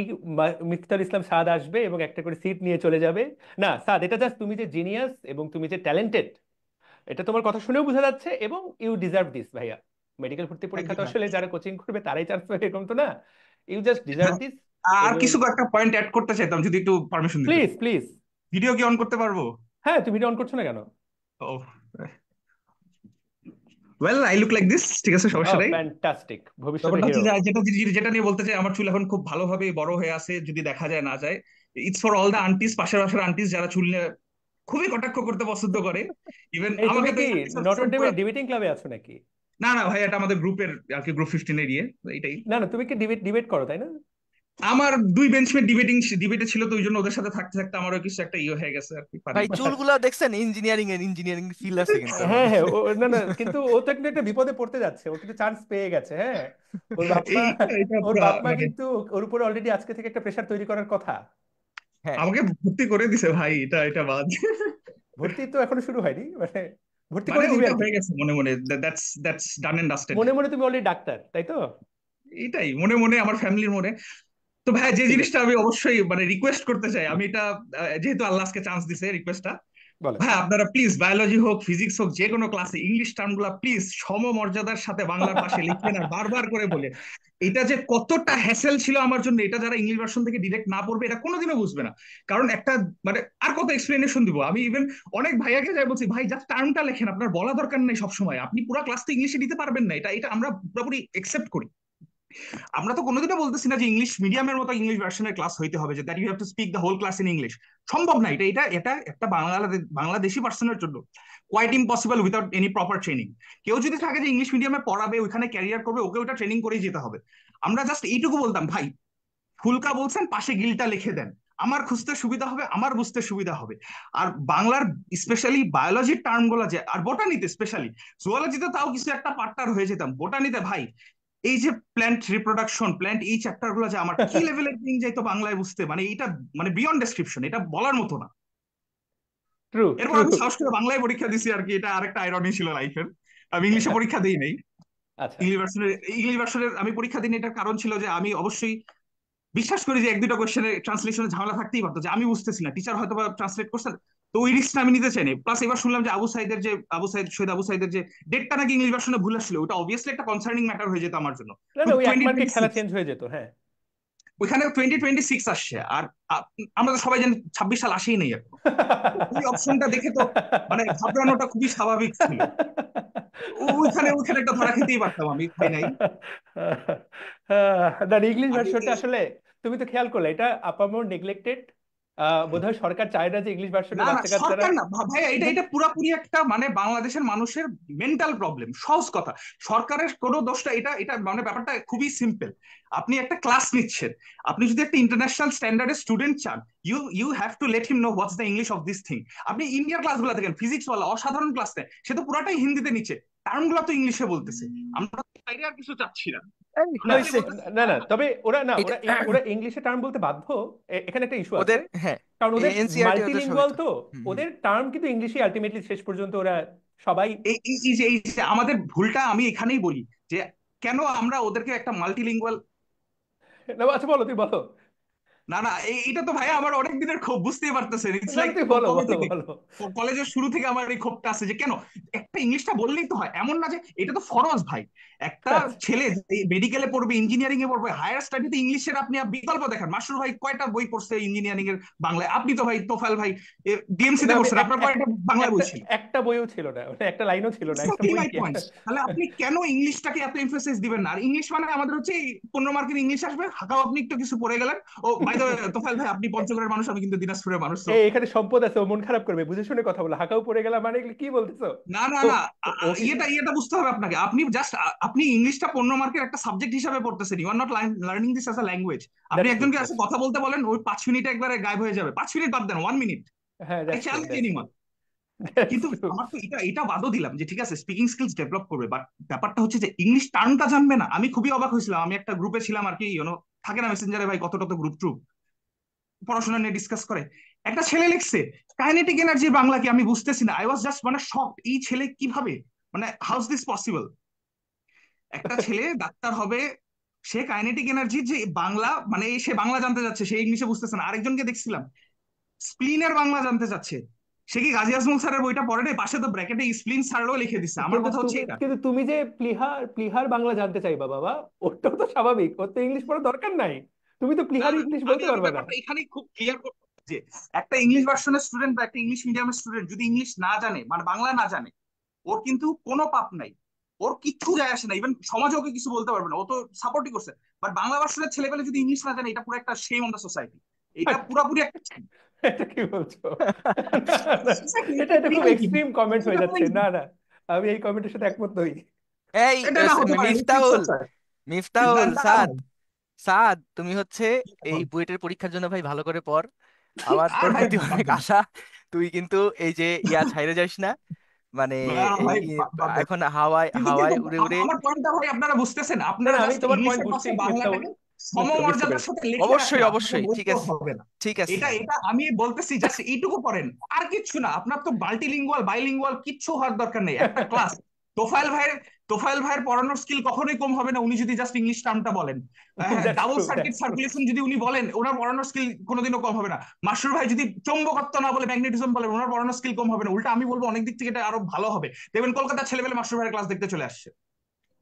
[SPEAKER 1] মিফতার ইসলাম সাদ আসবে এবং একটা করে সিট নিয়ে চলে যাবে। না সাদ, এটা জাস্ট তুমি যে জিনিয়াস এবং তুমি যে ট্যালেন্টেড, এটা তোমার কথা শুনেও বোঝা যাচ্ছে, এবং ইউ ডিজার্ভ দিস ভাইয়া। মেডিকেল ভর্তি
[SPEAKER 8] থ্যাংক
[SPEAKER 1] পরীক্ষা
[SPEAKER 8] ইউ
[SPEAKER 1] তো
[SPEAKER 8] ভাই।
[SPEAKER 1] আসলে যারা কোচিং করবে তারাই চান্স পাবে এরকম তো না। You just deserve this.
[SPEAKER 8] আর
[SPEAKER 1] এবং
[SPEAKER 8] কিছু একটা পয়েন্ট অ্যাড করতে চাইতাম, যদি একটু পারমিশন দিতেন।
[SPEAKER 1] Please please.
[SPEAKER 8] ভিডিও কি অন করতে পারবো?
[SPEAKER 1] হ্যাঁ, তুমি ভিডিও অন করছো না কেন?
[SPEAKER 8] Oh well, I look like this, ঠিক আছে,
[SPEAKER 1] ও
[SPEAKER 8] সমস্যা নাই।
[SPEAKER 1] ফ্যান্টাস্টিক, ভবিষ্যতের
[SPEAKER 8] ব্যাপারটা হচ্ছে
[SPEAKER 1] হিরো।
[SPEAKER 8] যে যেটা নিয়ে বলতে চাই, আমার চুল এখন খুব ভালোভাবে বড় হয়ে আছে, যদি দেখা যায় না যায়। ইটস ফর অল দ্য আন্টিস, পাশের পাশের আন্টিস যারা চুল নিয়ে খুবই কটাক্ষ করতে পছন্দ করে। ইভেন
[SPEAKER 1] এই তুমি
[SPEAKER 8] আমাকে তো
[SPEAKER 1] কি
[SPEAKER 8] এই aunties
[SPEAKER 1] নটর
[SPEAKER 8] সব
[SPEAKER 1] ডেমের ডিবেটিং ক্লাবে আছো নাকি?
[SPEAKER 8] না না ভাই, এটা আমাদের গ্রুপের আর কি, গ্রুপ 15 এর ইয়ে, এটাই।
[SPEAKER 1] না না, তুমি কি ডিবেট ডিবেট করো তাই না?
[SPEAKER 8] আমার 2 বেঞ্চমেট ডিবেটে ছিল, তো ওই জন্য ওদের সাথে থাকতে থাকতে আমারও কিছু একটা ইয়ে হয়ে গেছে আর কি, পারি।
[SPEAKER 7] ভাই চুলগুলা দেখছেন, ইঞ্জিনিয়ারিং ফিল আছে কিন্তু এখন।
[SPEAKER 1] হ্যাঁ হ্যাঁ, না না, কিন্তু ও তো কিন্তু একটা বিপদে পড়তে যাচ্ছে, ও কিন্তু চান্স পেয়ে গেছে। হ্যাঁ, ওর বাপ মা,
[SPEAKER 8] এটা
[SPEAKER 1] ওর
[SPEAKER 8] পুরা
[SPEAKER 1] বাপ মা
[SPEAKER 8] মানে
[SPEAKER 1] কিন্তু ওর উপরে অলরেডি আজকে থেকে একটা প্রেশার তৈরি করার কথা।
[SPEAKER 7] হ্যাঁ,
[SPEAKER 8] আমাকে ভর্তি করে দিছে ভাই, এটা বাদ।
[SPEAKER 1] ভর্তি তো এখনো শুরু হয়নি, মানে ভর্তি
[SPEAKER 8] মানে
[SPEAKER 1] করে দিবে
[SPEAKER 8] ওইটা
[SPEAKER 1] আর কি।
[SPEAKER 8] হয়ে গেছে মনে মনে, দ্যাটস ডান এন্ড ডাস্টেড।
[SPEAKER 1] মনে মনে তুমি অলরেডি ডাক্তার, তাই তো?
[SPEAKER 8] এটাই মনে মনে, আমার ফ্যামিলির মনে। তো ভাই, যে
[SPEAKER 1] ঠিক আছে,
[SPEAKER 8] জিনিসটা আমি অবশ্যই মানে রিকোয়েস্ট করতে চাই, আমি এটা যেহেতু আল্লাহ আজকে চান্স দিছে, রিকোয়েস্টটা,
[SPEAKER 1] বলো।
[SPEAKER 8] ভাই আপনারা প্লিজ বায়োলজি হোক, ফিজিক্স হোক, যে কোনো ক্লাসে ইংলিশ টার্ম গুলা প্লিজ সমমর্যাদার সাথে বাংলার পাশে লিখবেন, আর বারবার করে বলে। এটা যে কতটা হ্যাসেল ছিল আমার জন্য, এটা যারা ইংলিশ ভার্সন থেকে ডিরেক্ট না পড়বে এটা কোনোদিনও বুঝবে না। কারণ একটা মানে আর কত এক্সপ্লেনেশন দিব আমি, ইভেন অনেক ভাইয়াকে যাই বলছি, ভাই জাস্ট টার্মটা লেখেন, আপনার বলা দরকার নেই সবসময়, আপনি পুরো ক্লাস তো ইংলিশে দিতে পারবেন না, এটা এটা আমরা পুরোপুরি একসেপ্ট করি। আমরা তো কোনোদিনও বলতেছি না যে ইংলিশ মিডিয়ামের মতো ইংলিশ ভার্সনের ক্লাস হইতে হবে, যে that you have to speak the whole class in English. সম্ভব না, এটা এটা এটা একটা বাংলাদেশি পার্সনের জন্য quite impossible without any proper training. কেউ যদি থাকে যে ইংলিশ মিডিয়ামে পড়াবে, ওইখানে ক্যারিয়ার করবে, ওকে ওটা ট্রেনিং করেই যেতে হবে। আমরা জাস্ট এইটুকু বলতাম, ভাই ফুলকা বলছেন, পাশে গিলটা লিখে দেন, আমার খুঁজতে সুবিধা হবে, আমার বুঝতে সুবিধা হবে। আর বাংলার স্পেশালি বায়োলজির টার্ম গুলো, যে আর বোটানিতে স্পেশালি, জুওলজিতে তাও কিছু একটা পার্টার হয়ে যেতাম, বোটানিতে ভাই এই যে প্ল্যান্ট রিপ্রোডাকশন, প্ল্যান্ট এই চ্যাপ্টার গুলো যে আমার কি লেভেলের থিং যাইতো বাংলায় বুঝতে, মানে এটা মানে বিয়ন্ড ডেসক্রিপশন, এটা বলার মতো না।
[SPEAKER 1] ট্রু
[SPEAKER 8] এরপর
[SPEAKER 1] ট্রু।
[SPEAKER 8] আমি সাহস করে বাংলায় পরীক্ষা দিছি আর কি, এটা আরেকটা আইরনি ছিল লাইফের। আমি ইংলিশে পরীক্ষা দিই নাই।
[SPEAKER 1] আচ্ছা।
[SPEAKER 8] ইংলিশ ভার্সনের আমি পরীক্ষা দিই, এটার কারণ ছিল যে আমি অবশ্যই বিশ্বাস করি যে এক দুটো কোশ্চেনের ট্রান্সলেশনে ঝামেলা থাকতেই পারতো, যে আমি বুঝতেছি না, টিচার হয়তো ট্রান্সলেট করছেন, তো ওই রিস্কটা আমি নিতে চাইনি। প্লাস এবার শুনলাম যে শহীদ আবু সাইদের যে ডেটটা নাকি ইংলিশ ভার্সনে ভুল আসছিল, ওটা অবভিয়াসলি একটা কনসার্নিং ম্যাটার হয়ে যেত আমার জন্য।
[SPEAKER 1] না না, ওই এক মার্কে খেলা চেঞ্জ হয়ে যেত। হ্যাঁ,
[SPEAKER 8] ওইখানে 2026 আসছে, আর আমরা তো সবাই জানি 26 সাল আসেই নেই এখনো। ওই অপশনটা দেখে তো মানে ঘাবড়ানোটা খুবই স্বাভাবিক ছিল। ওইখানে ওইখানে একটা ধরা খেতেই পারতাম, আমি খাই নাই।
[SPEAKER 1] না, ইংলিশ
[SPEAKER 8] আগে
[SPEAKER 1] ভার্সনটা আসলে তুমি তো খেয়াল করলে এটা আপামর নেগলেক্টেড। বোধহয় সরকার চায় না যে ইংলিশ ভার্সনে
[SPEAKER 8] না না,
[SPEAKER 1] বাচ্চা কাচ্চারা।
[SPEAKER 8] সরকার না ভাইয়া, এটা এটা পুরাপুরি একটা মানে বাংলাদেশের মানুষের মেন্টাল প্রবলেম, সহজ কথা। সরকারের কোনো দোষটা, এটা এটা মানে ব্যাপারটা খুবই সিম্পল। আপনি একটা ক্লাস নিচ্ছেন, আপনি যদি একটা ইন্টারন্যাশনাল স্ট্যান্ডার্ডের স্টুডেন্ট চান, you have to let him know what's the English of this thing. আপনি ইন্ডিয়ার ক্লাসগুলো দেখেন, ফিজিক্স ওয়ালা অসাধারণ ক্লাস নেয়, সে তো পুরাটাই হিন্দিতে নিচ্ছে, টার্মগুলো তো ইংলিশে বলতেছে। আমরা বাইরে আর কিছু চাচ্ছি না।
[SPEAKER 7] এই
[SPEAKER 1] না
[SPEAKER 7] হয়েছে
[SPEAKER 1] না না, তবে ওরা না,
[SPEAKER 7] এটা।
[SPEAKER 1] ওরা ইংলিশে টার্ম বলতে বাধ্য। এখানে একটা ইস্যু আছে,
[SPEAKER 7] ওদের, হ্যাঁ,
[SPEAKER 1] কারণ ওদের
[SPEAKER 7] এনসিইআরটি ওদের সবই
[SPEAKER 1] মাল্টিলিঙ্গুয়াল
[SPEAKER 7] তো।
[SPEAKER 1] তো।
[SPEAKER 7] হুম, হুম।
[SPEAKER 1] ওদের টার্ম কিন্তু ইংলিশে আলটিমেটলি শেষ পর্যন্ত ওরা সবাই।
[SPEAKER 8] এই যে আমাদের ভুলটা আমি এখানেই বলি, যে কেন আমরা ওদেরকে একটা মাল্টিলিঙ্গুয়াল।
[SPEAKER 1] না, আচ্ছা বলো, তুমি বলো।
[SPEAKER 8] না না, এটা তো ভাইয়া আমার অনেক দিনের ক্ষোভ, বুঝতেই পারতেছেন। ইটস
[SPEAKER 1] না না,
[SPEAKER 8] লাইক
[SPEAKER 1] তুমি বলো
[SPEAKER 8] কবে
[SPEAKER 1] বলো
[SPEAKER 8] থেকে,
[SPEAKER 1] বলো।
[SPEAKER 8] কলেজের শুরু থেকে আমার এই ক্ষোভটা আছে, যে কেন একটা ইংলিশটা বললেই তো হয়, এমন না যে এটা তো ফরজ ভাই। একটা
[SPEAKER 1] আচ্ছা।
[SPEAKER 8] ছেলে মেডিকেলে পড়বে, ইঞ্জিনিয়ারিং এ পড়বে, হায়ার স্টাডিতে ইংলিশের আপনি বিকল্প দেখেন। মাসুর ভাই কয়টা বই পড়ছে ইঞ্জিনিয়ারিং এর বাংলায়? আপনি তো ভাই তোফায়েল ভাই ডিএমসি
[SPEAKER 1] না,
[SPEAKER 8] তে
[SPEAKER 1] আমি
[SPEAKER 8] পড়ছেন, আপনার কয়টা বাংলায় বই
[SPEAKER 1] একটা
[SPEAKER 8] ছিল?
[SPEAKER 1] একটা বইও ছিল না, মানে একটা লাইনও ছিল না, একটা
[SPEAKER 8] এক্স্যাক্টলি
[SPEAKER 1] বই
[SPEAKER 8] মাই
[SPEAKER 1] কি একটা।
[SPEAKER 8] পয়েন্ট। তাহলে আপনি কেন ইংলিশটাকে এত এমফেসিস দিবেন না? আর ইংলিশ মানে আমাদের হচ্ছে 15 মার্কের ইংলিশ আসবে, হাঁকাও আপনি একটু কিছু পড়ে গেলেন। ও বাই দ্য ওয়ে তোফায়েল ভাই, আপনি পঞ্চগড়ের মানুষ, আমি কিন্তু দিনাজপুরের মানুষ, তো
[SPEAKER 1] এখানে সম্পদ আছে, ও মন খারাপ করবে, বুঝে শুনে কথা বলো। হাঁকাও পড়ে গেলাম মানে এগুলো কি বলতেছো?
[SPEAKER 8] না না
[SPEAKER 1] ও
[SPEAKER 8] না,
[SPEAKER 1] ও কিন্তু
[SPEAKER 8] ইয়েটা বুঝতে হবে আপনাকে। আপনি জাস্ট আপনি ইংলিশটা 15 মার্কের একটা সাবজেক্ট হিসাবে পড়তেছেন, you are not learning this as a language. আপনি
[SPEAKER 1] দ্যাটস ট্রু,
[SPEAKER 8] একজনকে আসে
[SPEAKER 1] দ্যাটস
[SPEAKER 8] কথা বলতে বলেন, ওই 5 মিনিটে একবারে গায়েব হয়ে যাবে। 5 মিনিট বাদ দেন, 1 মিনিট।
[SPEAKER 1] হ্যাঁ,
[SPEAKER 8] I
[SPEAKER 1] that's true,
[SPEAKER 8] challenge
[SPEAKER 1] that's true,
[SPEAKER 8] anyone.
[SPEAKER 1] That's
[SPEAKER 8] কিন্তু
[SPEAKER 1] ট্রু।
[SPEAKER 8] আমার তো এটা বাদও দিলাম যে ঠিক আছে, স্পিকিং স্কিলস ডেভেলপ করবে, বাট ব্যাপারটা হচ্ছে যে ইংলিশ টার্মটা জানবে না। আমি খুবই অবাক হয়েছিলাম, আমি একটা গ্রুপে ছিলাম আর কি, থাকে না মেসেঞ্জারে ভাই কত কত গ্রুপ ট্রুপ পড়াশোনা নিয়ে ডিসকাস করে। একটা ছেলে লিখছে কাইনেটিক এনার্জি বাংলা কি, আমি বুঝতেছি না। আই ওয়াজ জাস্ট মানে শকড, এই ছেলে কিভাবে, মানে হাউস দিস পসিবল। একটা ছেলে ডাক্তার হবে, সে কাইনেটিক এনার্জি যে বাংলা, মানে সে বাংলা জানতে যাচ্ছে, সে ইংলিশে বুঝতেছে না। আরেকজনকে দেখছিলাম স্প্লিনের বাংলা জানতে চাচ্ছে, সে কি গাজী আজমল স্যারের বইটা পড়ে নাই? পাশে তো ব্র্যাকেটে স্প্লিন স্যারও লিখে দিচ্ছে। আমার
[SPEAKER 1] কিন্তু
[SPEAKER 8] কথা হচ্ছে
[SPEAKER 1] তুমি
[SPEAKER 8] এটা।
[SPEAKER 1] কিন্তু তুমি যে প্লিহার প্লিহার বাংলা জানতে চাইবা বাবা, ওটাও তো স্বাভাবিক, ওর তো ইংলিশ পড়ার দরকার নাই। তুমি তো
[SPEAKER 8] না
[SPEAKER 1] প্লিহার
[SPEAKER 8] না,
[SPEAKER 1] ইংলিশ
[SPEAKER 8] আমি
[SPEAKER 1] বলতে
[SPEAKER 8] আমি
[SPEAKER 1] পারবে না।
[SPEAKER 8] ব্যাপারটা এখানেই খুব ক্লিয়ার করতে চাই যে একটা ইংলিশ ভার্সনের স্টুডেন্ট বা একটা ইংলিশ মিডিয়ামের স্টুডেন্ট যদি ইংলিশ না জানে, মানে বাংলা না জানে, ওর কিন্তু কোনো পাপ নাই, ওর কিচ্ছু যায় আসে না। ইভেন সমাজে ওকে কিছু বলতে পারবে না, ও তো সাপোর্টই করছে। বাট বাংলা ভার্সনের ছেলেপেলে যদি ইংলিশ না জানে, এটা পুরো একটা শেম অন দ্য সোসাইটি। এটা পুরাপুরি একটা
[SPEAKER 1] এটা কি বলছো? না, না,
[SPEAKER 8] Exactly,
[SPEAKER 1] এটা এটা খুব
[SPEAKER 8] reality।
[SPEAKER 1] এক্সট্রিম কমেন্ট হয়ে
[SPEAKER 8] এটা
[SPEAKER 1] যাচ্ছে। না না, আমি এই কমেন্টের সাথে একমত নই।
[SPEAKER 7] এই
[SPEAKER 8] এটা না হতে পারে,
[SPEAKER 7] মিফতাহুল,
[SPEAKER 8] স্যার।
[SPEAKER 7] মিফতাহুল সাদ,
[SPEAKER 8] দাঁড়াও,
[SPEAKER 7] সাদ তুমি হচ্ছে এই বুয়েটের পরীক্ষার জন্য ভাই ভালো করে পড়। আমার
[SPEAKER 8] আর
[SPEAKER 7] তোর
[SPEAKER 8] ভাই
[SPEAKER 7] প্রতি
[SPEAKER 8] বাদ
[SPEAKER 7] অনেক
[SPEAKER 8] দেন।
[SPEAKER 7] আশা। তুই কিন্তু এই যে ইয়া ছাইরে যাস না, মানে
[SPEAKER 8] না,
[SPEAKER 7] এই
[SPEAKER 8] ভাই বাদ দেন।
[SPEAKER 7] এখন হাওয়ায়
[SPEAKER 8] কিন্তু কিন্তু
[SPEAKER 7] হাওয়ায় উড়ে উড়ে।
[SPEAKER 8] আমার পয়েন্টটা ভাই আপনারা বুঝতেছেন?
[SPEAKER 1] না
[SPEAKER 8] আপনারা
[SPEAKER 1] না, আমি
[SPEAKER 8] জাস্ট
[SPEAKER 1] তোমার পয়েন্ট
[SPEAKER 8] ইংলিশের
[SPEAKER 1] বুঝছি
[SPEAKER 8] পাশে
[SPEAKER 1] মিফতাহুল,
[SPEAKER 8] বাংলাটাকে
[SPEAKER 1] বুঝতে বুঝতে
[SPEAKER 8] সমমর্যাদার
[SPEAKER 1] পেরেছি।
[SPEAKER 8] সাথে লিখে
[SPEAKER 7] অবশ্যই
[SPEAKER 8] রাখেন, আপনাকে
[SPEAKER 7] অবশ্যই, ঠিক
[SPEAKER 8] বলতেও
[SPEAKER 7] আছে,
[SPEAKER 8] হবে না।
[SPEAKER 7] ঠিক আছে।
[SPEAKER 8] এটা এটা আমি বলতেছি, জাস্ট এইটুকু করেন, আর কিচ্ছু না। আপনার তো মাল্টিলিঙ্গুয়াল বাইলিঙ্গুয়াল কিচ্ছু হওয়ার দরকার নেই। একটা ক্লাস তোফায়েল ভাইয়ের তোফায়েল ভাইয়ের পড়ানোর স্কিল কখনোই কম হবে না উনি যদি জাস্ট ইংলিশ টার্মটা বলেন। হ্যাঁ,
[SPEAKER 1] that's
[SPEAKER 8] double
[SPEAKER 1] true,
[SPEAKER 8] circuit
[SPEAKER 1] that's true.
[SPEAKER 8] Circulation যদি উনি বলেন, ওনার পড়ানোর স্কিল কোনোদিনও কম হবে না। মাসরুর ভাই যদি চৌম্বকত্ব না বলে ম্যাগনেটিজম বলে, ওনার পড়ানোর স্কিল কম হবে না। উল্টা আমি বলবো অনেক দিক থেকে এটা আরো ভালো হবে। দেখবেন কলকাতার ছেলেমেলে মাসরুর ভাইয়ের ক্লাস দেখতে চলে আসছে।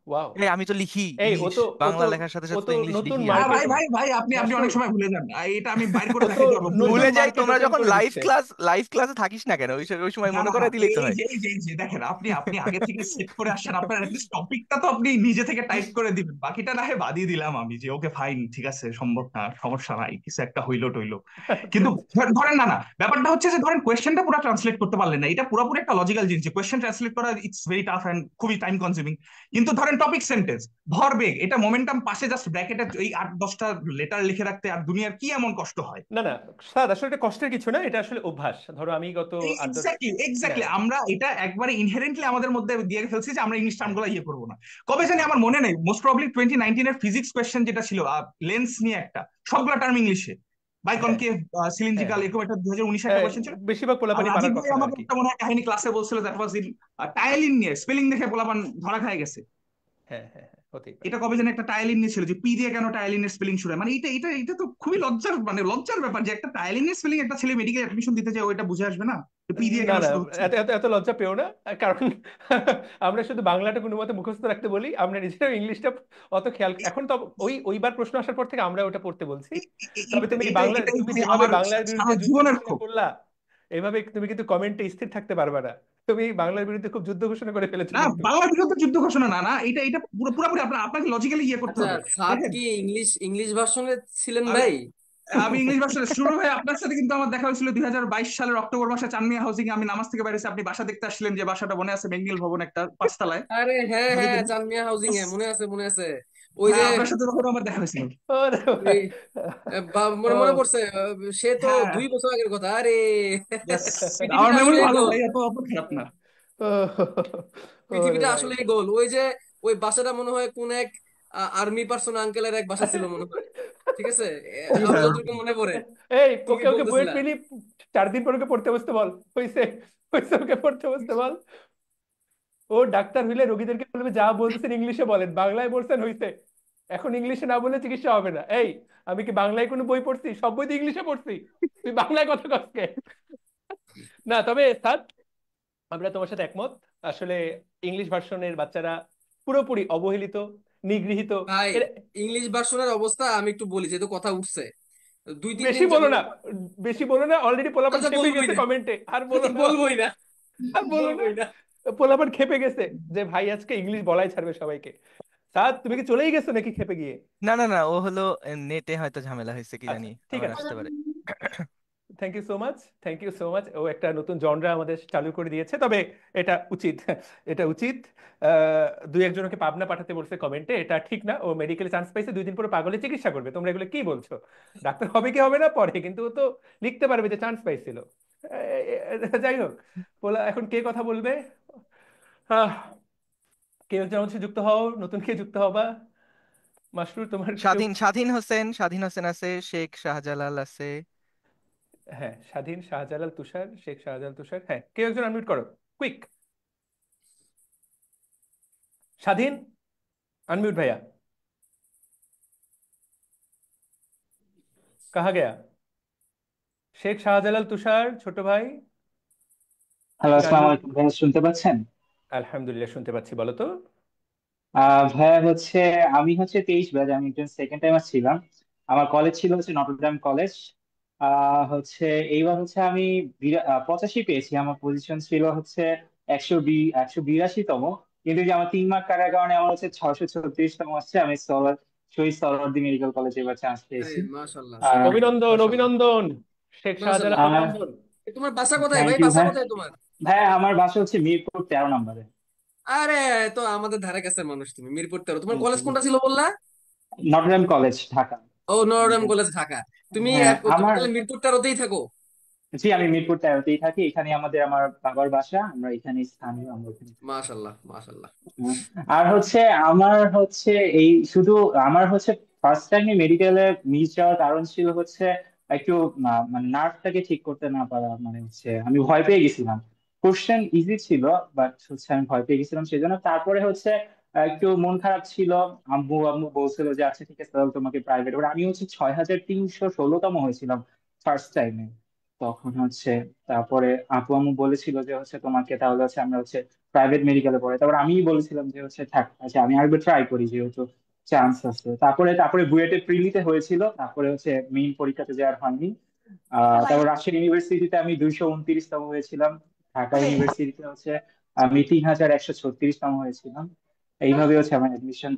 [SPEAKER 1] ওয়াও।
[SPEAKER 7] এই আমি তো লিখি
[SPEAKER 1] এই ও
[SPEAKER 7] ইংলিশ,
[SPEAKER 1] তো ও
[SPEAKER 7] বাংলা
[SPEAKER 1] তো
[SPEAKER 7] লেখার সাথে
[SPEAKER 1] ও
[SPEAKER 7] সাথে
[SPEAKER 1] তো
[SPEAKER 7] তো ইংলিশ
[SPEAKER 1] নতুন
[SPEAKER 7] লিখি আমি
[SPEAKER 8] ভাই
[SPEAKER 1] মার্কেট,
[SPEAKER 7] সবসময়।
[SPEAKER 8] ভাই ভাই আপনি আপনি অনেক
[SPEAKER 1] মাশরুর,
[SPEAKER 8] সময় ভুলে যান। এটা আমি বাইর করে
[SPEAKER 1] ও তো
[SPEAKER 8] দেখাইতে পারবো, ভুলে
[SPEAKER 1] নতুন
[SPEAKER 7] ভুলে
[SPEAKER 8] যান।
[SPEAKER 7] যাই,
[SPEAKER 1] মার্কেট
[SPEAKER 7] তোমরা
[SPEAKER 1] ওপেন
[SPEAKER 7] যখন
[SPEAKER 1] করে
[SPEAKER 7] লাইভ
[SPEAKER 1] দিচ্ছে।
[SPEAKER 7] ক্লাস লাইভ ক্লাসে থাকিস না কেন, ওই সময়
[SPEAKER 8] না
[SPEAKER 7] মনে
[SPEAKER 8] না,
[SPEAKER 7] করাই দিলেই তো
[SPEAKER 8] এই
[SPEAKER 7] হয়।
[SPEAKER 8] যে এই যে এই যে দেখেন, আপনি আপনি আগে থেকে সেট করে আসছেন, আপনার অ্যাটলিস্ট টপিকটা তো আপনি নিজে থেকে টাইপ করে দিবেন। বাকিটা না হয় বাদিয়ে দিলাম আমি, যে ওকে ফাইন, ঠিক আছে, সম্ভব না, সমস্যা নাই, কিছু একটা হইলো টইলো।
[SPEAKER 1] আচ্ছা
[SPEAKER 8] কিন্তু
[SPEAKER 1] আচ্ছা।
[SPEAKER 8] ধরেন না না, ব্যাপারটা হচ্ছে যে ধরেন কোয়েশ্চেনটা পুরো ট্রান্সলেট করতে পারলেন না, এটা পুরোপুরি একটা লজিক্যাল জিনিস। কোয়েশ্চেন ট্রান্সলেট করা ইটস ভেরি টাফ এন্ড খুবই টাইম কনজিউমিং। কিন্তু ধরেন টপিক সেন্টেন্স, ভরবেগ, এটা মোমেন্টাম পাশে জাস্ট ব্র্যাকেটে এই 8-10টা লেটার লিখে রাখতে আর দুনিয়ার কি এমন কষ্ট হয়?
[SPEAKER 1] না না স্যার, আসলে এটা কষ্টের কিছু না, এটা আসলে অভ্যাস। ধরো আমি গত 8-10,
[SPEAKER 8] এক্স্যাক্টলি
[SPEAKER 1] হ্যাঁ
[SPEAKER 8] এক্স্যাক্টলি, আমরা এটা একবারে ইনহেরেন্টলি আমাদের মধ্যে দিয়ে ফেলছি যে আমরা ইংলিশ টার্ম গুলো ইয়ে করবো না। কবে জানি আমার মনে নেই, মোস্ট প্রবলি 2019 এর ফিজিক্স কোয়েশ্চেন যেটা ছিল, লেন্স নিয়ে একটা, সবগুলো টার্ম ইংলিশে,
[SPEAKER 1] হ্যাঁ
[SPEAKER 8] বাইকনকেভ,
[SPEAKER 1] হ্যাঁ
[SPEAKER 8] সিলিন্ড্রিক্যাল,
[SPEAKER 1] হ্যাঁ
[SPEAKER 8] এরকম একটা 2019 একটা
[SPEAKER 1] হ্যাঁ,
[SPEAKER 8] কোয়েশ্চেন ছিল।
[SPEAKER 1] বেশিরভাগ
[SPEAKER 8] আর
[SPEAKER 1] পোলাপানি
[SPEAKER 8] রাজীব
[SPEAKER 1] পারার
[SPEAKER 8] ভাই
[SPEAKER 1] কথা না আর
[SPEAKER 8] আমাকে
[SPEAKER 1] কি।
[SPEAKER 8] একটা মনে হয় কাহিনী ক্লাসে বলছিল, দ্যাট ওয়াজ ইন টায়ালিন নিয়ে, স্পেলিং দেখে পোলাপান ধরা খায় গেছে।
[SPEAKER 1] হ্যাঁ হ্যাঁ হ্যাঁ, হতেই পারে।
[SPEAKER 8] এটা কবে যেন একটা টায়ালিন নিয়ে ছিল, যে পি দিয়ে কেন টায়ালিনের স্পেলিং শুরু হয়, মানে এটা এটা এটা তো খুবই লজ্জার, মানে লজ্জার ব্যাপার যে একটা টায়ালিনের স্পেলিং একটা ছেলে মেডিকেল অ্যাডমিশন দিতে যায়, ওইটা বুঝে আসবে না পি দিয়ে
[SPEAKER 1] না
[SPEAKER 8] কেন
[SPEAKER 1] না,
[SPEAKER 8] শুরু হচ্ছে।
[SPEAKER 1] এত এত এত লজ্জা পেও না, কারণ আমরা শুধু বাংলাটা কোনো মতে মুখস্থ রাখতে বলি, আমরা নিজেরাও ইংলিশটা অত খেয়াল, এখন তো ওইবার প্রশ্ন আসার পর থেকে আমরা ওটা পড়তে বলছি। তবে তুমি
[SPEAKER 8] এইটাই
[SPEAKER 1] বাংলা,
[SPEAKER 8] এটাই
[SPEAKER 1] তুমি
[SPEAKER 8] ভাই
[SPEAKER 1] যেভাবে
[SPEAKER 8] আমার
[SPEAKER 1] বাংলার বিরুদ্ধে
[SPEAKER 8] সারা
[SPEAKER 1] যুদ্ধ
[SPEAKER 8] জীবনের
[SPEAKER 1] ঘোষণা
[SPEAKER 8] ক্ষোভ।
[SPEAKER 1] করলা, এভাবে তুমি কিন্তু কমেন্টে স্থির থাকতে পারবে না। তুমি বাংলার বিরুদ্ধে খুব যুদ্ধ ঘোষণা করে ফেলেছো
[SPEAKER 8] না,
[SPEAKER 1] কিন্তু।
[SPEAKER 8] বাংলা বিরুদ্ধে যুদ্ধ ঘোষণা না, না, এটা এটা পুরোপুরি আপনাকে লজিক্যালি ইয়ে করতে
[SPEAKER 9] আচ্ছা,
[SPEAKER 8] হবে।
[SPEAKER 9] সাদ
[SPEAKER 8] দেখেন,
[SPEAKER 9] কি ইংলিশ ইংলিশ ভার্সনে ছিলেন
[SPEAKER 8] আমি
[SPEAKER 9] ভাই?
[SPEAKER 8] আমি ইংলিশ ভার্সনে শুরু হয়ে আপনার সাথে কিন্তু আমার দেখা হয়েছিল 2022 সালের অক্টোবর মাসে চানমিয়া হাউজিং এ। আমি নামাজ থেকে বেরিয়েছি, আপনি বাসা দেখতে আসছিলেন, যে বাসাটা মনে আছে, বেঙ্গল ভবন একটা 5 তলায়।
[SPEAKER 9] আরে হ্যাঁ
[SPEAKER 8] মনে
[SPEAKER 9] হ্যাঁ,
[SPEAKER 8] করি।
[SPEAKER 9] চানমিয়া হাউজিং এ মনে আছে মনে আছে। ওই যে
[SPEAKER 8] হ্যাঁ, আপনার সাথে তখন আমার দেখা হয়েছিল।
[SPEAKER 1] ওরে
[SPEAKER 9] ওই
[SPEAKER 1] ভাই।
[SPEAKER 9] মনে মনে
[SPEAKER 1] ও
[SPEAKER 9] পড়ছে, সে তো
[SPEAKER 8] হ্যাঁ,
[SPEAKER 9] 2 বছর আগের কথা। আরে
[SPEAKER 8] ব্যাস, আমার
[SPEAKER 9] পৃথিবীটা
[SPEAKER 8] মেমোরি
[SPEAKER 9] আসলে
[SPEAKER 8] ভালো
[SPEAKER 9] গোল,
[SPEAKER 8] ভাই, এত অত খারাপ না।
[SPEAKER 1] ওরে
[SPEAKER 9] পৃথিবীটা
[SPEAKER 1] ভাই।
[SPEAKER 9] আসলে গোল। ওই যে ওই বাসাটা মনে হয় কোন এক আর্মি পার্সন আঙ্কেলের এক বাসা ছিল মনে হয়। ঠিক আছে, আমার
[SPEAKER 8] হ্যাঁ,
[SPEAKER 9] যতটুকু মনে পড়ে।
[SPEAKER 1] এই
[SPEAKER 9] কি কি
[SPEAKER 1] ওকে ওকে বুয়েট
[SPEAKER 9] বলতেছিলা?
[SPEAKER 1] পেলি, 4 দিন পর ওকে পড়তে বসতে বল। হয়েছে, হয়েছে, ওকে পড়তে বসতে বল। ও ডাক্তার হইলে রোগীদেরকে বলবে যা বলতেছেন ইংলিশে বলেন, বাংলায় বলছেন হইছে। এখন ইংলিশে না বললে চিকিৎসা হবে না। এই আমি কি বাংলায় কোনো বই পড়ছি? সব বই তো ইংলিশে পড়ছি, তুই বাংলায় কথা কসকে? না তবে স্যার, আমরা তোমার সাথে একমত। আসলে ইংলিশ ভার্সনের বাচ্চারা পুরোপুরি অবহেলিত, নিগৃহীত।
[SPEAKER 9] ভাই,
[SPEAKER 1] এর
[SPEAKER 9] ইংলিশ ভার্সনের অবস্থা আমি একটু বলি, যেহেতু কথা উঠছে। দুই তিন
[SPEAKER 1] বেশি
[SPEAKER 9] দিন
[SPEAKER 1] বলো
[SPEAKER 9] যাবত।
[SPEAKER 1] না, বেশি বলো না, অলরেডি পোলাপান
[SPEAKER 9] আচ্ছা,
[SPEAKER 1] খেপে
[SPEAKER 9] বলবোই
[SPEAKER 1] গেছে
[SPEAKER 9] না।
[SPEAKER 1] কমেন্টে, আর বলো
[SPEAKER 9] আচ্ছা,
[SPEAKER 1] না,
[SPEAKER 9] বলবোই না,
[SPEAKER 1] আর বলো না।
[SPEAKER 9] বলবোই না।
[SPEAKER 1] পোলাপান খেপে গেছে যে ভাই আজকে ইংলিশ বলাই ছাড়বে সবাইকে। সাদ তুমি কি চলেই গেছো নাকি খেপে গিয়ে?
[SPEAKER 7] না না না, ও হলো নেটে হয়তো ঝামেলা হয়েছে কি
[SPEAKER 1] আচ্ছা
[SPEAKER 7] জানি,
[SPEAKER 1] ঠিক
[SPEAKER 7] আবার
[SPEAKER 1] আছে,
[SPEAKER 7] আসতে পারে।
[SPEAKER 1] Thank you so much, thank you so much. ও একটা নতুন জনরা আমাদের চালু করে দিয়েছে, তবে এটা উচিত, এটা উচিত। দুই একজনকে পাবনা পাঠাতে বলছে কমেন্টে, এটা ঠিক না। ও মেডিকেলে চান্স পাইছে, 2 দিন পরে পাগলের চিকিৎসা করবে। তোমরা এগুলো কি বলছো? ডাক্তার হবে কি হবে না পরে, কিন্তু ও তো লিখতে পারবে যে চান্স পাইছিল। যাই হোক, বলা এখন কে কথা বলবে? আহ কেউ একজন হচ্ছে যুক্ত হও, নতুন কে যুক্ত হবা? মাসরুর তোমার কেউ?
[SPEAKER 7] স্বাধীন স্বাধীন হোসেন, স্বাধীন হোসেন আছে, শেখ শাহজালাল আছে।
[SPEAKER 1] হ্যাঁ, স্বাধীন, শাহজালাল, তুষার, শেখ শাহজালাল, তুষার। হ্যাঁ, কেউ একজন আনমিউট করো, কুইক। স্বাধীন, अनम्यूट भैया। कहाँ गया? শেখ শাহজালাল তুষার, ছোট ভাই,
[SPEAKER 10] হ্যালো,
[SPEAKER 1] একটু
[SPEAKER 10] আসসালামু
[SPEAKER 1] আনমিউট।
[SPEAKER 10] আলাইকুম ভাইয়া, শুনতে পাচ্ছেন?
[SPEAKER 1] আলহামদুলিল্লাহ শুনতে পাচ্ছি, বলো তো।
[SPEAKER 10] ভাইয়া আমি 23 ব্যাচ, আমি একজন সেকেন্ড টাইমার ছিলাম। আমার কলেজ ছিল নটরডেম কলেজ। হচ্ছে এইবার আমি 85 পেয়েছি। আমার পজিশন ছিল 182তম। কিন্তু যে আমার 3 মার্ক কাটার কারণে আমার 636তম আসছে। আমি শহীদ সোহরাওয়ার্দী মেডিকেল কলেজে এবার চান্স
[SPEAKER 9] আরে
[SPEAKER 10] পেয়েছি।
[SPEAKER 9] মাশাল্লাহ,
[SPEAKER 10] আহ
[SPEAKER 1] অভিনন্দন
[SPEAKER 9] মাশাল্লাহ,
[SPEAKER 1] অভিনন্দন, শেখ শাহজালাল,
[SPEAKER 9] মাশাল্লাহ।
[SPEAKER 1] অভিনন্দন।
[SPEAKER 9] তোমার বাসা কোথায়
[SPEAKER 10] থ্যাংক
[SPEAKER 9] ভাই?
[SPEAKER 10] ইউ
[SPEAKER 9] বাসা
[SPEAKER 10] ভাই।
[SPEAKER 9] কোথায় তোমার?
[SPEAKER 10] ভাই আমার বাসা মিরপুর 13 নম্বরে।
[SPEAKER 9] আরে, তো আমাদের ধারে কাছের মানুষ। তুমি মিরপুর 13। তোমার কলেজ কোনটা ছিল বললা?
[SPEAKER 10] Notre Dame college, Dhaka.
[SPEAKER 9] ও, নরডাম কলেজ, ঢাকা। তুমি
[SPEAKER 10] হ্যাঁ
[SPEAKER 9] তুমি
[SPEAKER 10] আমার,
[SPEAKER 9] তাহলে মিরপুর 13তেই থাকো?
[SPEAKER 10] জি আমি মিরপুর 13তেই থাকি। এখানে আমার বাবার বাসা, আমরা এখানে স্থানীয়, আমরা এখানে থাকি।
[SPEAKER 9] মাশাল্লাহ, মাশাল্লাহ।
[SPEAKER 10] হুম। আর আমার এই শুধু আমার ফার্স্ট টাইমে মেডিকেলে মিস যাওয়ার কারণ ছিল একটু মানে নার্ভটাকে ঠিক করতে না পারা। মানে আমি ভয় পেয়ে গেছিলাম। কোশ্চেন ইজি ছিল, বাট আমি ভয় পেয়ে গেছিলাম সেজন্য। তারপরে একটু মন খারাপ ছিল। আম্মু আম্মু বলছিল যে আচ্ছা ঠিক আছে তাহলে তোমাকে প্রাইভেট। আমি 6316তম হয়েছিলাম ফার্স্ট টাইমে। তখন তারপরে আপু আম্মু বলেছিল যে তোমাকে তাহলে আমরা প্রাইভেট মেডিকেলে পড়ে। তারপর আমি বলেছিলাম যে থাক, আচ্ছা আমি আরেকবার ট্রাই করি যেহেতু চান্স আছে। তারপরে তারপরে বুয়েটে প্রিলিতে হয়েছিল, তারপরে মেইন পরীক্ষাতে যাওয়ার হয়নি। তারপর রাজশাহী ইউনিভার্সিটিতে আমি 229তম হয়েছিলাম। ঢাকা ইউনিভার্সিটিতে আমি 3136তম হয়েছিলাম। এইভাবে আমার অ্যাডমিশন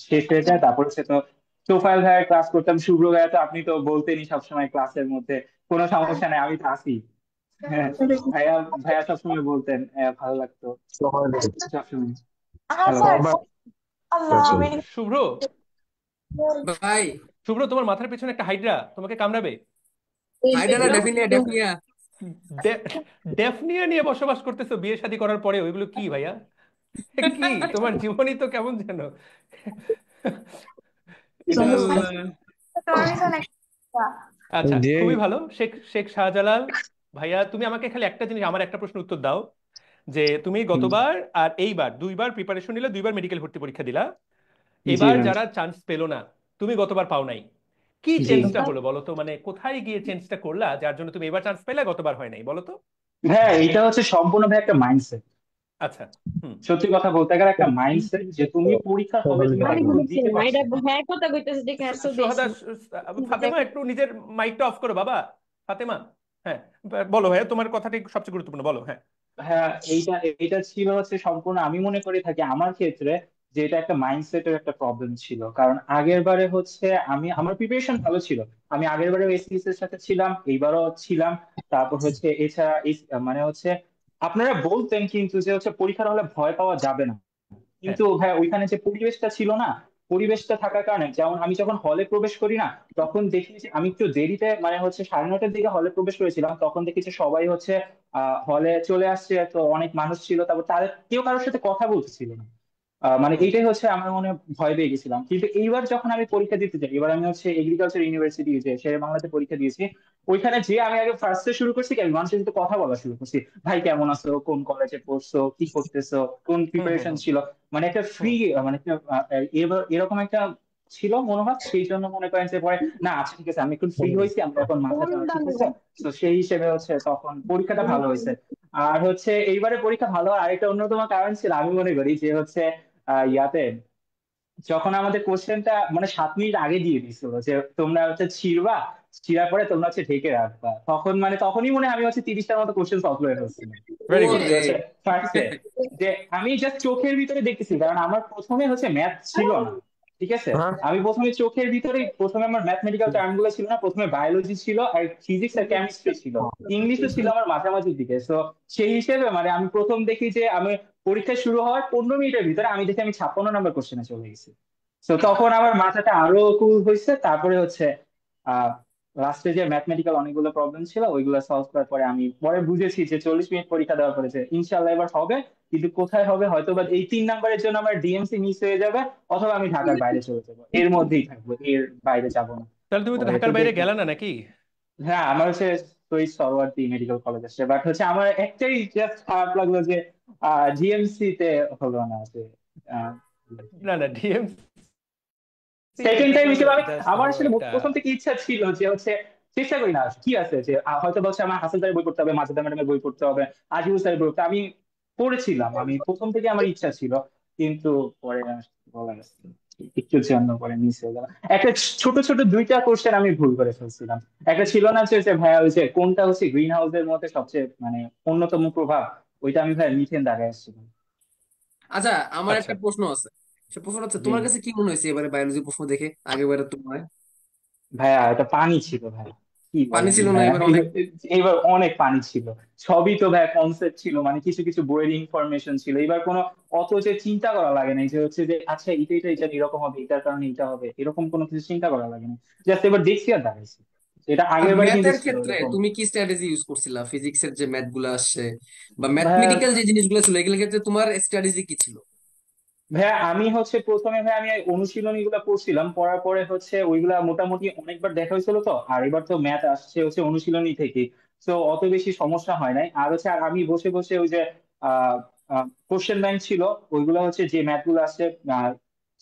[SPEAKER 10] শেষ হয়ে যায়। তারপর তো তোফায়েল ভাইয়ের ক্লাস করতাম, শুভ্র ভাইয়া তো আপনি তো বলতেনই সবসময় ক্লাসের মধ্যে কোনো সমস্যা নেই, আমি তো আছি। হ্যাঁ, ভাইয়া ভাইয়া সবসময় বলতেন, ভালো লাগতো সবসময়। হ্যালো।
[SPEAKER 1] শুভ্র,
[SPEAKER 9] ভাই,
[SPEAKER 1] শুভ্র তোমার মাথার পেছনে একটা হাইড্রা তোমাকে কামড়াবে।
[SPEAKER 9] হাইডানা, ডেফিনিয়া, ডেফিনিয়া।
[SPEAKER 1] ডে- ডেফনিয়া নিয়ে বসবাস করতেছো বিয়ে শাদী করার পরে, ওইগুলো কি ভাইয়া? কি তোমার জীবনই তো কেমন যেন। এটা
[SPEAKER 9] আল্লাহ।
[SPEAKER 1] আচ্ছা, খুবই ভালো। শেখ শেখ শাহজালাল ভাইয়া, তুমি আমাকে খালি একটা জিনিস, আমার একটা প্রশ্ন উত্তর দাও, যে তুমি
[SPEAKER 10] হুম,
[SPEAKER 1] গতবার আর এইবার দুইবার প্রিপারেশন নিলে, দুইবার মেডিকেল ভর্তি পরীক্ষা দিলা,
[SPEAKER 10] জি
[SPEAKER 1] এবার
[SPEAKER 10] ভাই।
[SPEAKER 1] যারা চান্স পেলো না, তুমি গতবার পাও নাই, কি
[SPEAKER 10] জি
[SPEAKER 1] চেঞ্জটা হলো বলো তো? মানে কোথায় গিয়ে চেঞ্জটা করলা যার জন্য তুমি এবার চান্স পেলে, গতবার হয় নাই, বলো তো।
[SPEAKER 10] হ্যাঁ, এটা সম্পূর্ণ ভাই একটা মাইন্ডসেট।
[SPEAKER 1] আচ্ছা। হুম।
[SPEAKER 10] সত্যি কথা বলতে গেলে একটা মাইন্ডসেট, যে তুমি পরীক্ষার হলে তুমি
[SPEAKER 11] আমি
[SPEAKER 10] কতটুকু
[SPEAKER 11] বুঝছি
[SPEAKER 10] দিতে
[SPEAKER 11] না, এটা
[SPEAKER 10] পারছো।
[SPEAKER 11] হ্যাঁ কথা কইতেছে দেখে এত
[SPEAKER 1] সোহাদা,
[SPEAKER 11] বেশি।
[SPEAKER 1] ফাতেমা একটু নিজের মাইকটা অফ করো বাবা। ফাতেমা, হ্যাঁ, বলো ভাইয়া, তোমার কথাটাই সবচেয়ে গুরুত্বপূর্ণ, বলো। হ্যাঁ।
[SPEAKER 10] হ্যাঁ, এইটা এইটা ছিল সম্পূর্ণ, আমি মনে করে থাকি আমার ক্ষেত্রে যে এটা একটা মাইন্ডসেটের একটা প্রবলেম ছিল। কারণ আগের বারে আমার প্রিপারেশন ভালো ছিল। আমি আগের বারে এসএসসি এর সাথে ছিলাম, এইবারও ছিলাম। তারপর এছাড়া মানে আপনারা বলতেন কিন্তু যে পরীক্ষার হলে ভয় পাওয়া যাবে না।
[SPEAKER 1] হ্যাঁ।
[SPEAKER 10] কিন্তু হ্যাঁ, ওইখানে যে পরিবেশটা ছিল না, পরিবেশটা থাকার কারণে, যেমন আমি যখন হলে প্রবেশ করি না, তখন দেখি যে আমি একটু দেরিতে, মানে 9:30টার দিকে হলে প্রবেশ করেছিলাম, তখন দেখি যে সবাই হলে চলে আসছে। তো অনেক মানুষ ছিল, তারপর তাদের কেউ কারোর সাথে কথা বলতেছিল না। মানে
[SPEAKER 1] হুম।
[SPEAKER 10] এইটাই আমার মনে হয় ভয় পেয়ে গেছিলাম। কিন্তু এইবার যখন আমি পরীক্ষা দিতে যাই, এবার আমি এগ্রিকালচার ইউনিভার্সিটি যে শেরে বাংলাতে পরীক্ষা দিয়েছি, ওইখানে যে আমি আগে ফার্স্টে শুরু করছি কি, আমি মানুষের সাথে কথা বলা শুরু করছি। ভাই কেমন আছো, কোন কলেজে পড়ছো, কি করতেছো, কোন
[SPEAKER 1] হুম। হুম।
[SPEAKER 10] প্রিপারেশন
[SPEAKER 1] হুম।
[SPEAKER 10] ছিল। মানে একটা ফ্রি,
[SPEAKER 1] হুম।
[SPEAKER 10] মানে একটা এরকম একটা ছিল মনোভাব। সেই জন্য মনে করেন যে পরে না, আচ্ছা ঠিক আছে আমি একটু ফ্রি হয়েছি, আমরা এখন মাথা চাওয়া ঠিক আছে। তো সেই হিসেবে তখন পরীক্ষাটা ভালো হয়েছে। আর এইবারে পরীক্ষা ভালো হওয়ার আরেকটা অন্যতম কারণ ছিল, আমি মনে করি যে ইয়াতে যখন আমাদের কোশ্চেনটা মানে 7 মিনিট আগে দিয়ে দিছিল যে তোমরা ছিড়বা, ছিঁড়ার পরে তোমরা ঢেকে রাখবা, তখন মানে তখনই মনে হয় আমি 30টার মতো কোশ্চেন সলভ করে ফেলছিলাম।
[SPEAKER 1] Very good.
[SPEAKER 9] ওরে,
[SPEAKER 10] ফার্স্টে যে আমি জাস্ট চোখের ভিতরে দেখতেছি, কারণ আমার প্রথমে ম্যাথ ছিল না। ঠিক আছে, আমি প্রথমে চোখের ভিতরে, প্রথমে আমার ম্যাথমেটিক্যাল টার্ম গুলো ছিল না, প্রথমে বায়োলজি ছিল আর ফিজিক্স আর কেমিস্ট্রি ছিল। ইংলিশও ছিল আমার মাঝামাঝির দিকে। তো সেই হিসেবে মানে আমি প্রথম দেখি যে আমি পরীক্ষা শুরু হওয়ার 15 মিনিটের ভিতরে আমি দেখি আমি 56 নম্বর কোশ্চেনে চলে গেছি। তো তখন আমার মাথাটা আরো কুল হয়েছে। তারপরে আহ লাস্টে যে ম্যাথমেটিক্যাল অনেকগুলো প্রবলেম ছিল, ওইগুলো সলভ করার পরে আমি পরে বুঝেছি যে 40 মিনিট পরীক্ষা দেওয়ার পরে যে ইনশাল্লাহ এবার হবে। কিন্তু কোথায় হবে, হয়তো বা এই 3 নাম্বারের জন্য আমার ডিএমসি মিস হয়ে যাবে, অথবা আমি ঢাকার বাইরে চলে যাবো, এর মধ্যেই থাকবো, এর বাইরে যাব না।
[SPEAKER 1] তাহলে তুমি তো
[SPEAKER 10] পরে তো
[SPEAKER 1] ঢাকার বাইরে
[SPEAKER 10] দেখি,
[SPEAKER 1] গেলে না নাকি?
[SPEAKER 10] হ্যাঁ আমার শহীদ সরওয়ার্দী মেডিকেল কলেজ আসছে। বাট আমার একটাই জাস্ট খারাপ লাগলো যে জিএমসি তে হলো না, যে
[SPEAKER 1] না না, ডিএমসি
[SPEAKER 10] সেকেন্ড
[SPEAKER 1] এটা
[SPEAKER 10] টাইম
[SPEAKER 1] তো
[SPEAKER 10] হিসেবে
[SPEAKER 1] জাস্ট
[SPEAKER 10] আমার
[SPEAKER 1] ধরো
[SPEAKER 10] আসলে
[SPEAKER 1] একটা।
[SPEAKER 10] প্রথম থেকে ইচ্ছা ছিল যে চেষ্টা করি না কি আছে যে হয়তো বলছে আমার হাসান স্যারের বই পড়তে হবে, মাজেদা ম্যাডামের বই পড়তে হবে, আজিবুল স্যারের বই পড়তে হবে। আমি পড়েছিলাম, আমি প্রথম থেকে আমার ইচ্ছা ছিল, কিন্তু পরে আর বলা গেছে একটু জন্য পরে মিস হয়ে গেল। একটা ছোট ছোট দুইটা কোশ্চেন আমি ভুল করে ফেলছিলাম। একটা ছিল না যে ভাইয়া ওই যে কোনটা হচ্ছে গ্রিন হাউসের মধ্যে সবচেয়ে মানে অন্যতম প্রভাব, ওইটা আমি ভাইয়া মিথেন দাগায় আসছিলাম।
[SPEAKER 9] আচ্ছা, আমার
[SPEAKER 1] আচ্ছা
[SPEAKER 9] একটা প্রশ্ন আছে। সে প্রশ্ন হচ্ছে,
[SPEAKER 10] জি
[SPEAKER 9] তোমার কাছে কি মনে হয়েছে এবারে বায়োলজি প্রশ্ন দেখে আগের বারের তুলনায়?
[SPEAKER 10] ভাইয়া, এটা পানি ছিল ভাইয়া, কি
[SPEAKER 9] পানি
[SPEAKER 10] বলেন
[SPEAKER 9] ছিল না
[SPEAKER 10] ভাইয়া,
[SPEAKER 9] এবার অনেক?
[SPEAKER 10] এইবার এইবার অনেক পানি ছিল। সবই তো ভাইয়া কনসেপ্ট ছিল, মানে কিছু কিছু বইয়ের ইনফরমেশন ছিল। এবার কোনো অত যে চিন্তা করা লাগে না যে হচ্ছে যে আচ্ছা এটা এটা এটা এরকম হবে, এটার কারণে এটা হবে, এরকম কোনো কিছু চিন্তা করা লাগে না। জাস্ট এবার দেখছি আর দাঁড়াইছি। এটা
[SPEAKER 9] আর
[SPEAKER 10] আগের বার কিন্তু
[SPEAKER 9] ম্যাথের
[SPEAKER 10] ছিল
[SPEAKER 9] ক্ষেত্রে
[SPEAKER 10] এরকম।
[SPEAKER 9] তুমি কি স্ট্র্যাটেজি ইউজ করছিলা? ফিজিক্সের যে ম্যাথ গুলো আসছে বা
[SPEAKER 10] ভাইয়া
[SPEAKER 9] ম্যাথমেটিক্যাল যে জিনিসগুলো ছিল, এগুলোর ক্ষেত্রে তোমার স্ট্র্যাটেজি কি ছিল?
[SPEAKER 10] ভাইয়া আমি হচ্ছে প্রথমে ভাই আমি অনুশীলনী গুলা পড়ছিলাম, পড়ার পরে হচ্ছে ওইগুলা মোটামুটি অনেকবার দেখা হয়েছিল তো, আর এবার তো ম্যাথ আসছে হচ্ছে অনুশীলনী থেকে, তো অত বেশি সমস্যা হয় নাই। আর হচ্ছে আর আমি বসে বসে ওই যে আহ কোশ্চেন ব্যাংক ছিল, ওইগুলা হচ্ছে যে ম্যাথ গুলো আসছে আহ,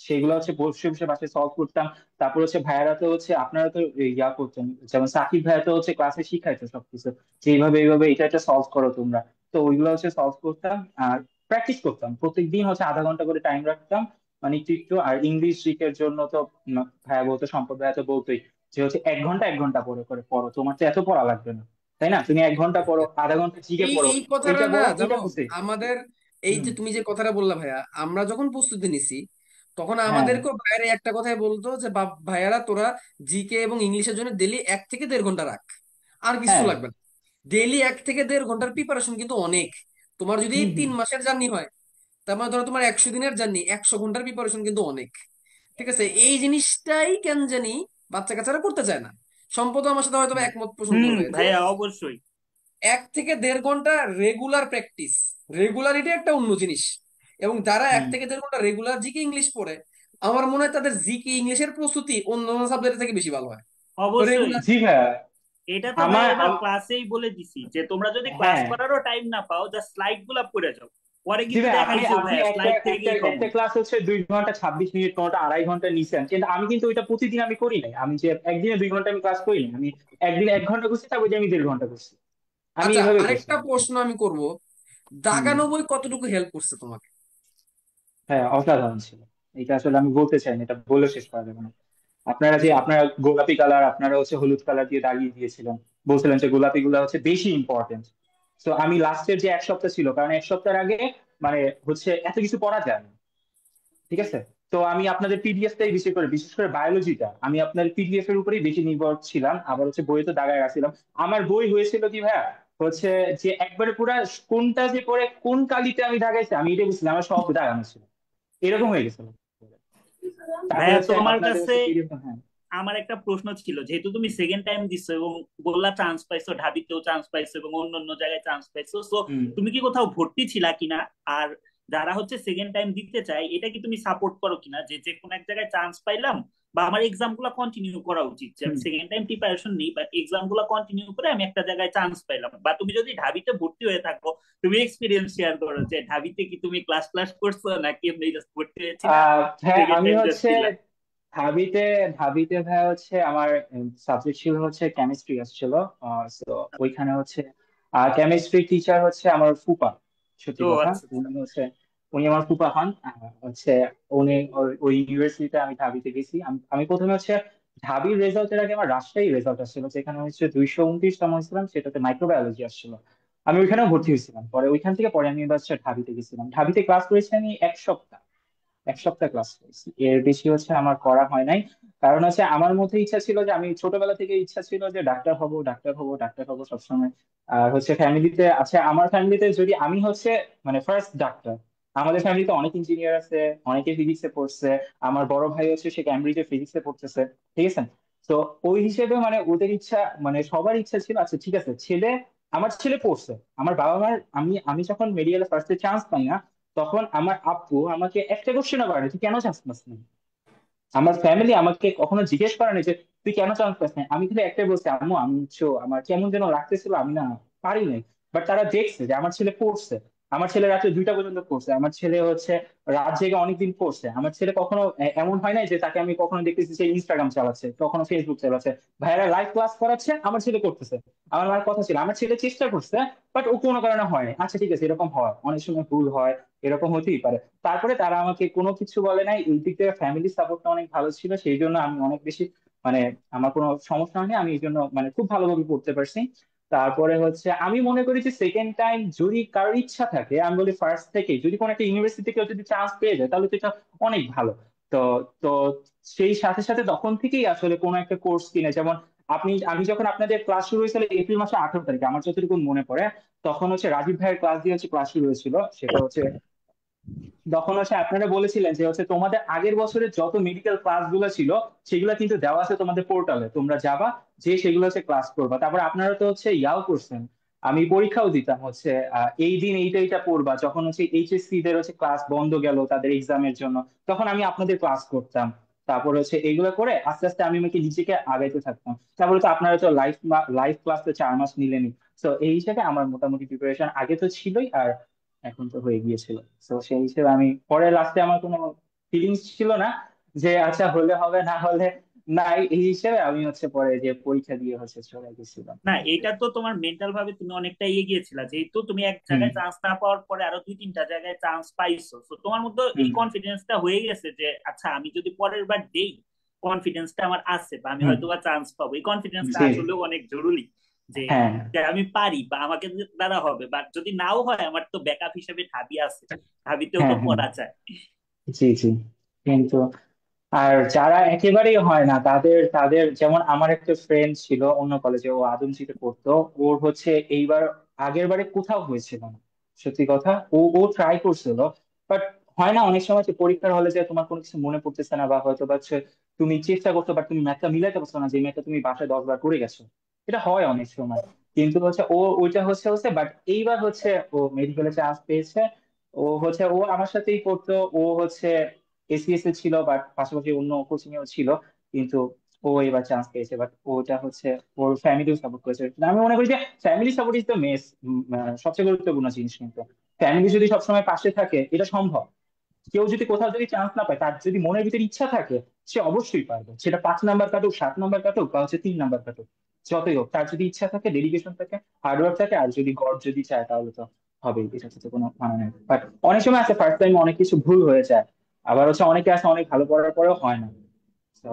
[SPEAKER 10] সেগুলো হচ্ছে বসে বসে বাসায় সলভ করতাম। তারপর হচ্ছে ভাইয়ারা তো হচ্ছে আপনারা তো ইয়া করতেন, যেমন সাকিব ভাইয়া তো হচ্ছে ক্লাসে শিখাইতো সবকিছু, যে এইভাবে এইভাবে এটা এটা সলভ করো তোমরা। তো ওইগুলো হচ্ছে সলভ করতাম আর প্র্যাকটিস করতাম। প্রত্যেকদিন হচ্ছে আধা ঘন্টা করে টাইম রাখতাম, মানে একটু একটু। আর ইংলিশ শিখের জন্য তো ভাইয়া বলতো, সম্পদ ভাইয়া তো বলতোই যে হচ্ছে 1 ঘন্টা 1 ঘন্টা পরে করে পড়ো, তোমার তো এত পড়া লাগবে না, তাই না? তুমি 1 ঘন্টা পড়ো, আধা ঘন্টা জিকে
[SPEAKER 9] এই
[SPEAKER 10] পড়ো।
[SPEAKER 9] এই কথাটা
[SPEAKER 10] এইটা
[SPEAKER 9] না,
[SPEAKER 10] বলা
[SPEAKER 9] জানো,
[SPEAKER 10] এটা বুঝে।
[SPEAKER 9] আমাদের এই যে
[SPEAKER 10] হম।
[SPEAKER 9] তুমি যে কথাটা বললা ভাইয়া, আমরা যখন প্রস্তুতি নিছি তখন
[SPEAKER 10] হ্যাঁ
[SPEAKER 9] আমাদেরকেও বাইরে একটা কথাই বলতো যে ভাইয়ারা তোরা জিকে এবং ইংলিশের জন্য ডেলি 1 থেকে 1.5 ঘন্টা রাখ, আর কিছু
[SPEAKER 10] হ্যাঁ।
[SPEAKER 9] লাগবে না। ডেলি 1 থেকে 1.5 ঘন্টার প্রিপারেশন কিন্তু অনেক। তোমার যদি
[SPEAKER 10] হম হম।
[SPEAKER 9] 3 মাসের জার্নি হয়, তার মানে ধরো তোমার 100 দিনের জার্নি, 100 ঘন্টার প্রিপারেশন কিন্তু অনেক। ঠিক আছে, এই জিনিসটাই কেন জানি বাচ্চা কাচ্চারা করতে চায় না। সম্পদ আমার সাথে হয়তো বা একমত পোষণ করবে যে
[SPEAKER 5] ভাইয়া অবশ্যই।
[SPEAKER 9] 1 থেকে 1.5 ঘন্টা রেগুলার প্র্যাকটিস, রেগুলারিটি একটা অন্য জিনিস। এবং যারা এক
[SPEAKER 10] হম।
[SPEAKER 9] থেকে দেড় ঘন্টা রেগুলার জিকে ইংলিশ পড়ে, আমার মনে হয় তাদের জিকে ইংলিশের প্রস্তুতি অন্য সাবজেক্ট থেকে বেশি ভালো হয়। তো
[SPEAKER 5] অবশ্যই,
[SPEAKER 9] রেগুলার।
[SPEAKER 10] জি ভাইয়া।
[SPEAKER 5] এটা তো ভাই
[SPEAKER 10] আমার
[SPEAKER 5] এবার ক্লাসেই বলে দিছি যে তোমরা যদি ক্লাস
[SPEAKER 10] হ্যাঁ
[SPEAKER 5] করারও টাইম না পাও, জাস্ট স্লাইড গুলা পড়ে যাও। পরে
[SPEAKER 10] জি
[SPEAKER 5] কিন্তু
[SPEAKER 10] ভাই, আপনি
[SPEAKER 5] দেখাইছেও
[SPEAKER 10] আপনি
[SPEAKER 5] ভাইয়া,
[SPEAKER 10] একটা
[SPEAKER 5] স্লাইড
[SPEAKER 10] একটা
[SPEAKER 5] থেকেই
[SPEAKER 10] একটা
[SPEAKER 5] কমন।
[SPEAKER 10] ক্লাস হচ্ছে 2 ঘন্টা 26 মিনিট, কোনটা 2.5 ঘন্টা নিছেন, কিন্তু আমি কিন্তু ওইটা প্রতিদিন আমি করি নাই। আমি যে একদিনে 2 ঘন্টা আমি ক্লাস করি নাই, আমি একদিনে 1 ঘন্টা করছি, তারপর যে আমি 1.5 ঘন্টা করছি, আমি
[SPEAKER 9] আচ্ছা,
[SPEAKER 10] এইভাবে করছি।
[SPEAKER 9] আরেকটা প্রশ্ন আমি করব,
[SPEAKER 10] হম।
[SPEAKER 9] দাগানো বই কতটুকু হেল্প করছে তোমাকে?
[SPEAKER 10] হ্যাঁ, অসাধারণ ছিল। এটা আসলে আমি বলতে চাই না, এটা বলে শেষ করা যাবে না। আপনারা যে
[SPEAKER 9] আচ্ছা,
[SPEAKER 10] আপনারা গোলাপি কালার, আপনারা হচ্ছে হলুদ কালার দিয়ে দাগিয়ে দিয়েছিলেন, বলছিলেন যে গোলাপি গুলা হচ্ছে বেশি ইম্পর্টেন্ট। তো আমি লাস্টের যে 1 সপ্তাহ ছিল, কারণ 1 সপ্তাহের আগে মানে হচ্ছে এত কিছু পড়া যায় না, ঠিক আছে? তো আমি আপনাদের পিডিএফটাই বেশি করে, বিশেষ করে বায়োলজিটা আমি আপনার পিডিএফ এর উপরেই বেশি নির্ভর ছিলাম। আবার হচ্ছে বই তো দাগায় রাখছিলাম। আমার বই হয়েছিল কি ভাইয়া, হচ্ছে যে একবারে পুরা কোনটা যে পরে কোন কালিতে আমি দাগাইছি আমি এটা বুঝছিলাম, আমার সব দাগানো ছিল, এরকম হয়ে গেছিল। তারপর
[SPEAKER 5] ভাইয়া
[SPEAKER 10] হচ্ছে
[SPEAKER 5] তোমার
[SPEAKER 10] আপনাদের
[SPEAKER 5] কাছে
[SPEAKER 10] হচ্ছে পিডিএফ। হ্যাঁ।
[SPEAKER 5] আমার একটা প্রশ্ন ছিল, যেহেতু তুমি সেকেন্ড টাইম দিচ্ছ এবং বললা চান্স পাইছো, ঢাবিতেও চান্স পাইছো এবং অন্য অন্য জায়গায় চান্স পাইছো, তো
[SPEAKER 10] হুম।
[SPEAKER 5] তুমি কি কোথাও ভর্তি ছিলা কিনা? আর যারা হচ্ছে সেকেন্ড টাইম দিতে চায়, এটা কি তুমি সাপোর্ট করো কিনা যে যে কোনো এক জায়গায় চান্স পাইলাম বা আমার এক্সাম গুলা কন্টিনিউ করা উচিত, যে আমি
[SPEAKER 10] হুম।
[SPEAKER 5] সেকেন্ড টাইম প্রিপারেশন নিই বাট এক্সাম গুলা কন্টিনিউ করে আমি একটা জায়গায় চান্স পাইলাম? বা তুমি যদি ঢাবিতে ভর্তি হয়ে থাকো, তুমি এক্সপিরিয়েন্স শেয়ার করো যে ঢাবিতে কি তুমি ক্লাস ক্লাস করছো নাকি এমনি জাস্ট ভর্তি হয়েছিলা,
[SPEAKER 10] হ্যাঁ,
[SPEAKER 5] সেকেন্ড
[SPEAKER 10] আমি
[SPEAKER 5] টাইম জাস্ট
[SPEAKER 10] হচ্ছে
[SPEAKER 5] দিলা?
[SPEAKER 10] ঢাবিতে ঢাবিতে ভাই হচ্ছে আমার সাবজেক্ট ছিল হচ্ছে কেমিস্ট্রি আসছিল। তো ওইখানে হচ্ছে কেমিস্ট্রি টিচার হচ্ছে আমার ফুপা, সত্যি
[SPEAKER 5] ও
[SPEAKER 10] কথা।
[SPEAKER 5] আচ্ছা আচ্ছা।
[SPEAKER 10] উনি আমার ফুপা হন। হচ্ছে উনি ওই ইউনিভার্সিটিতে আমি ঢাবিতে গেছি। আমি প্রথমে হচ্ছে ঢাবির রেজাল্টের আগে আমার রাজশাহী রেজাল্ট আসছিল, যেখানে হচ্ছে 229তম হয়েছিলাম, সেটাতে মাইক্রোবায়োলজি আসছিল। আমি ওইখানেও ভর্তি হয়েছিলাম, পরে ওইখান থেকে পরে আমি এবার হচ্ছে ঢাবিতে গেছিলাম। ঢাবিতে ক্লাস করেছি আমি 1 সপ্তাহ। 1 সপ্তাহ ক্লাস করেছি, এর বেশি হচ্ছে আমার করা হয় নাই। কারণ হচ্ছে আমার মধ্যে ইচ্ছা ছিল যে আমি ছোটবেলা থেকে ইচ্ছা ছিল যে ডাক্তার হব, ডাক্তার হব, ডাক্তার হব সবসময়। আর হচ্ছে ফ্যামিলিতে আছে, আমার ফ্যামিলিতে যদি আমি হচ্ছে মানে ফার্স্ট ডাক্তার। আমাদের ফ্যামিলিতে অনেক ইঞ্জিনিয়ার আছে, অনেকে ফিজিক্সে পড়ছে। আমার বড় ভাই হচ্ছে সে ক্যামব্রিজে ফিজিক্সে পড়তেছে, ঠিক আছে? তো ওই হিসেবে মানে ওদের ইচ্ছা, মানে সবার ইচ্ছা ছিল আচ্ছা ঠিক আছে ছেলে, আমার ছেলে পড়ছে। আমার বাবা মার, আমি যখন মেডিকেলে ফার্স্টে চান্স পাই না, তখন আমার আব্বু আমাকে একটা কোশ্চেনও করে তুই কেন চান্স পাস না। আমার ফ্যামিলি আমাকে কখনো জিজ্ঞেস করে না যে তুই কেন চান্স পাস না। আমি কিন্তু একটাই বলছি, আম্মু আমি আমার কেমন যেন লাগতেছিল, আমি না পারি নাই। বাট তারা দেখছে যে আমার ছেলে পড়ছে, আমার ছেলে রাত্রে 2টা পর্যন্ত পড়ছে, আমার ছেলে হচ্ছে রাত জেগে অনেকদিন পড়ছে। আমার ছেলে কখনো এমন হয় না যে তাকে আমি কখনো দেখতেছি সে ইনস্টাগ্রাম চালাচ্ছে, কখনো ফেসবুক চালাচ্ছে। ভাইয়ারা লাইভ ক্লাস করাচ্ছে, আমার ছেলে করতেছে। আমার মার কথা ছিল, আমার ছেলে চেষ্টা করছে, বাট ও কোনো কারণে হয় না। আচ্ছা ঠিক আছে, এরকম হয়, অনেক সময় ভুল হয়, এরকম হতেই পারে। তারপরে তারা আমাকে কোনো কিছু বলে নাই, এই দিক থেকে ফ্যামিলি সাপোর্টটা অনেক ভালো ছিল, সেই জন্য আমি অনেক বেশি মানে আমার কোনো সমস্যা হয়নি, আমি এই জন্য মানে খুব ভালোভাবে পড়তে পারছি। তারপরে হচ্ছে আমি মনে করি যে সেকেন্ড টাইম যদি কারোর ইচ্ছা থাকে, আমি বলি ফার্স্ট থেকে যদি কোনো একটা ইউনিভার্সিটি কেউ যদি চান্স পেয়ে যায় তাহলে তো এটা অনেক ভালো। তো তো সেই সাথে সাথে তখন থেকেই আসলে কোনো একটা কোর্স কিনে, যেমন আমি যখন আপনাদের ক্লাস শুরু হয়েছিল এপ্রিল মাসে 18 তারিখে, আমার যতটুকু মনে পড়ে, তখন হচ্ছে রাজীব ভাইয়ের ক্লাস দিয়ে হচ্ছে ক্লাস শুরু হয়েছিল। সেটা হচ্ছে তখন হচ্ছে আপনারা বলেছিলেন যে হচ্ছে তোমাদের আগের বছরের যত মেডিকেল ক্লাস গুলো ছিল সেগুলো কিন্তু দেওয়া আছে তোমাদের পোর্টালে, তোমরা যাবা, যে সেগুলো হচ্ছে ক্লাস করবা। তারপর আপনারা তো হচ্ছে ইয়াও করছেন, আমি পরীক্ষাও দিতাম হচ্ছে এই দিন এইটা এইটা পড়বা, যখন হচ্ছে এইচএসসি দের হচ্ছে ক্লাস বন্ধ গেল তাদের এক্সামের জন্য, তখন আমি আপনাদের ক্লাস করতাম। তারপর হচ্ছে এগুলো করে আস্তে আস্তে আমি আমাকে নিজেকে আগাইতে থাকতাম। তারপরে তো আপনারা তো লাইভ ক্লাস তো 4 মাস নিলেনই। তো এই হিসেবে আমার মোটামুটি প্রিপারেশন আগে তো ছিলই, আর এখন তো হয়ে গিয়েছিল। তো সেই হিসেবে আমি পরে লাস্টে আমার কোনো ফিলিংস ছিল না যে আচ্ছা হলে হবে, না হলে নাই, এই হিসেবে আমি হচ্ছে পরে যে পরীক্ষা দিয়ে হচ্ছে চলে গেছিলাম।
[SPEAKER 5] না, এটা তো তোমার মেন্টাল ভাবে তুমি অনেকটা এগিয়ে ছিলা, যেহেতু তুমি এক
[SPEAKER 10] হুম
[SPEAKER 5] জায়গায় চান্স না পাওয়ার পরে আরো 2-3টা জায়গায় চান্স পাইছো, তো তোমার মধ্যে এই
[SPEAKER 10] হুম
[SPEAKER 5] কনফিডেন্সটা হয়ে গেছে যে আচ্ছা আমি যদি পরের বার দেই, কনফিডেন্সটা আমার আছে, বা আমি
[SPEAKER 10] হুম।
[SPEAKER 5] হয়তো বা চান্স পাবো। এই কনফিডেন্সটা
[SPEAKER 10] জি
[SPEAKER 5] আসলে অনেক জরুরি, যে
[SPEAKER 10] হ্যাঁ
[SPEAKER 5] যে আমি পারি বা আমাকে দ্বারা হবে, বা যদি নাও হয় আমার তো ব্যাকআপ হিসেবে ঢাবি আছে, ঢাবিতেও তো
[SPEAKER 10] হ্যাঁ হ্যাঁ।
[SPEAKER 5] পড়া যায়।
[SPEAKER 10] জি জি। কিন্তু আর যারা একেবারেই হয় না তাদের তাদের যেমন আমার একটা ফ্রেন্ড ছিল অন্য কলেজে, ও আদমজিতে পড়তো। ওর হচ্ছে এইবার আগের বারে কোথাও হয়েছিল না, সত্যি কথা। ও ট্রাই করছিল, বাট হয় না অনেক সময় যে পরীক্ষার হলে যে তোমার কোনো কিছু মনে পড়তেছে না, বা হয়তো বা হচ্ছে তুমি চেষ্টা করছো বাট তুমি ম্যাথটা মিলাইতে পারছো না, যে ম্যাথটা তুমি বাসায় 10 বার করে গেছো। এটা হয় অনেক সময়। কিন্তু হচ্ছে ওইটা হচ্ছে হচ্ছে বাট এইবার হচ্ছে ও মেডিকেলে চান্স পেয়েছে। ও আমার সাথেই পড়তো। ও হচ্ছে এসিএস এ ছিল, বাট পাশাপাশি অন্য কোচিং এও ছিল। কিন্তু ও এবার চান্স পেয়েছে, বাট ওটা হচ্ছে ওর ফ্যামিলিও সাপোর্ট করেছে। কিন্তু আমি মনে করি যে ফ্যামিলি সাপোর্ট ইজ দ্য সবচেয়ে গুরুত্বপূর্ণ জিনিস। কিন্তু ফ্যামিলি যদি সবসময় পাশে থাকে এটা সম্ভব। কেউ যদি কোথাও যদি চান্স না পায়, তার যদি মনের ভিতরে ইচ্ছা থাকে, সে অবশ্যই পারবে। সেটা 5 নাম্বার কাটুক, 7 নাম্বার কাটুক, বা হচ্ছে 3 নাম্বার কাটুক, যতই হোক, তার যদি ইচ্ছা থাকে, ডেডিকেশন থাকে, হার্ডওয়ার্ক থাকে, আর যদি গড যদি চায় তাহলে তো হবেই। এটা তো কোনো মানে নেই। বাট অনেক সময় আছে ফার্স্ট টাইম অনেক কিছু ভুল হয়ে যায়, আবার হচ্ছে অনেকে আছে অনেক ভালো করার পরেও হয় না। তো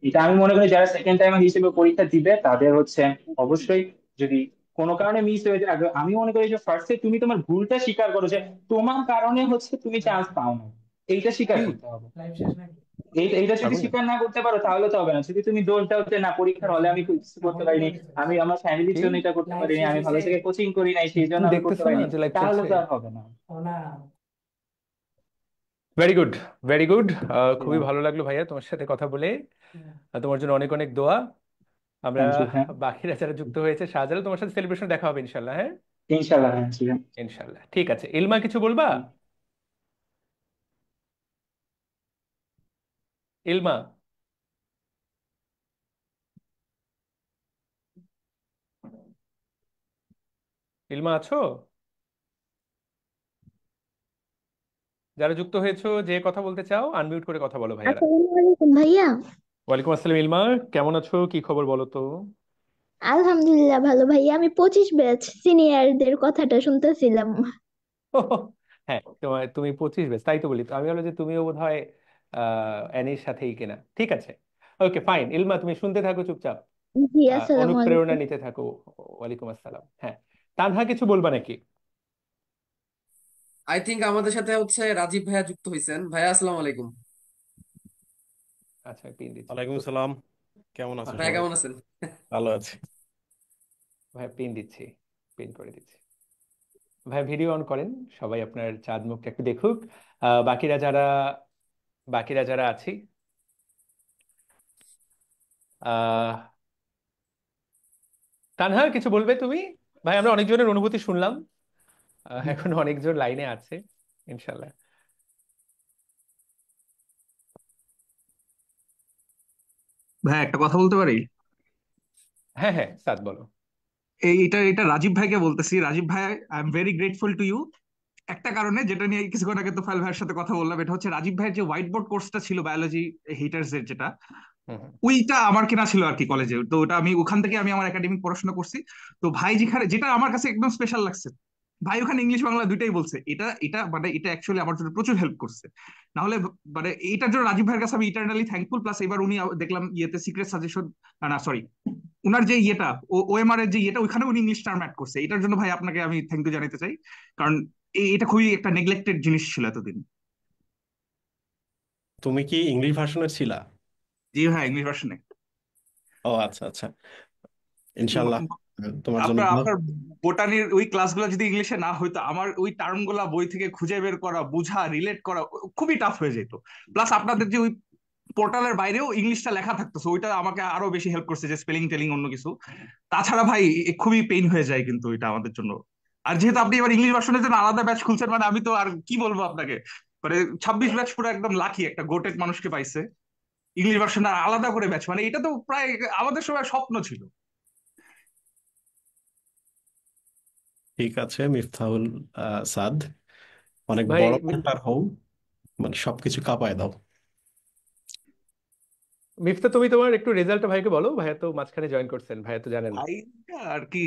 [SPEAKER 10] এটা আমি মনে করি যারা সেকেন্ড টাইমার হিসেবে পরীক্ষা দিবে তাদের হচ্ছে অবশ্যই, যদি কোনো কারণে মিস হয়ে যায়, আমি মনে করি যে ফার্স্টে তুমি তোমার ভুলটা স্বীকার করো, যে তোমার কারণে হচ্ছে তুমি চান্স পাও না, এইটা স্বীকার
[SPEAKER 1] কি
[SPEAKER 10] করতে হবে। এইটা যদি
[SPEAKER 1] আগুন না
[SPEAKER 10] স্বীকার না করতে পারো তাহলে তো হবে না। যদি তুমি দোষ দাও যে না পরীক্ষার হলে আমি কিছু করতে পারিনি, আমি আমার ফ্যামিলির
[SPEAKER 1] কি
[SPEAKER 10] জন্য এটা করতে পারিনি, আমি ভালো থেকে কোচিং করি নাই সেই জন্য
[SPEAKER 1] তুমি
[SPEAKER 10] আমি করতে
[SPEAKER 1] দেখতেছো না
[SPEAKER 10] পারিনি,
[SPEAKER 1] যে লাইভ
[SPEAKER 10] তাহলে
[SPEAKER 1] চলছে?
[SPEAKER 10] তো আর হবে না।
[SPEAKER 1] Very good, very good. খুবই ভালো লাগলো ভাইয়া তোমার সাথে কথা বলে। তোমার জন্য অনেক অনেক দোয়া। আমরা
[SPEAKER 10] থ্যাংক ইউ হ্যাঁ।
[SPEAKER 1] বাকিরা যারা যুক্ত হয়েছে, শাহজালাল তোমার সাথে সেলিব্রেশন দেখা হবে ইনশাল্লাহ। হ্যাঁ,
[SPEAKER 10] ইনশাল্লাহ হ্যাঁ ঠিক আছে।
[SPEAKER 1] ইনশাল্লাহ। ঠিক আছে, ইলমা কিছু বলবা? ইলমা, ইলমা আছো? যারা যুক্ত হয়েছো, যে কথা বলতে চাও আনমিউট করে কথা বলো ভাইয়ারা।
[SPEAKER 11] আসসালামু আলাইকুম ভাইয়া।
[SPEAKER 1] ওয়ালাইকুম আসসালাম। ইলমা, কেমন আছো? কি খবর বলো তো?
[SPEAKER 11] আলহামদুলিল্লাহ ভালো ভাইয়া, আমি 25 ব্যাচ সিনিয়রদের কথাটা শুনতেছিলাম।
[SPEAKER 1] হ্যাঁ, তুমি 25 ব্যাচ, তাই তো বলি তো। আমি বলো যে তুমিও বোধ হয় অ্যানির সাথেই কিনা। ঠিক আছে, ওকে ফাইন। ইলমা তুমি শুনতে থাকো চুপচাপ,
[SPEAKER 11] জি আসসালামু
[SPEAKER 1] অনুপ্রেরণা
[SPEAKER 11] আলাইকুম।
[SPEAKER 1] নিতে থাকো। ওয়ালাইকুম আসসালাম। হ্যাঁ, তানহা কিছু বলবা নাকি?
[SPEAKER 9] আই থিংক আমাদের সাথে হচ্ছে রাজীব ভাইয়া যুক্ত হয়েছেন। ভাইয়া আসসালামু আলাইকুম।
[SPEAKER 1] আচ্ছা, আমি পিন দিচ্ছি।
[SPEAKER 12] ওয়ালাইকুম আসসালাম। কেমন আছো
[SPEAKER 9] ভাইয়া
[SPEAKER 12] সবাই?
[SPEAKER 9] কেমন আছেন?
[SPEAKER 12] ভালো আছি।
[SPEAKER 1] ভাই পিন দিচ্ছি, পিন করে দিচ্ছি। ভাই ভিডিও অন করেন, সবাই আপনার চাঁদ মুখটা একটু দেখুক। আহ, বাকিরা যারা বাকিরা যারা আছি, আহ তানহা কিছু বলবে তুমি? ভাই আমরা অনেকজনের অনুভূতি শুনলাম, এখন অনেকজন লাইনে আছে ইনশাল্লাহ।
[SPEAKER 8] ভাই একটা কথা বলতে পারি?
[SPEAKER 1] হ্যাঁ হ্যাঁ, সাদ বলো।
[SPEAKER 8] এটা এটা রাজীব ভাইকে বলতেছি। রাজীব ভাই, I am very grateful to you. একটা কারণে, যেটা নিয়ে কিছুক্ষণ আগে তো ফাইল ভাইয়ের সাথে কথা বললাম, এটা হচ্ছে রাজীব ভাইয়ের যে হোয়াইট বোর্ড কোর্সটা ছিল বায়োলজি হিটার্স এর, যেটা
[SPEAKER 1] হুম।
[SPEAKER 8] ওইটা আমার কেনা ছিল আর কি কলেজে। তো ওটা আমি ওখান থেকে আমি আমার একাডেমিক পড়াশোনা করছি। তো ভাই যেখানে, যেটা আমার কাছে একদম স্পেশাল লাগছে, ভাই ওখানে ইংলিশ বাংলা দুইটাই বলছে। এটা এটা মানে এটা অ্যাকচুয়ালি আমার জন্য প্রচুর হেল্প করছে। না হলে মানে এটার জন্য রাজীব ভাইয়ের কাছে আমি ইটারনালি থ্যাঙ্কফুল। প্লাস এবার উনি দেখলাম ইয়েতে সিক্রেট সাজেশন, না সরি, উনার যে ইয়েটা ওএমআর এর যে ইয়েটা, ওইখানে উনি ইংলিশ টার্ম অ্যাড করছে। এটার জন্য ভাই আপনাকে আমি থ্যাংক ইউ জানাতে চাই, কারণ এটা খুবই একটা নেগলেক্টেড জিনিস ছিল এতদিন।
[SPEAKER 12] তুমি কি ইংলিশ ভার্সনের ছিলা?
[SPEAKER 8] জি ভাই, ইংলিশ ভার্সনে।
[SPEAKER 12] ও আচ্ছা আচ্ছা, ইনশাল্লাহ তোমার জন্য
[SPEAKER 8] আপনার
[SPEAKER 12] ভালো।
[SPEAKER 8] আপনার বোটানির ওই ক্লাসগুলো যদি ইংলিশে না হইতো, আমার ওই টার্ম গুলা বই থেকে খুঁজে বের করা, বুঝা, রিলেট করা খুবই টাফ হয়ে যেত। প্লাস আপনাদের যে ওই পোর্টালের বাইরেও ইংলিশটা লেখা থাকতো, so ওইটা আমাকে আরো বেশি হেল্প করছে, যে স্পেলিং টেলিং অন্য কিছু। তাছাড়া ভাই খুবই পেইন হয়ে যায় কিন্তু এটা আমাদের জন্য। আর যেহেতু আপনি এবার ইংলিশ ভার্সনের জন্য আলাদা ব্যাচ খুলছেন, মানে আমি তো আর কি বলবো আপনাকে, মানে 26 ব্যাচ পুরো একদম লাকি, একটা গোটেড মানুষকে পাইছে ইংলিশ ভার্সন আর আলাদা করে ব্যাচ, মানে এটা তো প্রায় আমাদের সবাই স্বপ্ন ছিল।
[SPEAKER 12] ঠিক আছে মিফতাহুল সাদ, অনেক
[SPEAKER 1] ভাই
[SPEAKER 12] বড় মেন্টর হও, মানে সবকিছু কাঁপায় দাও।
[SPEAKER 1] মিফতা, তুমি তোমার একটু রেজাল্টটা ভাইকে বলো, ভাইয়া তো মাঝখানে জয়েন করছেন, ভাইয়া তো জানেন না।
[SPEAKER 8] ভাই আর কি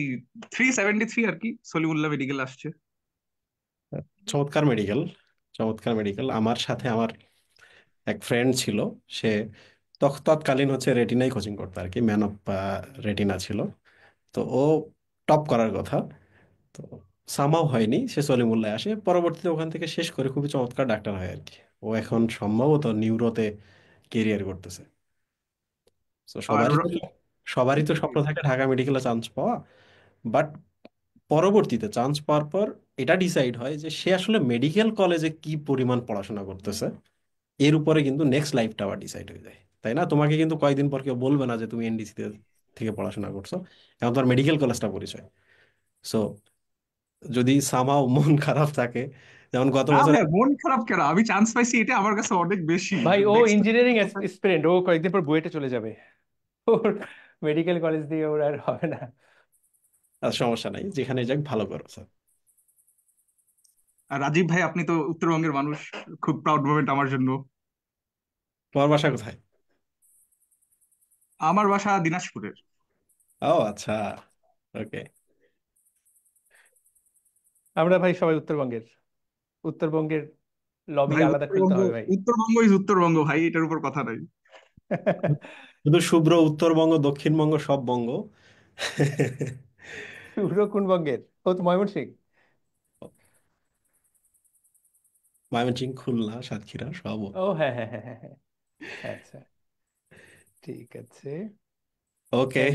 [SPEAKER 8] 373 আর কি, সলিমুল্লাহ মেডিকেল আসছে।
[SPEAKER 12] চমৎকার মেডিকেল, চমৎকার মেডিকেল। আমার সাথে আমার এক ফ্রেন্ড ছিল, সে তৎকালীন হচ্ছে রেটিনাই কোচিং করতো আর কি, ম্যান অফ রেটিনা ছিল। তো ও টপ করার কথা, তো সামাও হয়নি, সে সলিমুল্লাহ আসে, পরবর্তীতে ওখান থেকে শেষ করে খুবই চমৎকার ডাক্তার হয় আর কি। ও এখন সম্ভবত নিউরোতে কেরিয়ার করতেছে। তো
[SPEAKER 8] আর
[SPEAKER 12] সবারই তো স্বপ্ন থাকে ঢাকা মেডিকেলে চান্স পাওয়া, বাট পরবর্তীতে চান্স পাওয়ার পর এটা ডিসাইড হয় যে সে আসলে মেডিকেল কলেজে কি পরিমাণ পড়াশোনা করতেছে, এর উপরে কিন্তু নেক্সট লাইফটা আবার ডিসাইড হয়ে যায়, তাই না? তোমাকে কিন্তু কয়েকদিন পর কেউ বলবে না যে তুমি এনডিসি থেকে পড়াশোনা করছো, এখন তোমার মেডিকেল কলেজটা পরিচয়। সো যদি সামাও মন খারাপ থাকে, যেমন গত
[SPEAKER 8] না
[SPEAKER 12] বছর
[SPEAKER 8] ভাই, মন খারাপ কেন, আমি চান্স পাইছি, এটা আমার কাছে অনেক বেশি।
[SPEAKER 1] ভাই ও
[SPEAKER 8] নেক্সট
[SPEAKER 1] ইঞ্জিনিয়ারিং স্টুডেন্ট, ও কয়েকদিন পর বুয়েটে চলে যাবে, ওর মেডিকেল কলেজ দিয়ে ওর আর হবে না।
[SPEAKER 12] সমস্যা নাই, যেখানে যাক ভালো করো স্যার।
[SPEAKER 8] আর রাজীব ভাই, আপনি তো উত্তরবঙ্গের মানুষ, খুব প্রাউড মোমেন্ট আমার জন্য।
[SPEAKER 12] তোমার বাসা কোথায়?
[SPEAKER 8] আমার বাসা দিনাজপুরের।
[SPEAKER 12] ও আচ্ছা, ওকে।
[SPEAKER 1] আমরা ভাই সবাই উত্তরবঙ্গের, উত্তরবঙ্গের লবি
[SPEAKER 8] ভাই
[SPEAKER 1] আলাদা খুলতে
[SPEAKER 8] উত্তরবঙ্গ,
[SPEAKER 1] হবে ভাই।
[SPEAKER 8] উত্তরবঙ্গ ইজ উত্তরবঙ্গ ভাই, এটার উপর কথা নাই।
[SPEAKER 12] শুধু শুভ্র উত্তরবঙ্গ, দক্ষিণবঙ্গ সব বঙ্গ।
[SPEAKER 1] শুভ্র কোন বঙ্গের? ও তো ময়মনসিংহ।
[SPEAKER 12] ময়মনসিংহ, খুলনা, সাতক্ষীরা সব।
[SPEAKER 1] ও হ্যাঁ হ্যাঁ হ্যাঁ হ্যাঁ হ্যাঁ, আচ্ছা ঠিক আছে।
[SPEAKER 12] ওকে।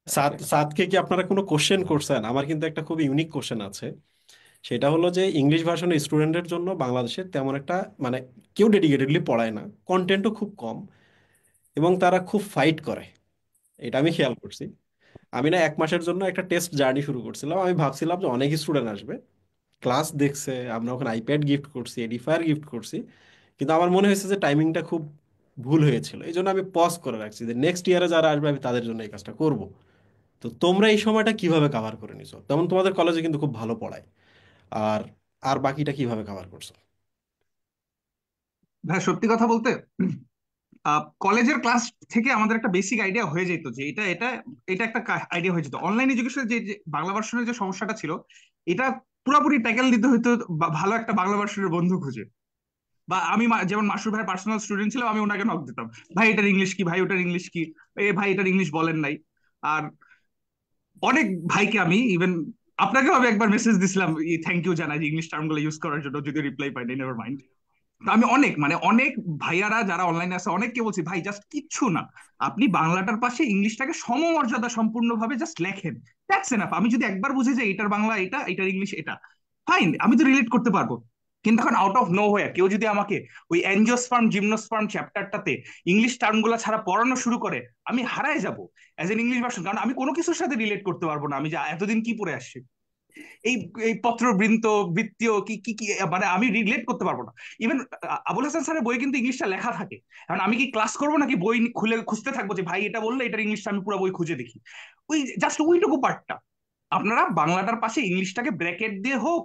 [SPEAKER 1] থ্যাংক ওকে।
[SPEAKER 12] সাদকে কি আপনারা কোনো কোশ্চেন করছেন? আমার কিন্তু একটা খুব ইউনিক কোশ্চেন আছে, সেটা হলো যে ইংলিশ ভার্সনের স্টুডেন্টের জন্য বাংলাদেশে তেমন একটা মানে কেউ ডেডিকেটেডলি পড়ায় না, কন্টেন্টও খুব কম, এবং তারা খুব ফাইট করে, এটা আমি খেয়াল করছি। আমি না 1 মাসের জন্য একটা টেস্ট জার্নি শুরু করছিলাম, আমি ভাবছিলাম যে অনেক স্টুডেন্ট আসবে, ক্লাস দেখছে, আমরা ওখানে আইপ্যাড গিফট করছি, এডিফায়ার গিফট করছি, কিন্তু আমার মনে হয়েছে যে টাইমিংটা খুব ভুল হয়েছিল, এই জন্য আমি পজ করে রাখছি যে নেক্সট ইয়ারে যারা আসবে আমি তাদের জন্য এই কাজটা করব। তো তোমরা এই সময়টা কিভাবে কাভার করে নিছো? যেমন তোমাদের কলেজে কিন্তু খুব ভালো পড়ায়, আর আর বাকিটা কিভাবে কাভার করছো?
[SPEAKER 8] ভাই সত্যি কথা বলতে, কলেজের ক্লাস থেকে আমাদের একটা বেসিক আইডিয়া হয়ে যেত যে এটা এটা এটা একটা আইডিয়া হয়ে যেত। অনলাইন এডুকেশনের যে যে বাংলা ভার্সনের যে সমস্যাটা ছিল, এটা পুরোপুরি ট্যাকেল দিতে হতো ভালো একটা বাংলা ভার্সনের বন্ধু খুঁজে। বা আমি যেমন মাসুর ভাই পার্সোনাল স্টুডেন্ট ছিলাম, আমি ওনাকে নক দিতাম, ভাই এটার ইংলিশ কি, ভাই ওটার ইংলিশ কি, এ ভাই এটার ইংলিশ বলেন নাই। আর অনেক ভাইকে আমি ইভেন, আপনাকেও আমি একবার মেসেজ দিছিলাম থ্যাংক ইউ জানাই যে ইংলিশ টার্ম গুলো ইউজ করার জন্য, যদি রিপ্লাই পাইনি, নেভার মাইন্ড। তো আমি অনেক মানে অনেক ভাইয়ারা যারা অনলাইনে আছে অনেককে বলছি, ভাই জাস্ট কিচ্ছু না, আপনি বাংলাটার পাশে ইংলিশটাকে সমমর্যাদা সম্পূর্ণভাবে জাস্ট লেখেন, দ্যাটস এনাফ। আমি যদি একবার বুঝি যে এটার বাংলা এটা, এটার ইংলিশ এটা, ফাইন, আমি তো রিলেট করতে পারবো। কিন্তু এখন আউট অফ নো হোয়ার কেউ যদি আমাকে ওই অ্যাঞ্জিওস্পার্ম জিমনোস্পার্ম চ্যাপ্টারটাতে ইংলিশ টার্ম গুলা ছাড়া পড়ানো শুরু করে, আমি হারায় যাব অ্যাজ এন ইংলিশ ভার্সন, কারণ আমি কোনো কিছুর সাথে রিলেট করতে পারবো না আমি যা এতদিন কি পড়ে আসছি। এই এই পত্রবৃন্ত বৃত্তীয় কি কি কি মানে আমি রিলেট করতে পারবো না। ইভেন আবুল হাসান স্যারের বই কিন্তু ইংলিশটা লেখা থাকে, এখন আমি কি ক্লাস করবো নাকি বই খুলে খুঁজতে থাকবো যে ভাই এটা বললে এটার ইংলিশটা আমি পুরো বই খুঁজে দেখি? ওই জাস্ট ওইটুকু পার্টটা, আপনারা বাংলাটার পাশে ইংলিশটাকে ব্র্যাকেট দিয়ে হোক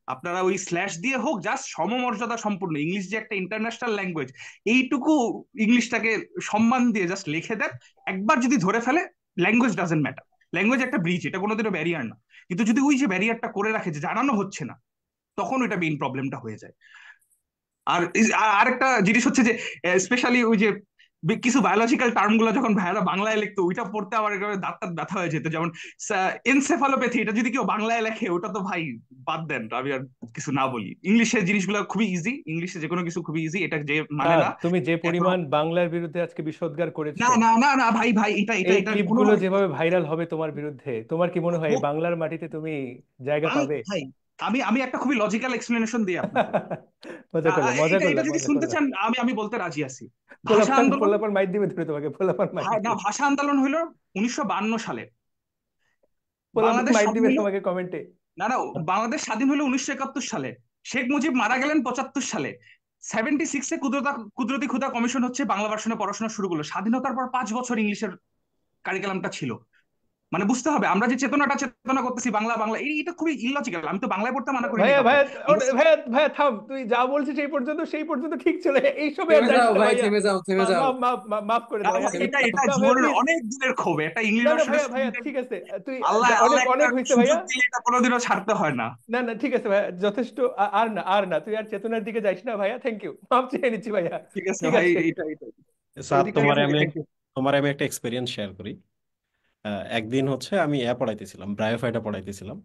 [SPEAKER 8] আপনারা ওই স্ল্যাশ দিয়ে হোক, জাস্ট সমমর্যাদা সম্পূর্ণ ইংলিশ যে একটা ইন্টারন্যাশনাল ল্যাঙ্গুয়েজ, এইটুকু ইংলিশটাকে সম্মান দিয়ে জাস্ট লিখে দেন। একবার যদি ধরে ফেলে, ল্যাঙ্গুয়েজ ডাজেন্ট ম্যাটার, ল্যাঙ্গুয়েজ একটা ব্রিজ, এটা কোনোদিনও ব্যারিয়ার না। কিন্তু যদি ওই যে ব্যারিয়ারটা করে রাখে যে জানানো হচ্ছে না, তখন ওইটা মেইন প্রবলেমটা হয়ে যায়। আর আরেকটা জিনিস হচ্ছে যে স্পেশালি ওই যে কিছু বায়োলজিক্যাল টার্ম গুলো যখন ভাইয়ারা বাংলায় লিখতো, ওইটা পড়তে আমার একেবারে দাঁত টাত ব্যথা হয়ে যেত। যেমন এনসেফালোপ্যাথি, এটা যদি কেউ বাংলায় লেখে, ওটা তো ভাই বাদ দেন, আমি আর কিছু না বলি। ইংলিশে জিনিসগুলো খুবই ইজি, ইংলিশে যে কোনো কিছু খুবই ইজি, এটা যে মানে
[SPEAKER 1] স্যার
[SPEAKER 8] না
[SPEAKER 1] তুমি যে
[SPEAKER 8] এখনো।
[SPEAKER 1] পরিমাণ বাংলার বিরুদ্ধে আজকে বিষোদ্গার
[SPEAKER 8] না
[SPEAKER 1] করেছো,
[SPEAKER 8] না না না ভাই ভাই, এটা এটা
[SPEAKER 1] এই
[SPEAKER 8] এটা
[SPEAKER 1] ক্লিপগুলো
[SPEAKER 8] কোনোভাবে
[SPEAKER 1] যেভাবে ভাইরাল হবে তোমার বিরুদ্ধে, তোমার কি মনে হয় এই
[SPEAKER 8] হোক।
[SPEAKER 1] বাংলার মাটিতে তুমি জায়গা পাবে?
[SPEAKER 8] ভাই আমি আমি একটা খুবই লজিক্যাল এক্সপ্লেনেশন দিই আপনাকে।
[SPEAKER 1] মজা করলাম, মজা
[SPEAKER 8] এটা এটা
[SPEAKER 1] করলাম,
[SPEAKER 8] যদি
[SPEAKER 1] মজা
[SPEAKER 8] শুনতে
[SPEAKER 1] করলাম।
[SPEAKER 8] চান, আমি আমি বলতে রাজি আছি। ভাষা
[SPEAKER 1] পোলাপান
[SPEAKER 8] আন্দোলন,
[SPEAKER 1] পোলাপান মাইর দিবে ধরে তোমাকে, পোলাপান মাইর
[SPEAKER 8] না,
[SPEAKER 1] দিবে,
[SPEAKER 8] ভাষা আন্দোলন হইলো 1952 সালে।
[SPEAKER 1] পোলাপান
[SPEAKER 8] বাংলাদেশ
[SPEAKER 1] মাইর
[SPEAKER 8] স্বাধীন
[SPEAKER 1] দিবে
[SPEAKER 8] হইলো,
[SPEAKER 1] তোমাকে কমেন্টে।
[SPEAKER 8] না না, বাংলাদেশ স্বাধীন হলো 1971 সালে। শেখ মুজিব মারা গেলেন 75 সালে। 76-এ কুদরতি খুদা কমিশন হচ্ছে বাংলা ভার্সনে পড়াশোনা শুরু করলো। স্বাধীনতার পর 5 বছর ইংলিশের কারিকুলামটা ছিল। মানে বুঝতে হবে, আমরা যে চেতনা করতেছি বাংলা বাংলা, এটা খুবই ইললজিক্যাল। আমি তো বাংলায় পড়তে মানা করিনি
[SPEAKER 1] ভাইয়া
[SPEAKER 8] কাউকে।
[SPEAKER 1] ভাইয়া
[SPEAKER 8] আমরা
[SPEAKER 1] ভাইয়া ভাইয়া থাম, তুই যা বলছিস সেই পর্যন্ত ঠিক ছিল, এইসবে আর
[SPEAKER 9] থেমে
[SPEAKER 1] যাইস
[SPEAKER 9] যাও
[SPEAKER 1] না
[SPEAKER 9] ভাই,
[SPEAKER 1] ভাইয়া।
[SPEAKER 9] থেমে যাও, থেমে যাও।
[SPEAKER 1] মাফ মাফ মাফ মাফ করে দাও ভাইয়া,
[SPEAKER 8] ভাই, এটা এটা
[SPEAKER 1] না ভাইয়া
[SPEAKER 8] জীবনের
[SPEAKER 1] প্লিজ।
[SPEAKER 8] অনেক দিনের ক্ষোভ, একটা ইংলিশ
[SPEAKER 1] না না
[SPEAKER 8] ভার্সনের
[SPEAKER 1] ভাইয়া ভাইয়া
[SPEAKER 8] স্টুডেন্ট।
[SPEAKER 1] ঠিক আছে, তুই
[SPEAKER 8] আল্লাহ
[SPEAKER 1] অনেক
[SPEAKER 8] আল্লাহ একটা
[SPEAKER 1] অনেক হয়েছে ভাইয়া।
[SPEAKER 8] সুযোগ দিলে এটা কোনোদিনও ছাড়তে হয় না।
[SPEAKER 1] না না ঠিক আছে ভাইয়া, যথেষ্ট, আর না তুই আর চেতনার দিকে যাইস না ভাইয়া, থ্যাংক ইউ, মাফ চেয়ে নিচ্ছি ভাইয়া।
[SPEAKER 8] ঠিক আছে
[SPEAKER 1] ঠিক
[SPEAKER 8] ভাই,
[SPEAKER 1] আছে,
[SPEAKER 8] এটা
[SPEAKER 12] স্যার
[SPEAKER 1] এদিক থেকে
[SPEAKER 12] তোমার
[SPEAKER 1] থ্যাংক ইউ।
[SPEAKER 12] আমি একটা এক্সপিরিয়েন্স শেয়ার করি। একদিন হচ্ছে আমি পড়াইতেছিলাম, ব্রায়োফাইটা পড়াইতেছিলাম।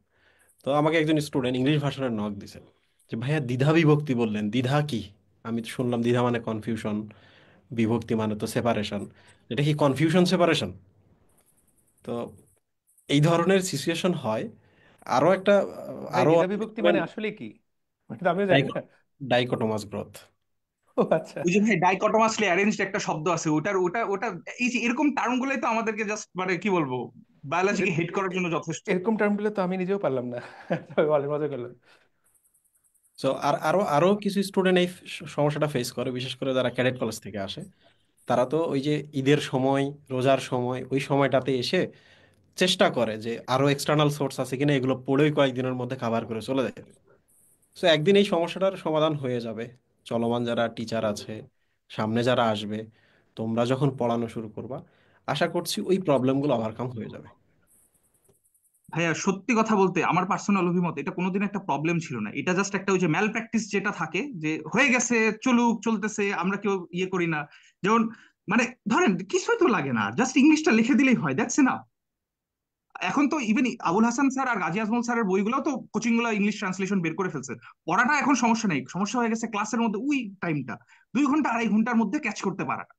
[SPEAKER 12] তো আমাকে একজন স্টুডেন্ট ইংলিশ ভার্সনের নক দিছে যে ভাইয়া দ্বিধা বিভক্তি বললেন, দ্বিধা কি? আমি তো শুনলাম দ্বিধা মানে কনফিউশন, বিভক্তি মানে তো সেপারেশন। এটা কি কনফিউশন সেপারেশন? তো এই ধরনের সিচুয়েশন হয়। আরো একটা
[SPEAKER 1] ভাই
[SPEAKER 12] আরো
[SPEAKER 1] দ্বিধা
[SPEAKER 12] অনেক
[SPEAKER 1] বিভক্তি মানে
[SPEAKER 12] student
[SPEAKER 1] আসলে কি? মানে তো আমিও জানি না।
[SPEAKER 12] ডাইকোটোমাস গ্রোথ।
[SPEAKER 1] ও আচ্ছা,
[SPEAKER 8] ওই যে ভাই ডাইকটোমাসলি অ্যারেঞ্জড একটা শব্দ আছে, ওটার ওটা ওটা এই যে এরকম টার্ম গুলোই তো আমাদেরকে জাস্ট মানে কি বলবো, বায়োলজিকে হেট করার জন্য যথেষ্ট।
[SPEAKER 1] এরকম টার্মগুলো তো আমি নিজেও পারলাম না। তবে ভালো, মজা করলাম।
[SPEAKER 12] সো আরো কিছু স্টুডেন্ট এই সমস্যাটা ফেস করে, বিশেষ করে যারা ক্যাডেট কলেজ থেকে আসে। তারা তো ওই যে ঈদের সময়, রোজার সময়, ওই সময়টাতে এসে চেষ্টা করে যে আরো এক্সটার্নাল সোর্স আছে কিনা, এগুলো পড়েই কয়েকদিনের মধ্যে কভার করে চলে যায়। সো একদিন এই সমস্যাটার সমাধান হয়ে যাবে। চলমান যারা টিচার আছে, সামনে যারা আসবে, তোমরা যখন পড়ানো শুরু করবা, আশা করছি ওই প্রবলেমগুলো ওভারকাম হয়ে যাবে।
[SPEAKER 8] ভাইয়া সত্যি কথা বলতে আমার পার্সোনাল অভিমত, এটা কোনোদিন একটা প্রবলেম ছিল না। এটা জাস্ট একটা ওই যে ম্যাল প্র্যাকটিস যেটা থাকে, যে হয়ে গেছে, চলুক, চলতেছে, আমরা কেউ ইয়ে করি না। যেমন মানে ধরেন কিছুই তো লাগে না, জাস্ট ইংলিশটা লিখে দিলেই হয়, দ্যাটস না। এখন তো ইভেন আবুল হাসান স্যার আর গাজী আজমল স্যারের বইগুলো তো কোচিং গুলো ইংলিশ ট্রান্সলেশন বের করে ফেলছে। পড়াটা এখন সমস্যা নেই, সমস্যা হয়ে গেছে ক্লাসের মধ্যে ওই টাইমটা 2 ঘন্টা 2.5 ঘন্টার মধ্যে ক্যাচ করতে পারাটা।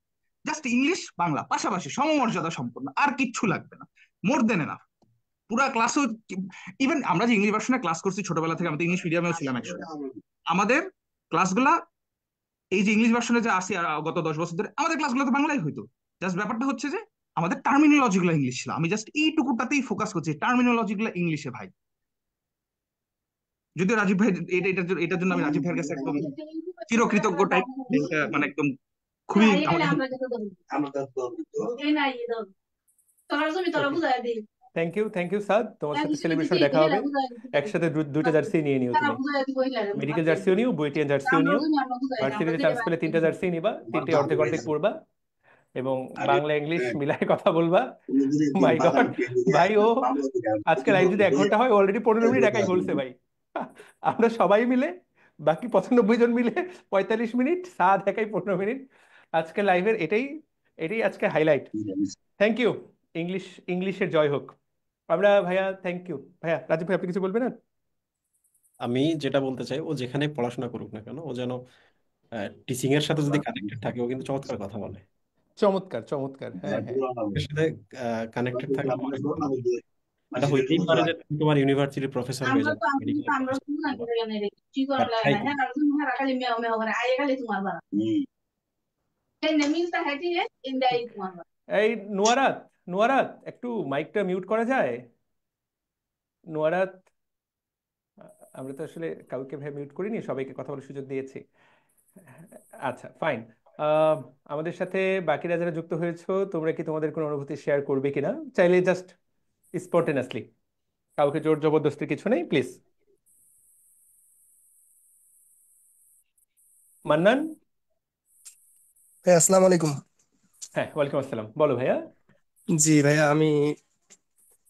[SPEAKER 8] জাস্ট ইংলিশ বাংলা পাশাপাশি সমমর্যাদা সম্পন্ন, আর কিচ্ছু লাগবে না, মোর দেন এনাফ। পুরা ক্লাসও, ইভেন আমরা যে ইংলিশ ভার্সনে ক্লাস করছি ছোটবেলা থেকে, আমাদের ইংলিশ মিডিয়ামেও ছিলাম একসময়, আমাদের ক্লাসগুলা এই যে ইংলিশ ভার্সনে যে আসি আর গত 10 বছর ধরে, আমাদের ক্লাসগুলো তো বাংলায় হইতো। জাস্ট ব্যাপারটা হচ্ছে যে আমাদের টার্মিনোলজি গুলো ইংলিশ ছিল। আমি জাস্ট এইটুকুটাতেই ফোকাস করছি, টার্মিনোলজি গুলো ইংলিশে ভাই। যদিও রাজীব ভাই এটার জন্য আমি রাজীব ভাইয়ের কাছে একদম চিরকৃতজ্ঞ টাইপ, এটা মানে একদম খুবই আমাকে।
[SPEAKER 1] থ্যাংক ইউ স্যার, তোমার সাথে সেলিব্রেশন দেখা হবে। একসাথে দুইটা জার্সি নিয়ে নিও তুমি, মেডিকেল জার্সিও নিও, বুয়েটিয়ান জার্সিও নিও। ভার্সিটিতে চান্স পেলে 3টা জার্সি নিবা, 3টে অর্ধেক অর্ধেক পড়বা এবং বাংলা ইংলিশ মিলায় কথা বলবা। মাই গড ভাই, ও আজকে লাইভ যদি 1 ঘন্টা হয়, অলরেডি 15 মিনিট একাই বলছে ভাই। আমরা সবাই মিলে, বাকি 95 জন মিলে 45 মিনিট, সাদ একাই 15 মিনিট। আজকে লাইভের এটাই এটাই আজকে হাইলাইট। থ্যাংক ইউ, ইংলিশ, ইংলিশের জয় হোক। আমরা ভাইয়া, থ্যাংক ইউ ভাইয়া। রাজীব ভাই আপনি কিছু বলবেন না?
[SPEAKER 12] আমি যেটা বলতে চাই, ও যেখানে পড়াশোনা করুক না কেন, ও যেন টিচিং এর সাথে যদি কানেক্টেড থাকে, ও কিন্তু চমৎকার কথা বলে।
[SPEAKER 1] চমৎকার চমৎকার, হ্যাঁ হ্যাঁ।
[SPEAKER 12] এর সাথে কানেক্টেড থাকলে অনেক ভালো। এটা হইতেই পারে যে তুমি তোমার ইউনিভার্সিটির প্রফেসর হয়ে যাবে, মেডিকেল প্রফেসর, বাট ট্রাই করো।
[SPEAKER 1] এই নুয়ারাত, নুয়ারাত একটু মাইকটা মিউট করা যায়? নুয়ারাত, আমরা তো আসলে কাউকে ভাই মিউট করিনি, সবাইকে কথা বলার সুযোগ দিয়েছি। আচ্ছা ফাইন। আমাদের সাথে বাকিরা যারা যুক্ত হয়েছো, তোমরা কি তোমাদের কোনো অনুভূতি শেয়ার করবে কিনা? চাইলে জাস্ট স্পন্টেনিয়াসলি, কাউকে জোর জবরদস্তি কিছু নেই, প্লিজ। মান্নান।
[SPEAKER 13] ভাই আসসালামু আলাইকুম।
[SPEAKER 1] হ্যাঁ, ওয়ালাইকুম আসসালাম, বলো ভাইয়া।
[SPEAKER 13] জি ভাইয়া, আমি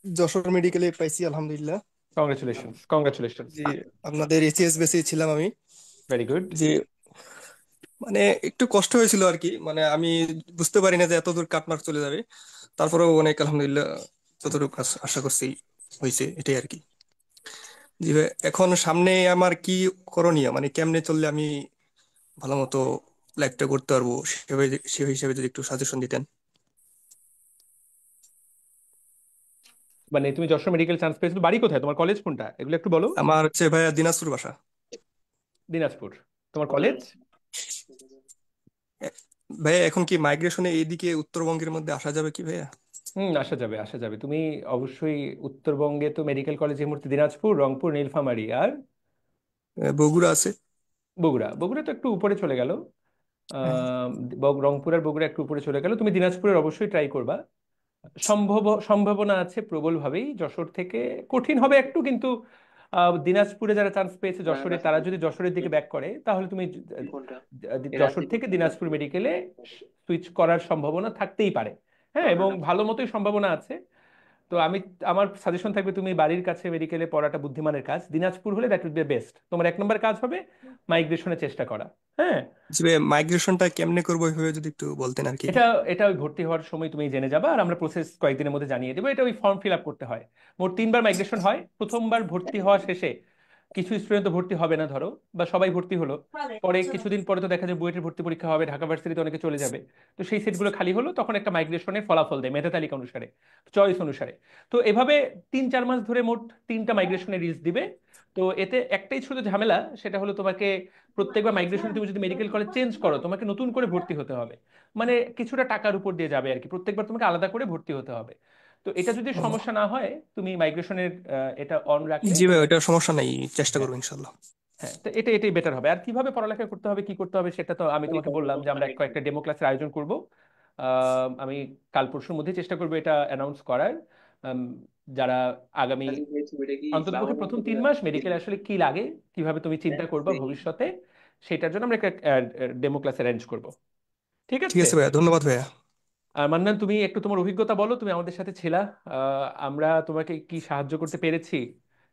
[SPEAKER 13] যশোর মেডিকেলে পাইছি আলহামদুলিল্লাহ।
[SPEAKER 1] Congratulations, congratulations.
[SPEAKER 13] জি, আপনাদের এসিএস বেসে ছিলাম আমি।
[SPEAKER 1] Very good.
[SPEAKER 13] যে মানে একটু কষ্ট হয়েছিল আর কি, মানে আমি বুঝতে পারি না যে এত দূর কাটমার্ক চলে যাবে। তারপরেও অনেক আলহামদুলিল্লাহ যতটুকু আশা করছি হয়েছে, এটাই আর কি। জি ভাই, এখন সামনে আমার কি করণীয়, মানে কেমনে চললে আমি ভালো মতো লাইফটা করতে পারবো, সেভাবে সে হিসাবে যদি একটু সাজেশন দিতেন।
[SPEAKER 1] মানে তুমি যশোর মেডিকেল চান্স পেয়েছো, বাড়ি কোথায়, তোমার কলেজ কোনটা, এগুলো একটু বলো।
[SPEAKER 13] আমার হচ্ছে ভাইয়া দিনাজপুর বাসা।
[SPEAKER 1] দিনাজপুর। তোমার কলেজ?
[SPEAKER 13] ভাইয়া এখন কি মাইগ্রেশনে এইদিকে উত্তরবঙ্গের মধ্যে আসা যাবে কি ভাইয়া?
[SPEAKER 1] আসা যাবে, আসা যাবে। তুমি অবশ্যই উত্তরবঙ্গে তো মেডিকেল কলেজ এই মুহূর্তে দিনাজপুর, রংপুর, নীলফামারী আর
[SPEAKER 13] বগুড়া আছে।
[SPEAKER 1] বগুড়া। বগুড়া তো একটু উপরে চলে গেল।
[SPEAKER 13] হ্যাঁ।
[SPEAKER 1] আহ রংপুর আর বগুড়া একটু উপরে চলে গেল। তুমি দিনাজপুরের অবশ্যই ট্রাই করবা। সম্ভাবনা আছে প্রবলভাবেই। যশোর থেকে কঠিন হবে একটু, কিন্তু দিনাজপুরে যারা চান্স পেয়েছে যশোরে, তারা যদি যশোরের দিকে ব্যাক করে, তাহলে তুমি যশোর থেকে দিনাজপুর মেডিকেলে সুইচ করার সম্ভাবনা থাকতেই পারে। হ্যাঁ, এবং ভালো মতোই সম্ভাবনা আছে। তো আমার সাজেশন থাকবে, তুমি বাড়ির কাছে মেডিকেলে পড়াটা বুদ্ধিমানের কাজ। দিনাজপুর হলে দ্যাট উইল বি বেস্ট। তোমার এক নম্বর কাজ হবে মাইগ্রেশনের চেষ্টা করা। হ্যাঁ,
[SPEAKER 13] জি ভাইয়া, মাইগ্রেশনটা কেমনে করবো এভাবে যদি একটু বলতেন আর কি।
[SPEAKER 1] এটা এটা ওই ভর্তি হওয়ার সময় তুমি জেনে যাবা, আর আমরা প্রসেস কয়েকদিনের মধ্যে জানিয়ে দেবো। এটা ওই ফর্ম ফিল আপ করতে হয়। মোট 3বার মাইগ্রেশন হয়। প্রথমবার ভর্তি হওয়া শেষে কিছু স্টুডেন্ট তো ভর্তি হবে না, ধরো, বা সবাই ভর্তি হলো, পরে কিছুদিন পরে তো দেখা যায় বুয়েটের ভর্তি পরীক্ষা হবে, ঢাকা ভার্সিটিতে অনেকে চলে যাবে। তো সেই সিটগুলো খালি হলো, তখন একটা মাইগ্রেশনের ফলাফল দেয় মেধা তালিকা অনুসারে, চয়েস অনুসারে। তো এভাবে 3-4 মাস ধরে মোট 3টা মাইগ্রেশনের লিস্ট দিবে। তো এতে একটাই শুধু ঝামেলা, সেটা হলো তোমাকে প্রত্যেকবার মাইগ্রেশনে তুমি যদি মেডিকেল কলেজ চেঞ্জ করো, তোমাকে নতুন করে ভর্তি হতে হবে। মানে কিছুটা টাকার উপর দিয়ে যাবে আর কি, প্রত্যেকবার তোমাকে আলাদা করে ভর্তি হতে হবে। তো এটা যদি
[SPEAKER 13] ও,
[SPEAKER 1] সমস্যা না হয়, তুমি মাইগ্রেশনের এটা অন রাখলে
[SPEAKER 13] জি ভাই,
[SPEAKER 1] তুমি।
[SPEAKER 13] ওইটা সমস্যা নাই, চেষ্টা
[SPEAKER 1] হ্যাঁ,
[SPEAKER 13] করবো ইনশাল্লাহ।
[SPEAKER 1] হ্যাঁ, তো এটাই বেটার হবে। আর কিভাবে পড়ালেখা করতে হবে, কি করতে হবে, সেটা তো আমি তোমাকে বললাম যে আমরা কয়েকটা ডেমো ক্লাসের আয়োজন করব। আমি কাল পরশুর মধ্যে চেষ্টা করবো এটা অ্যানাউন্স করার। আম, যারা আগামী অন্ততপক্ষে প্রথম 3 মাস মেডিকেল আসলে কি লাগে, কিভাবে তুমি চিন্তা করবা ভবিষ্যতে, সেটার জন্য আমরা একটা ডেমো ক্লাস অ্যারেঞ্জ করব। ঠিক
[SPEAKER 13] ঠিক
[SPEAKER 1] আছে।
[SPEAKER 13] আছে ভাইয়া, ধন্যবাদ ভাইয়া।
[SPEAKER 1] আর মান্নান, তুমি একটু তোমার অভিজ্ঞতা বলো, তুমি আমাদের সাথে ছিলা। আমরা তোমাকে কি সাহায্য করতে পেরেছি,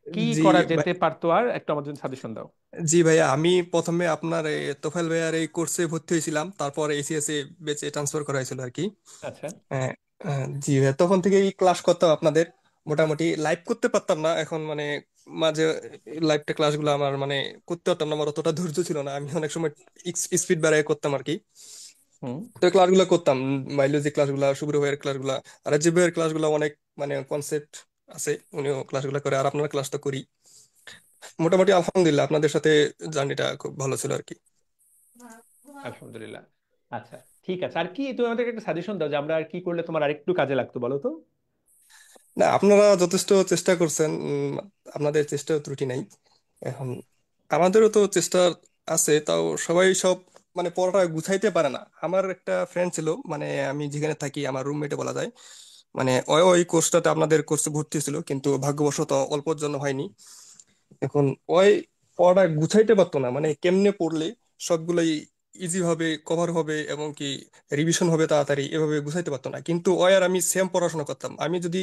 [SPEAKER 1] কি
[SPEAKER 13] জি
[SPEAKER 1] করা
[SPEAKER 13] ভাই,
[SPEAKER 1] যেতে পারতো, আর একটু আমাদের সাজেশন দাও।
[SPEAKER 13] জি ভাইয়া, আমি প্রথমে আপনার এই তোফায়েল ভাইয়ার এই কোর্সে ভর্তি হয়েছিলাম, তারপর এসিএস এ বেচে ট্রান্সফার করা হয়েছিল আর কি।
[SPEAKER 1] আচ্ছা।
[SPEAKER 13] হ্যাঁ, জি ভাইয়া, তখন থেকেই ক্লাস করতাম আপনাদের। মোটামুটি লাইভ করতে পারতাম না, এখন মানে মাঝে লাইভটা ক্লাসগুলো আমার মানে করতে পারতাম না, আমার অতটা ধৈর্য ছিল না, আমি অনেক সময় স্পিড বাড়ায় করতাম আর কি।
[SPEAKER 1] হুম।
[SPEAKER 13] তো ক্লাসগুলো করতাম, বায়োলজি ক্লাসগুলো, শুভ্র ভাইয়ের ক্লাসগুলো, আর রাজীব ভাইয়ের ক্লাসগুলো অনেক মানে কনসেপ্ট আছে, উনিও ক্লাসগুলো করে, আর আপনার ক্লাস তো করি। মোটামুটি আলহামদুলিল্লাহ আপনাদের সাথে জার্নিটা খুব ভালো ছিল আর কি।
[SPEAKER 1] আলহামদুলিল্লাহ। আচ্ছা, ঠিক আছে। আর কি তুমি আমাদেরকে একটা সাজেশন দাও যে আমরা আর কি করলে তোমার আরেকটু কাজে লাগতো, বলো তো।
[SPEAKER 13] না, আপনারা যথেষ্ট চেষ্টা করছেন, আপনাদের চেষ্টা ত্রুটি নাই। এখন আমাদেরও তো চেষ্টা আছে, তাও সবাই সব মানে পড়াটা গুছাইতে পারে না। আমার একটা ফ্রেন্ড ছিল, মানে আমি যেখানে থাকি আমার রুমমেটে বলা যায়, মানে ওই ওই কোর্সটাতে আপনাদের কোর্সে ভর্তি ছিল, কিন্তু ভাগ্যবশত অল্পর জন্য হয়নি। এখন ওই পড়াটা গুছাইতে পারতো না, মানে কেমনে পড়লে সবগুলাই ইজি ভাবে কভার হবে এবং কি রিভিশন হবে তাড়াতাড়ি, এভাবে গুছাইতে পারতো না। কিন্তু ওই আর আমি সেম পড়াশোনা করতাম, আমি যদি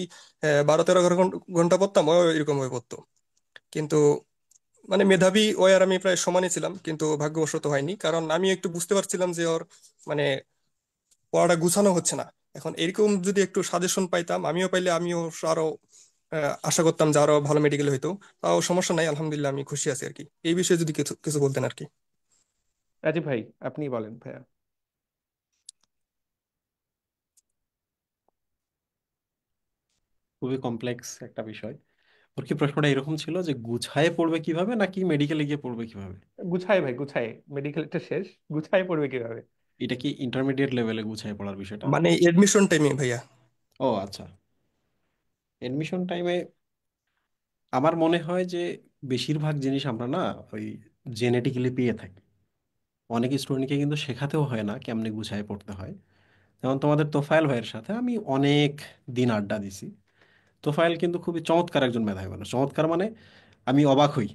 [SPEAKER 13] 12-13 ঘন্টা পড়তাম, ও এরকম ভাবে পড়তো। কিন্তু মানে মেধাবী ওই আর আমি প্রায় সমানই ছিলাম, কিন্তু ভাগ্যবশত হয়নি, কারণ আমি একটু বুঝতে পারছিলাম যে ওর মানে পড়াটা গুছানো হচ্ছে না। এখন এরকম যদি একটু সাজেশন পাইতাম, আমিও পাইলে আমিও আরো আশা করতাম যে আরো ভালো মেডিকেল হইতো। তাও সমস্যা নাই, আলহামদুলিল্লাহ আমি খুশি আছি আর কি। এই বিষয়ে যদি কিছু কিছু বলতেন আর কি।
[SPEAKER 1] রাজীব ভাই, আপনি বলেন ভাইয়া।
[SPEAKER 12] খুবই কমপ্লেক্স একটা বিষয়। ওর কি প্রশ্নটা এরকম ছিল যে গুছায় পড়বে কিভাবে নাকি মেডিকেলে গিয়ে পড়বে কিভাবে?
[SPEAKER 1] গুছাই ভাই, গুছাই। মেডিকেলটা শেষ, গুছাই পড়বে কিভাবে।
[SPEAKER 12] এটা কি ইন্টারমিডিয়েট লেভেলে গুছায় পড়ার বিষয়টা?
[SPEAKER 13] মানে এডমিশন টাইমে ভাইয়া।
[SPEAKER 12] ও আচ্ছা। এডমিশন টাইমে আমার মনে হয় যে বেশিরভাগ জিনিস আমরা না ওই জেনেটিক্যালি পেয়ে থাকি। অনেক স্টুডেন্টকে কিন্তু শেখাতেও হয় না কেমনে গুছায় পড়তে হয়। যেমন তোমাদের তোফায়েল ভাইয়ের সাথে আমি অনেক দিন আড্ডা দিছি। তোফায়েল কিন্তু খুবই চমৎকার একজন মেধাবী মানুষ। চমৎকার মানে আমি অবাক হই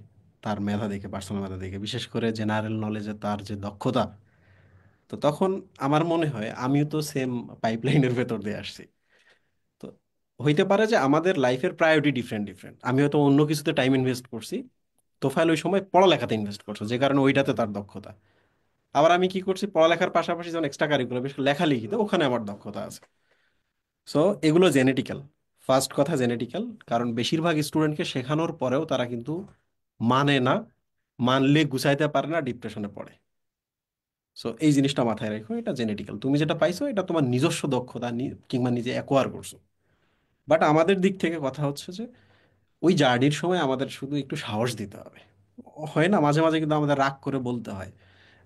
[SPEAKER 12] তার মেধা দেখে, পার্সোনাল মেধা দেখে, বিশেষ করে জেনারেল নলেজে তার যে দক্ষতা। তো তখন আমার মনে হয় আমিও তো সেম পাইপলাইনের ভেতর দিয়ে আসছি। তো হইতে পারে যে আমাদের লাইফের প্রায়োরিটি ডিফারেন্ট ডিফারেন্ট। আমি হয়তো অন্য কিছুতে টাইম ইনভেস্ট করছি, তোফায়েল ওই সময় পড়ালেখাতে ইনভেস্ট করছো, যে কারণে ওইটাতে তার দক্ষতা। আবার আমি কি করছি, পড়ালেখার পাশাপাশি যেমন এক্সট্রা কারিকুলার, বিশেষ করে লেখালেখিতে ওখানে আমার দক্ষতা আছে। সো এগুলো জেনেটিক্যাল। ফার্স্ট কথা জেনেটিক্যাল, কারণ বেশিরভাগ স্টুডেন্টকে শেখানোর পরেও তারা কিন্তু মানে না, মানলে গুছাইতে পারে না, ডিপ্রেশনে পড়ে। সো এই জিনিসটা মাথায় রেখো, এটা জেনেটিক্যাল। তুমি যেটা পাইছো এটা তোমার নিজস্ব দক্ষতা, কিংবা নিজে অ্যাকোয়ার করছো। বাট আমাদের দিক থেকে কথা হচ্ছে যে ওই জার্নির সময় আমাদের শুধু একটু সাহস দিতে হবে। হয় না, মাঝে মাঝে কিন্তু আমাদের রাগ করে বলতে হয়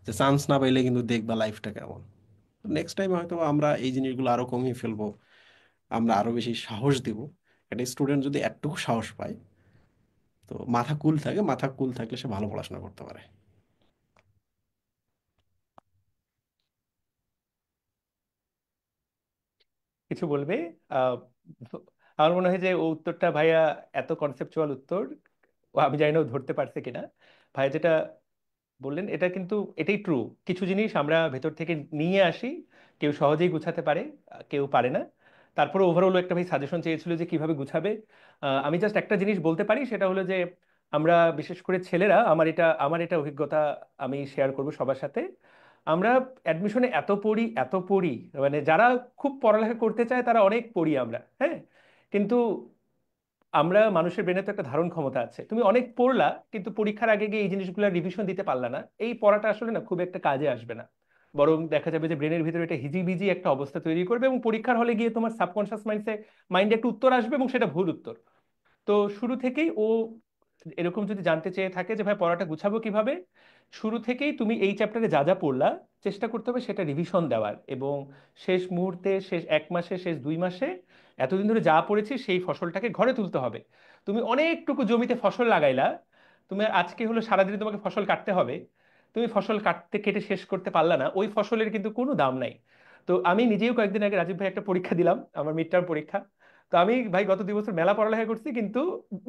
[SPEAKER 12] যে চান্স না পাইলে কিন্তু দেখবা লাইফটা কেমন। নেক্সট টাইম হয়তো আমরা এই জিনিসগুলো আরো কমিয়ে ফেলবো, আমরা আরো বেশি সাহস দিব। একটা স্টুডেন্ট যদি একটুকু সাহস পায়, তো মাথা কুল থাকে, মাথা কুল থাকলে সে ভালো পড়াশোনা করতে পারে।
[SPEAKER 1] কিছু বলবে? আহ, আমার মনে হয় যে ও উত্তরটা ভাইয়া এত কনসেপচুয়াল উত্তর, ও আমি জানি না ও ধরতে পারছে কিনা। ভাইয়া যেটা বললেন এটা কিন্তু এটাই ট্রু। কিছু জিনিস আমরা ভেতর থেকে নিয়ে আসি, কেউ সহজেই গুছাতে পারে, কেউ পারে না। তারপরে ওভারঅল একটা ভাই সাজেশন চেয়েছিল যে কিভাবে গুছাবে। আমি জাস্ট একটা জিনিস বলতে পারি, সেটা হলো যে আমরা বিশেষ করে ছেলেরা, আমার এটা অভিজ্ঞতা আমি শেয়ার করব সবার সাথে। আমরা অ্যাডমিশনে এত পড়ি এত পড়ি, মানে যারা খুব পড়ালেখা করতে চায় তারা অনেক পড়ি আমরা, হ্যাঁ। কিন্তু আমরা মানুষের ব্রেনে তো একটা ধারণ ক্ষমতা আছে, তুমি অনেক পড়লা কিন্তু পরীক্ষার আগে গিয়ে এই জিনিসগুলো রিভিশন দিতে পারলা না, এই পড়াটা আসলে না খুব একটা কাজে আসবে না। বরং দেখা যাবে যে ব্রেনের ভিতরে এটা হিজিবিজি একটা অবস্থা তৈরি করবে, এবং পরীক্ষার হলে গিয়ে তোমার সাবকনশিয়াস মাইন্ডে একটা উত্তর আসবে, এবং সেটা ভুল উত্তর। তো শুরু থেকেই ও এরকম যদি জানতে চেয়ে থাকে যে ভাই পড়াটা গুছাবো কিভাবে, শুরু থেকেই তুমি এই চ্যাপ্টারে যা যা পড়লা চেষ্টা করতে হবে সেটা রিভিশন দেওয়ার, এবং শেষ মুহূর্তে, শেষ 1 মাসে, শেষ 2 মাসে এতদিন ধরে যা পড়েছি সেই ফসলটাকে ঘরে তুলতে হবে। তুমি অনেকটুকু জমিতে ফসল লাগাইলা, তুমি আজকে হলো সারাদিনে তোমাকে ফসল কাটতে হবে, তুমি ফসল কাটতে কেটে শেষ করতে পারলা না, ওই ফসলের কিন্তু কোনো দাম নাই। তো আমি নিজেও কয়েকদিন আগে রাজীব ভাই একটা পরীক্ষা দিলাম, আমার মিড টার্ম পরীক্ষা। তো আমি ভাই গত 2 বছর মেলা পড়ালেখা করছি, কিন্তু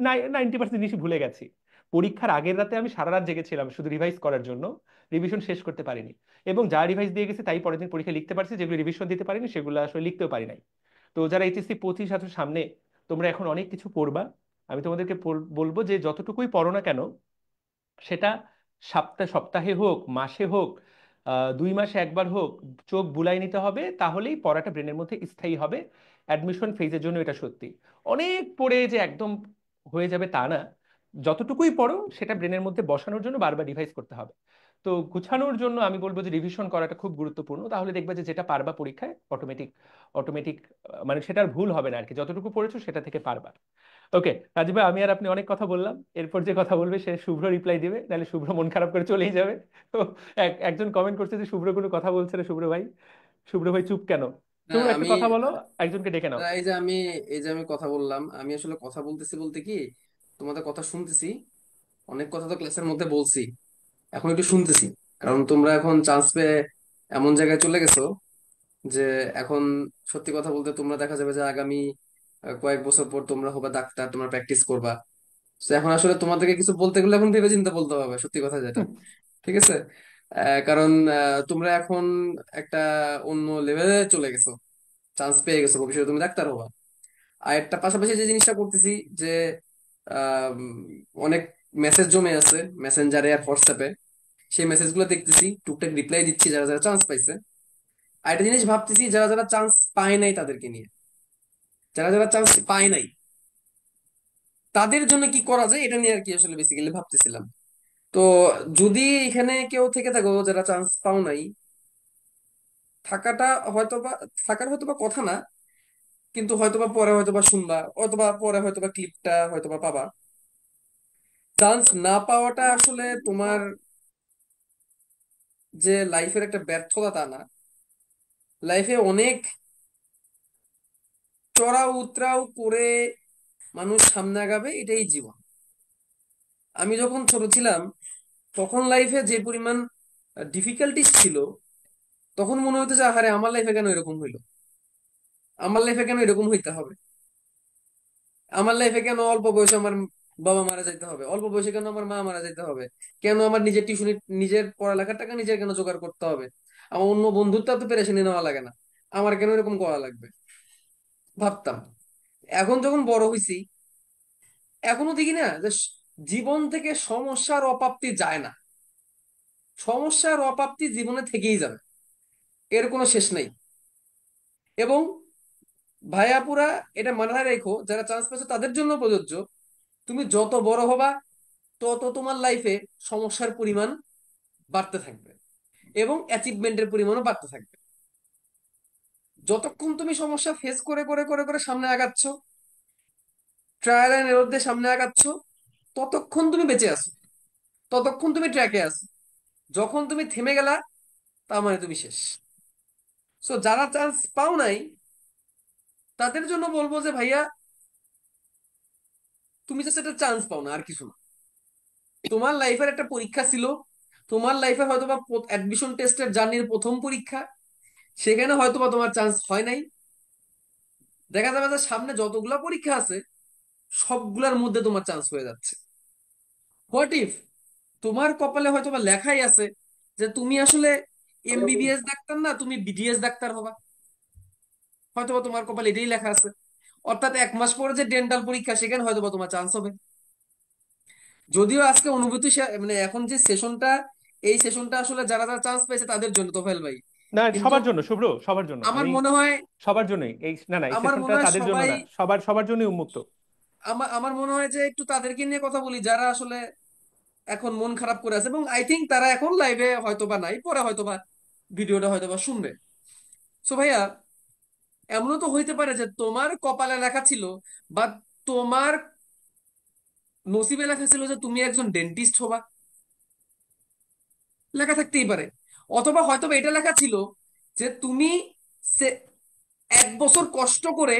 [SPEAKER 1] 90% জিনিস ভুলে গেছি। পরীক্ষার আগের রাতে আমি সারা রাত জেগেছিলাম শুধু রিভাইজ করার জন্য, রিভিশন শেষ করতে পারিনি। এবং যা রিভাইজ দিয়ে গেছি তাই পরের দিন পরীক্ষা লিখতে পারছি, যেগুলো রিভিশন দিতে পারিনি সেগুলো আসলে লিখতেও পারি নাই। তো যারা এইচএসসি 25 আছে সামনে, তোমরা এখন অনেক কিছু পড়বা। আমি তোমাদেরকে বলবো যে যতটুকুই পড়ো না কেন, সেটা সপ্তাহে হোক, মাসে হোক, 2 মাসে একবার হোক, চোখ বুলাই নিতে হবে, তাহলেই পড়াটা ব্রেনের মধ্যে স্থায়ী হবে। অ্যাডমিশন ফেজের জন্য এটা সত্যি। অনেক পড়ে যে একদম হয়ে যাবে তা না, যতটুকুই পড়ো সেটা ব্রেনের মধ্যে বসানোর জন্য বারবার রিভাইজ করতে হবে। তো গুছানোর জন্য আমি বলবো যে রিভিশন করাটা খুব গুরুত্বপূর্ণ, তাহলে দেখবে যে যেটা পারবা পরীক্ষায় অটোমেটিক অটোমেটিক মানে সেটার ভুল হবে না আর কি, যতটুকু পড়েছো সেটা থেকে পারবা। ওকে রাজীব ভাই, আমি আর আপনি অনেক কথা বললাম, এরপর যে কথা বলবে সে শুভ্র রিপ্লাই দিবে, নাহলে শুভ্র মন খারাপ করে চলেই যাবে। তো একজন কমেন্ট করছে যে শুভ্র কোনো কথা বলছে না, শুভ্র ভাই, শুভ্র ভাই চুপ কেন?
[SPEAKER 9] না
[SPEAKER 1] শুভ্র একটা
[SPEAKER 9] আমি
[SPEAKER 1] কথা বলো, একজনকে ডেকে নাও।
[SPEAKER 9] না, এই যে আমি কথা বললাম, আমি আসলে কথা বলতেছি বলতে কি, তোমাদের কথা শুনতেছি। অনেক কথা তো ক্লাসের মধ্যে বলছি, এখন একটু শুনতেছি। কারণ তোমরা এখন চান্স পেয়ে এমন জায়গায় চলে গেছো যে এখন সত্যি কথা বলতে তোমরা দেখা যাবে যে আগামী কয়েক বছর পর তোমরা হবে ডাক্তার, তোমরা প্র্যাকটিস করবা। তো এখন আসলে তোমাদেরকে কিছু বলতে গেলে এখন ভেবে চিন্তে বলতে হবে, সত্যি কথা যেটা। ঠিক আছে? কারণ তোমরা এখন একটা অন্য লেভেলে চলে গেছো, চান্স পেয়ে গেছো, ভবিষ্যতে তুমি ডাক্তার হবা। আর একটা পাশাপাশি যে জিনিসটা করতেছি যে আহ, অনেক মেসেজ জমে আছে মেসেঞ্জারে আর হোয়াটসঅ্যাপে, সেই মেসেজগুলো দেখতেছি, টুকটাক রিপ্লাই দিচ্ছি যারা যারা চান্স পাইছে। আর একটা জিনিস ভাবতেছি, যারা যারা চান্স পায় নাই তাদেরকে নিয়ে, যারা যারা চান্স পায় নাই তাদের জন্য কি করা যায় এটা নিয়ে আর কি আসলে বেসিক্যালি ভাবতেছিলাম। তো যদি এখানে কেউ থেকে থাকো যারা চান্স পাও নাই, থাকাটা হয়তোবা, থাকার হয়তোবা কথা না, কিন্তু হয়তোবা পরে হয়তোবা শুনবা, অথবা পরে হয়তোবা ক্লিপটা হয়তোবা পাবা। চান্স না পাওয়াটা আসলে তোমার যে লাইফের একটা ব্যর্থতা তা না। লাইফে অনেক চড়াও উতরাও করে মানুষ সামনে আগাবে, এটাই জীবন। আমি যখন ছোট ছিলাম তখন লাইফে যে পরিমাণ ডিফিকাল্টিস ছিল, তখন মনে হতো যে আহারে আমার লাইফে কেন এরকম হইলো, আমার লাইফে কেন এরকম হইতে হবে, আমার লাইফে কেন অল্প বয়সে আমার বাবা মারা যাইতে হবে, অল্প বয়সে কেন আমার মা মারা যাইতে হবে, কেন আমার নিজের টিউশনি, নিজের পড়ালেখার টাকা নিজের কেন জোগাড় করতে হবে, আমার অন্য বন্ধুর তো পেরেশানি নেওয়া লাগে না, আমার কেন এরকম করা লাগবে, ভাবতাম। এখন যখন বড় হইছি, এখনো দেখি না যে জীবন থেকে সমস্যার অপ্রাপ্তি যায় না, সমস্যার অপ্রাপ্তি জীবনে থেকেই যাবে, এর কোনো শেষ নাই। এবং ভাইয়াপুরা, এটা মাথায় রেখো, যারা চান্স পেয়েছো তাদের জন্য প্রযোজ্য, তুমি যত বড় হবা তত তোমার লাইফে সমস্যার পরিমাণ বাড়তে থাকবে এবং অ্যাচিভমেন্টের পরিমাণও বাড়তে থাকবে। যতক্ষণ তুমি সমস্যা ফেস করে করে করে করে সামনে আগাচ্ছ, ট্রায়াল এন্ড এরর দিয়ে সামনে আগাচ্ছ, ততক্ষণ তুমি বেঁচে আছো, ততক্ষণ তুমি ট্র্যাকে আছো। যখন তুমি থেমে গেলা, তার মানে তুমি শেষ। সো যারা চান্স পাও নাই, তাদের জন্য বলবো যে ভাইয়া, তুমি জাস্ট একটা চান্স পাও না, আর কিছু না। তোমার লাইফের একটা পরীক্ষা ছিল, তোমার লাইফের হয়তোবা অ্যাডমিশন টেস্টের জার্নির প্রথম পরীক্ষা, সেখানে হয়তোবা তোমার চান্স হয় নাই। দেখা যাবে যে সামনে যতগুলা পরীক্ষা আছে, সবগুলার মধ্যে তোমার চান্স হয়ে যাচ্ছে। হোয়াট ইফ তোমার কপালে হয়তোবা লেখাই আছে যে তুমি আসলে এমবিবিএস ডাক্তার না, তুমি বিডিএস ডাক্তার হবা, হয়তোবা তোমার কপালে এটাই লেখা আছে। অর্থাৎ 1 মাস পরে যে ডেন্টাল পরীক্ষা, সেখানে হয়তোবা তোমার চান্স হবে। যদিও আজকে অনুভূতি মানে এখন যে সেশনটা, এই সেশনটা আসলে যারা যারা চান্স পেয়েছে তাদের জন্য, তোফায়েল ভাই।
[SPEAKER 1] না,
[SPEAKER 9] কিন্তু
[SPEAKER 1] সবার জন্য শুভ্র, সবার জন্য
[SPEAKER 9] আমার
[SPEAKER 1] আমি,
[SPEAKER 9] মনে হয়,
[SPEAKER 1] সবার জন্যই এই, না না, এই
[SPEAKER 9] আমার
[SPEAKER 1] সেশনটা
[SPEAKER 9] মনে হয়
[SPEAKER 1] তাদের জন্য
[SPEAKER 9] সবাই,
[SPEAKER 1] না, সবার সবার জন্যই উন্মুক্ত।
[SPEAKER 9] আমার মনে হয় যে একটু তাদেরকে নিয়ে কথা বলি যারা আসলে এখন মন খারাপ করে আছে, এবং আই থিঙ্ক তারা এখন লাইভে হয়তোবা নাই, পরে হয়তোবা ভিডিওটা হয়তোবা শুনবে। সো ভাইয়া, এমনও তো হইতে পারে যে তোমার কপালে লেখা ছিল, বা তোমার নসিবে লেখা ছিল যে তুমি একজন ডেন্টিস্ট হবা, লেখা থাকতেই পারে। অথবা হয়তোবা এটা লেখা ছিল যে তুমি 1 বছর কষ্ট করে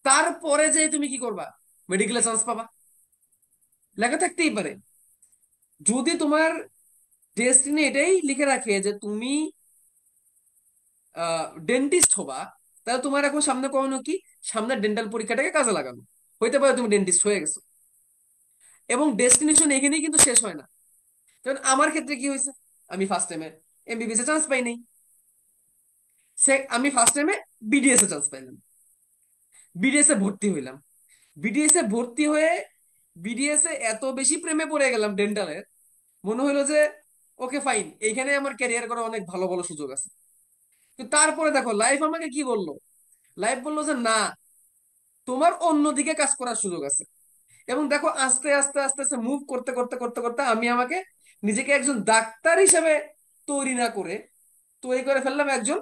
[SPEAKER 9] তারপরে যে তুমি কি করবা, মেডিকেলে চান্স পাবা, লেখা থাকতেই পারে। যদি তোমার ডেস্টিনি এটাই লিখে রাখে যে তুমি ডেন্টিস্ট হবা, তাহলে তোমার এখন সামনে কখনো কি, সামনে ডেন্টাল পরীক্ষাটাকে কাজে লাগানো, হইতে পারে তুমি ডেন্টিস্ট হয়ে গেছো। এবং ডেস্টিনেশন এখানেই কিন্তু শেষ হয় না। কারণ আমার ক্ষেত্রে কি হয়েছে, আমি ফার্স্ট টাইমে এমবিবিএস এ চান্স পাই নাই, আমি ফার্স্ট টাইমে বিডিএস এ চান্স পাইলাম, বিডিএস এ ভর্তি হইলাম, বিডিএস এ ভর্তি হয়ে বিডিএস এ এত বেশি প্রেমে পড়ে গেলাম ডেন্টালের, মনে হইলো যে ওকে ফাইন, এইখানে আমার ক্যারিয়ার করার অনেক ভালো ভালো সুযোগ আছে। কিন্তু তারপরে দেখো লাইফ আমাকে কি বললো, লাইফ বললো যে না, তোমার অন্যদিকে কাজ করার সুযোগ আছে। এবং দেখো আস্তে আস্তে আস্তে আস্তে মুভ করতে করতে করতে করতে আমি আমাকে নিজেকে একজন ডাক্তার হিসেবে তৈরি না করে, তৈরি করে ফেললাম একজন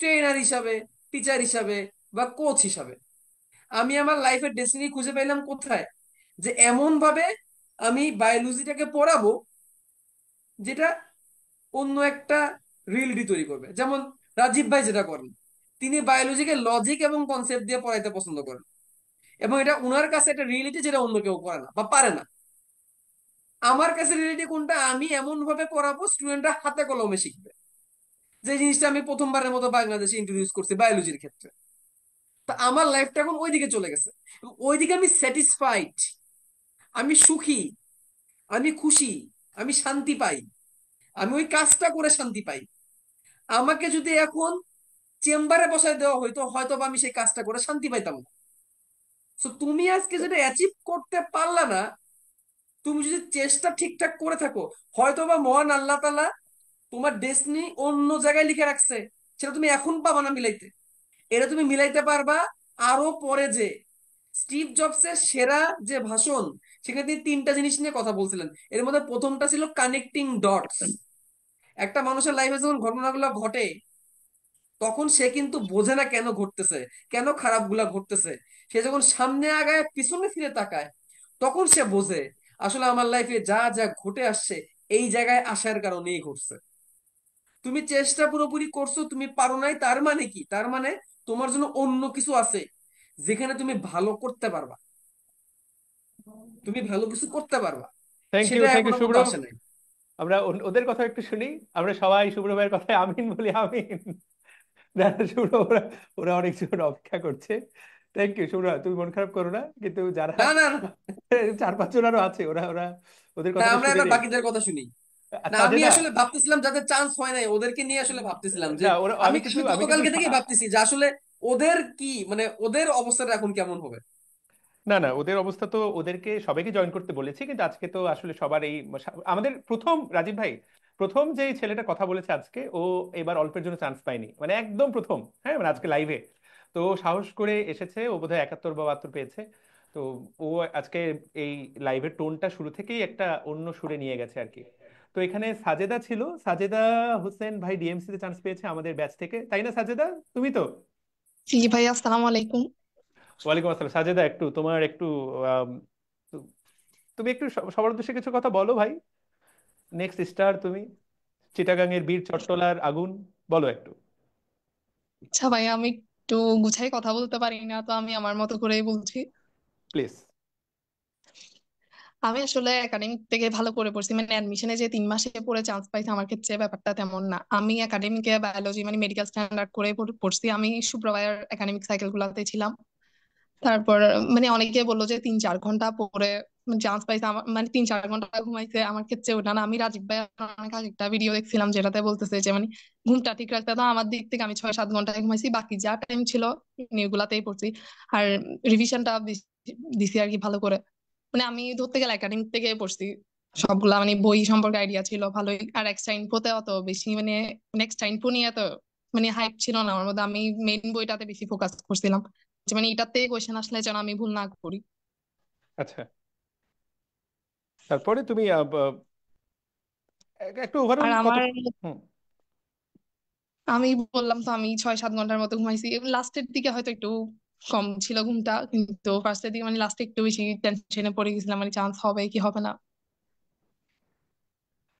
[SPEAKER 9] ট্রেনার হিসাবে, টিচার হিসাবে, বা কোচ হিসাবে। আমি আমার লাইফের ডেস্টিনি খুঁজে পেলাম কোথায়, যে এমন ভাবে আমি বায়োলজিটাকে পড়াবো যেটা অন্য একটা রিয়েলিটি তৈরি করবে। যেমন রাজীব ভাই যেটা করেন, তিনি বায়োলজিকে লজিক এবং কনসেপ্ট দিয়ে পড়াইতে পছন্দ করেন, এবং এটা ওনার কাছে একটা রিয়েলিটি যেটা অন্য কেউ করে না বা পারে না। আমার কাছে রিয়েলিটি কোনটা, আমি এমন ভাবে পড়াবো স্টুডেন্টরা হাতে কলমে শিখবে, যে জিনিসটা আমি প্রথমবারের মতো বাংলাদেশে ইন্ট্রোডিউস করছি বায়োলজির ক্ষেত্রে। তা আমার লাইফটা এখন ওইদিকে চলে গেছে, ওইদিকে আমি স্যাটিসফাইড, আমি সুখী, আমি খুশি, আমি শান্তি পাই, আমি ওই কাজটা করে শান্তি পাই। আমাকে যদি এখন চেম্বারে বসায় দেওয়া হইতো, হয়তো বা আমি সেই কাজটা করে শান্তি পাইতাম না। তো তুমি আজকে যেটা অ্যাচিভ করতে পারলা না, তুমি যদি চেষ্টা ঠিকঠাক করে থাকো, হয়তো বা মহান আল্লাহ তাআলা তোমার ডেস্টিনি অন্য জায়গায় লিখে রাখছে, সেটা তুমি এখন পাবা না মিলাইতে। এটা তুমি মিলাইতে পারবা আরো পরে। যে স্টিভ জবসের সেরা যে ভাষণ, সেখানে তিনি 3টা জিনিস নিয়ে কথা বলছিলেন। এর মধ্যে প্রথমটা ছিল কানেক্টিং ডটস। একটা মানুষের লাইফে যখন ঘটনাগুলো ঘটে, তখন সে কিন্তু বোঝে না কেন ঘটতেছে, কেন খারাপ গুলা ঘটতেছে। সে যখন সামনে আগায় পিছনে ফিরে তাকায়, তখন সে বোঝে আসলে আমার লাইফে যা যা ঘটে আসছে, এই জায়গায় আসার কারণেই ঘটছে। তুমি চেষ্টা পুরোপুরি করছো, তুমি পারো নাই, তার মানে কি, তার মানে তোমার জন্য অন্য কিছু আছে যেখানে তুমি ভালো করতে পারবা, তুমি ভালো কিছু করতে পারবা, সেটা
[SPEAKER 1] থ্যাংক ইউ
[SPEAKER 9] এখনো
[SPEAKER 1] শুভ্র।
[SPEAKER 9] পর্যন্ত আসে নাই।
[SPEAKER 1] আমরা ওদের কথা একটু শুনি। আমরা সবাই শুভ্র ভাইয়ের কথায় আমিন বলি, আমিন। শুভ্র, ওরা ওরা অনেক জোর অপেক্ষা করছে। থ্যাংক ইউ শুভ্রা, তুমি মন খারাপ করো না, কিন্তু যারা
[SPEAKER 9] না না না
[SPEAKER 1] 4-5 জন আরো আছে, ওরা ওরা ওদের
[SPEAKER 9] না,
[SPEAKER 1] কথাটা
[SPEAKER 9] আমরা
[SPEAKER 1] শুনে
[SPEAKER 9] এবার
[SPEAKER 1] নেই।
[SPEAKER 9] বাকিদের কথা শুনি। না, আমি
[SPEAKER 1] সাজেদা,
[SPEAKER 9] আসলে ভাবতেছিলাম যাদের চান্স হয় নাই ওদেরকে নিয়ে আসলে ভাবতেছিলাম যে
[SPEAKER 1] না ওরা,
[SPEAKER 9] আমি
[SPEAKER 1] আমি কিছু
[SPEAKER 9] আসলে
[SPEAKER 1] আমি কিছু
[SPEAKER 9] গতকালকে থেকেই ভাবতেছি যে আসলে ওদের কি মানে ওদের অবস্থাটা এখন কেমন হবে।
[SPEAKER 1] না না, ওদের অবস্থা তো, ওদেরকে সবাইকে জয়েন করতে বলেছি, কিন্তু আজকে তো আসলে সবার এই আমাদের প্রথম, রাজীব ভাই, প্রথম যে ছেলেটা কথা বলেছে আজকে, ও এবার অল্পের জন্য চান্স পায়নি, মানে একদম প্রথম, হ্যাঁ, মানে আজকে লাইভে। তো ও সাহস করে এসেছে, ও বোধহয় 71 বা 72 পেয়েছে। তো ও আজকে এই লাইভের টোনটা শুরু থেকেই একটা অন্য সুরে নিয়ে গেছে আর কি। তো এখানে সাজেদা ছিল, সাজেদা হোসেন ভাই ডিএমসি তে চান্স পেয়েছে আমাদের ব্যাচ থেকে, তাই না সাজেদা? তুমি তো।
[SPEAKER 14] জি ভাই, আসসালামু আলাইকুম।
[SPEAKER 1] ওয়ালাইকুম আসসালাম। সাজেদা, একটু তোমার একটু আম, তু- তুমি একটু সবার উদ্দেশ্যে কিছু কথা বলো ভাই। নেক্সট স্টার তুমি, চিটাগাং এর বীর চট্টলার আগুন, বলো একটু
[SPEAKER 14] আচ্ছা ভাই, আমি একটু গুছাই কথা বলতে পারি না, তো আমি আমার মতো করেই বলছি।
[SPEAKER 1] প্লিজ।
[SPEAKER 14] আমি আসলে একাডেমিক থেকে ভালো করে পড়ছি, মানে অ্যাডমিশনে যে 3 মাসে পড়ে চান্স পাইছি আমার ক্ষেত্রে ব্যাপারটা তেমন না। আমি একাডেমিকে বায়োলজি মানে মেডিকেল স্ট্যান্ডার্ড করে পড়ছি। আমি শুক্রবার একাডেমিক সাইকেল গুলাতে ছিলাম। তারপর মানে অনেকে বললো যে 3-4 ঘন্টা পরে চান্স পাইছে, আমার মানে 3-4 ঘন্টা ঘুমাইছে। আমার ক্ষেত্রে ওটা না, আমি রাজীব ভাই অনেক আগে একটা ভিডিও দেখছিলাম যেটাতে বলতেছে যে মানে ঘুমটা ঠিক রাখতে। তো আমার দিক থেকে আমি 6-7 ঘন্টা ঘুমাইছি, বাকি যা টাইম ছিল এগুলাতেই পড়ছি। আর রিভিশনটা দিছি আর কি ভালো করে। মানে আমি ধরতে গেলে একাডেমিক থেকে পড়ছি সবগুলা, মানে বই সম্পর্কে আইডিয়া ছিল ভালোই। আর এক্সট্রা ইনফোতে অত বেশি মানে এক্সট্রা ইনফো নিয়ে তো মানে হাইপ ছিল না আমার মধ্যে। আমি মেইন বইটাতে বেশি ফোকাস করছিলাম, যে মানে এটাতে কোয়েশ্চেন আসলে যেন আমি ভুল না করি।
[SPEAKER 1] আচ্ছা, তারপরে তুমি একটু ওভারঅল
[SPEAKER 14] আর
[SPEAKER 1] কত।
[SPEAKER 14] আমার,
[SPEAKER 1] হুম।
[SPEAKER 14] আমি বললাম তো আমি 6-7 ঘন্টার মতো ঘুমাইছি। লাস্টের দিকে হয়তো একটু কম ছিল ঘুমটা, কিন্তু ফার্স্টের দিকে মানে লাস্টে একটু বেশি টেনশনে পড়ে গেছিলাম, মানে চান্স হবে কি হবে না।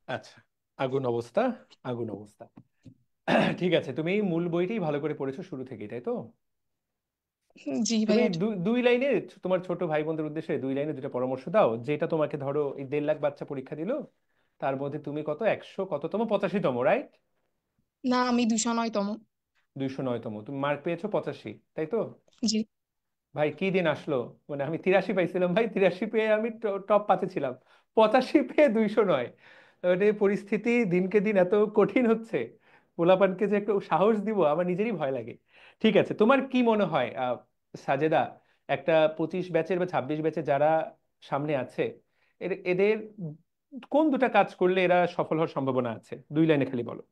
[SPEAKER 1] আচ্ছা, আগুন অবস্থা, আগুন অবস্থা। ঠিক আছে, তুমি মূল বইটাই ভালো করে পড়েছো শুরু থেকেই, তাই তো?
[SPEAKER 14] জি
[SPEAKER 1] তুমি
[SPEAKER 14] ভাইয়া।
[SPEAKER 1] দুই লাইনে তোমার ছোট ভাই বোনদের উদ্দেশ্যে 2 লাইনে 2টা পরামর্শ দাও, যেটা তোমাকে, ধরো এই 1.5 লাখ বাচ্চা পরীক্ষা দিল, তার মধ্যে তুমি কত, 100 কততম, 85তম, রাইট?
[SPEAKER 14] না, আমি 209তম।
[SPEAKER 1] 209তম, তুমি মার্ক পেয়েছো 85, তাই তো?
[SPEAKER 14] জি।
[SPEAKER 1] ভাই কি দিন আসলো, মানে আমি 83 পাইছিলাম ভাই, 83 পেয়ে আমি টপ 5-এ ছিলাম, 85 পেয়ে 209। মানে পরিস্থিতি দিনকে দিন এত কঠিন হচ্ছে, পোলাপানকে যে একটু সাহস দিব আমার নিজেরই ভয় লাগে। ঠিক আছে, তোমার কি মনে হয় সাজেদা, একটা 25 ব্যাচের বা 26 ব্যাচের যারা সামনে আছে, এদের কোন 2টা কাজ করলে এরা সফল হওয়ার সম্ভাবনা আছে? 2 লাইনে খালি বলো।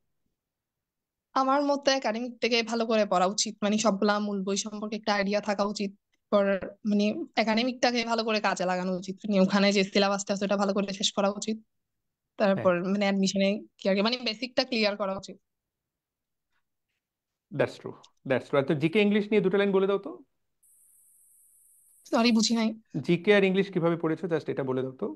[SPEAKER 14] আমার মতে একাডেমিক থেকে ভালো করে পড়া উচিত, মানে সবগুলা মূল বই সম্পর্কে একটা আইডিয়া থাকা উচিত। পর মানে একাডেমিকটাকে ভালো করে কাজে লাগানো উচিত, মানে ওখানে যে সিলেবাসটা আছে ওটা ভালো করে শেষ করা উচিত।
[SPEAKER 1] হ্যাঁ,
[SPEAKER 14] তারপর মানে অ্যাডমিশনে কি আর কি, মানে বেসিকটা ক্লিয়ার করা উচিত।
[SPEAKER 1] That's true, that's true. আর তো জিকে ইংলিশ নিয়ে 2টা লাইন বলে দাও তো।
[SPEAKER 14] সরি, বুঝি নাই।
[SPEAKER 1] জিকে আর ইংলিশ কিভাবে পড়েছো, জাস্ট এটা বলে দাও তো।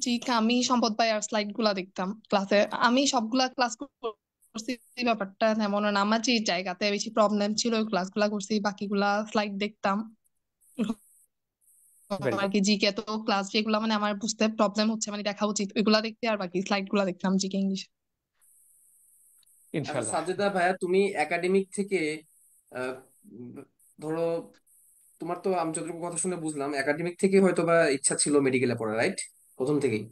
[SPEAKER 14] জি, আমি সম্পদ ভাই আর স্লাইড গুলা দেখতাম ক্লাসে। আমি সবগুলা ক্লাস করছি, ব্যাপারটা তেমন না। আমার যে জায়গাতে বেশি প্রবলেম ছিল ওই ক্লাসগুলা করছি, বাকিগুলা স্লাইড দেখতাম
[SPEAKER 1] ভেরি
[SPEAKER 14] আর
[SPEAKER 1] গুড,
[SPEAKER 14] কি। জিকে তো ক্লাস যেগুলা মানে আমার বুঝতে প্রবলেম হচ্ছে মানে দেখা উচিত ওইগুলা দেখতে, আর বাকি স্লাইড গুলা দেখতাম জিকে ইংলিশ।
[SPEAKER 9] আচ্ছা
[SPEAKER 1] ইনশাল্লাহ।
[SPEAKER 9] সাজেদা ভাইয়া, তুমি একাডেমিক থেকে আহ, উম, ধরো তোমার তো আমি যতটুকু কথা শুনে বুঝলাম একাডেমিক থেকে হয়তো বা ইচ্ছা ছিল মেডিকেলে পড়া, রাইট? প্রথম থেকেই।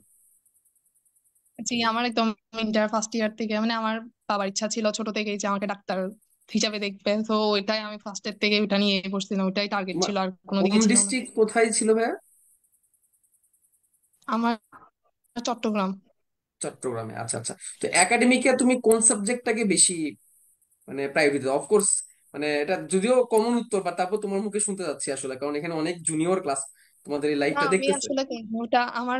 [SPEAKER 14] জি, আমার একদম ইন্টার ফার্স্ট ইয়ার থেকে মানে আমার বাবার ইচ্ছা ছিল ছোট থেকেই যে আমাকে ডাক্তার হিসাবে দেখবে, তো ওইটাই আমি ফার্স্টের থেকে ওইটা নিয়ে পড়ছিলাম, ওইটাই টার্গেট
[SPEAKER 9] তোমার
[SPEAKER 14] ছিল, আর কোনো
[SPEAKER 9] হোম
[SPEAKER 14] দিকে ছিল না।
[SPEAKER 9] ডিস্ট্রিক্ট কোথায় ছিল ভাইয়া?
[SPEAKER 14] আমার চট্টগ্রাম।
[SPEAKER 9] চট্টগ্রামে, আচ্ছা আচ্ছা। তো একাডেমিকে তুমি কোন সাবজেক্টটাকে বেশি মানে প্রায়োরিটি দাও? অফকোর্স মানে এটা যদিও কমন উত্তর, বা তারপর তোমার মুখে শুনতে যাচ্ছি আসলে, কারণ এখানে অনেক জুনিয়র ক্লাস তোমাদের এই
[SPEAKER 14] না,
[SPEAKER 9] লাইভটা
[SPEAKER 14] আমি
[SPEAKER 9] দেখতেছে।
[SPEAKER 14] আসলে ওটা আমার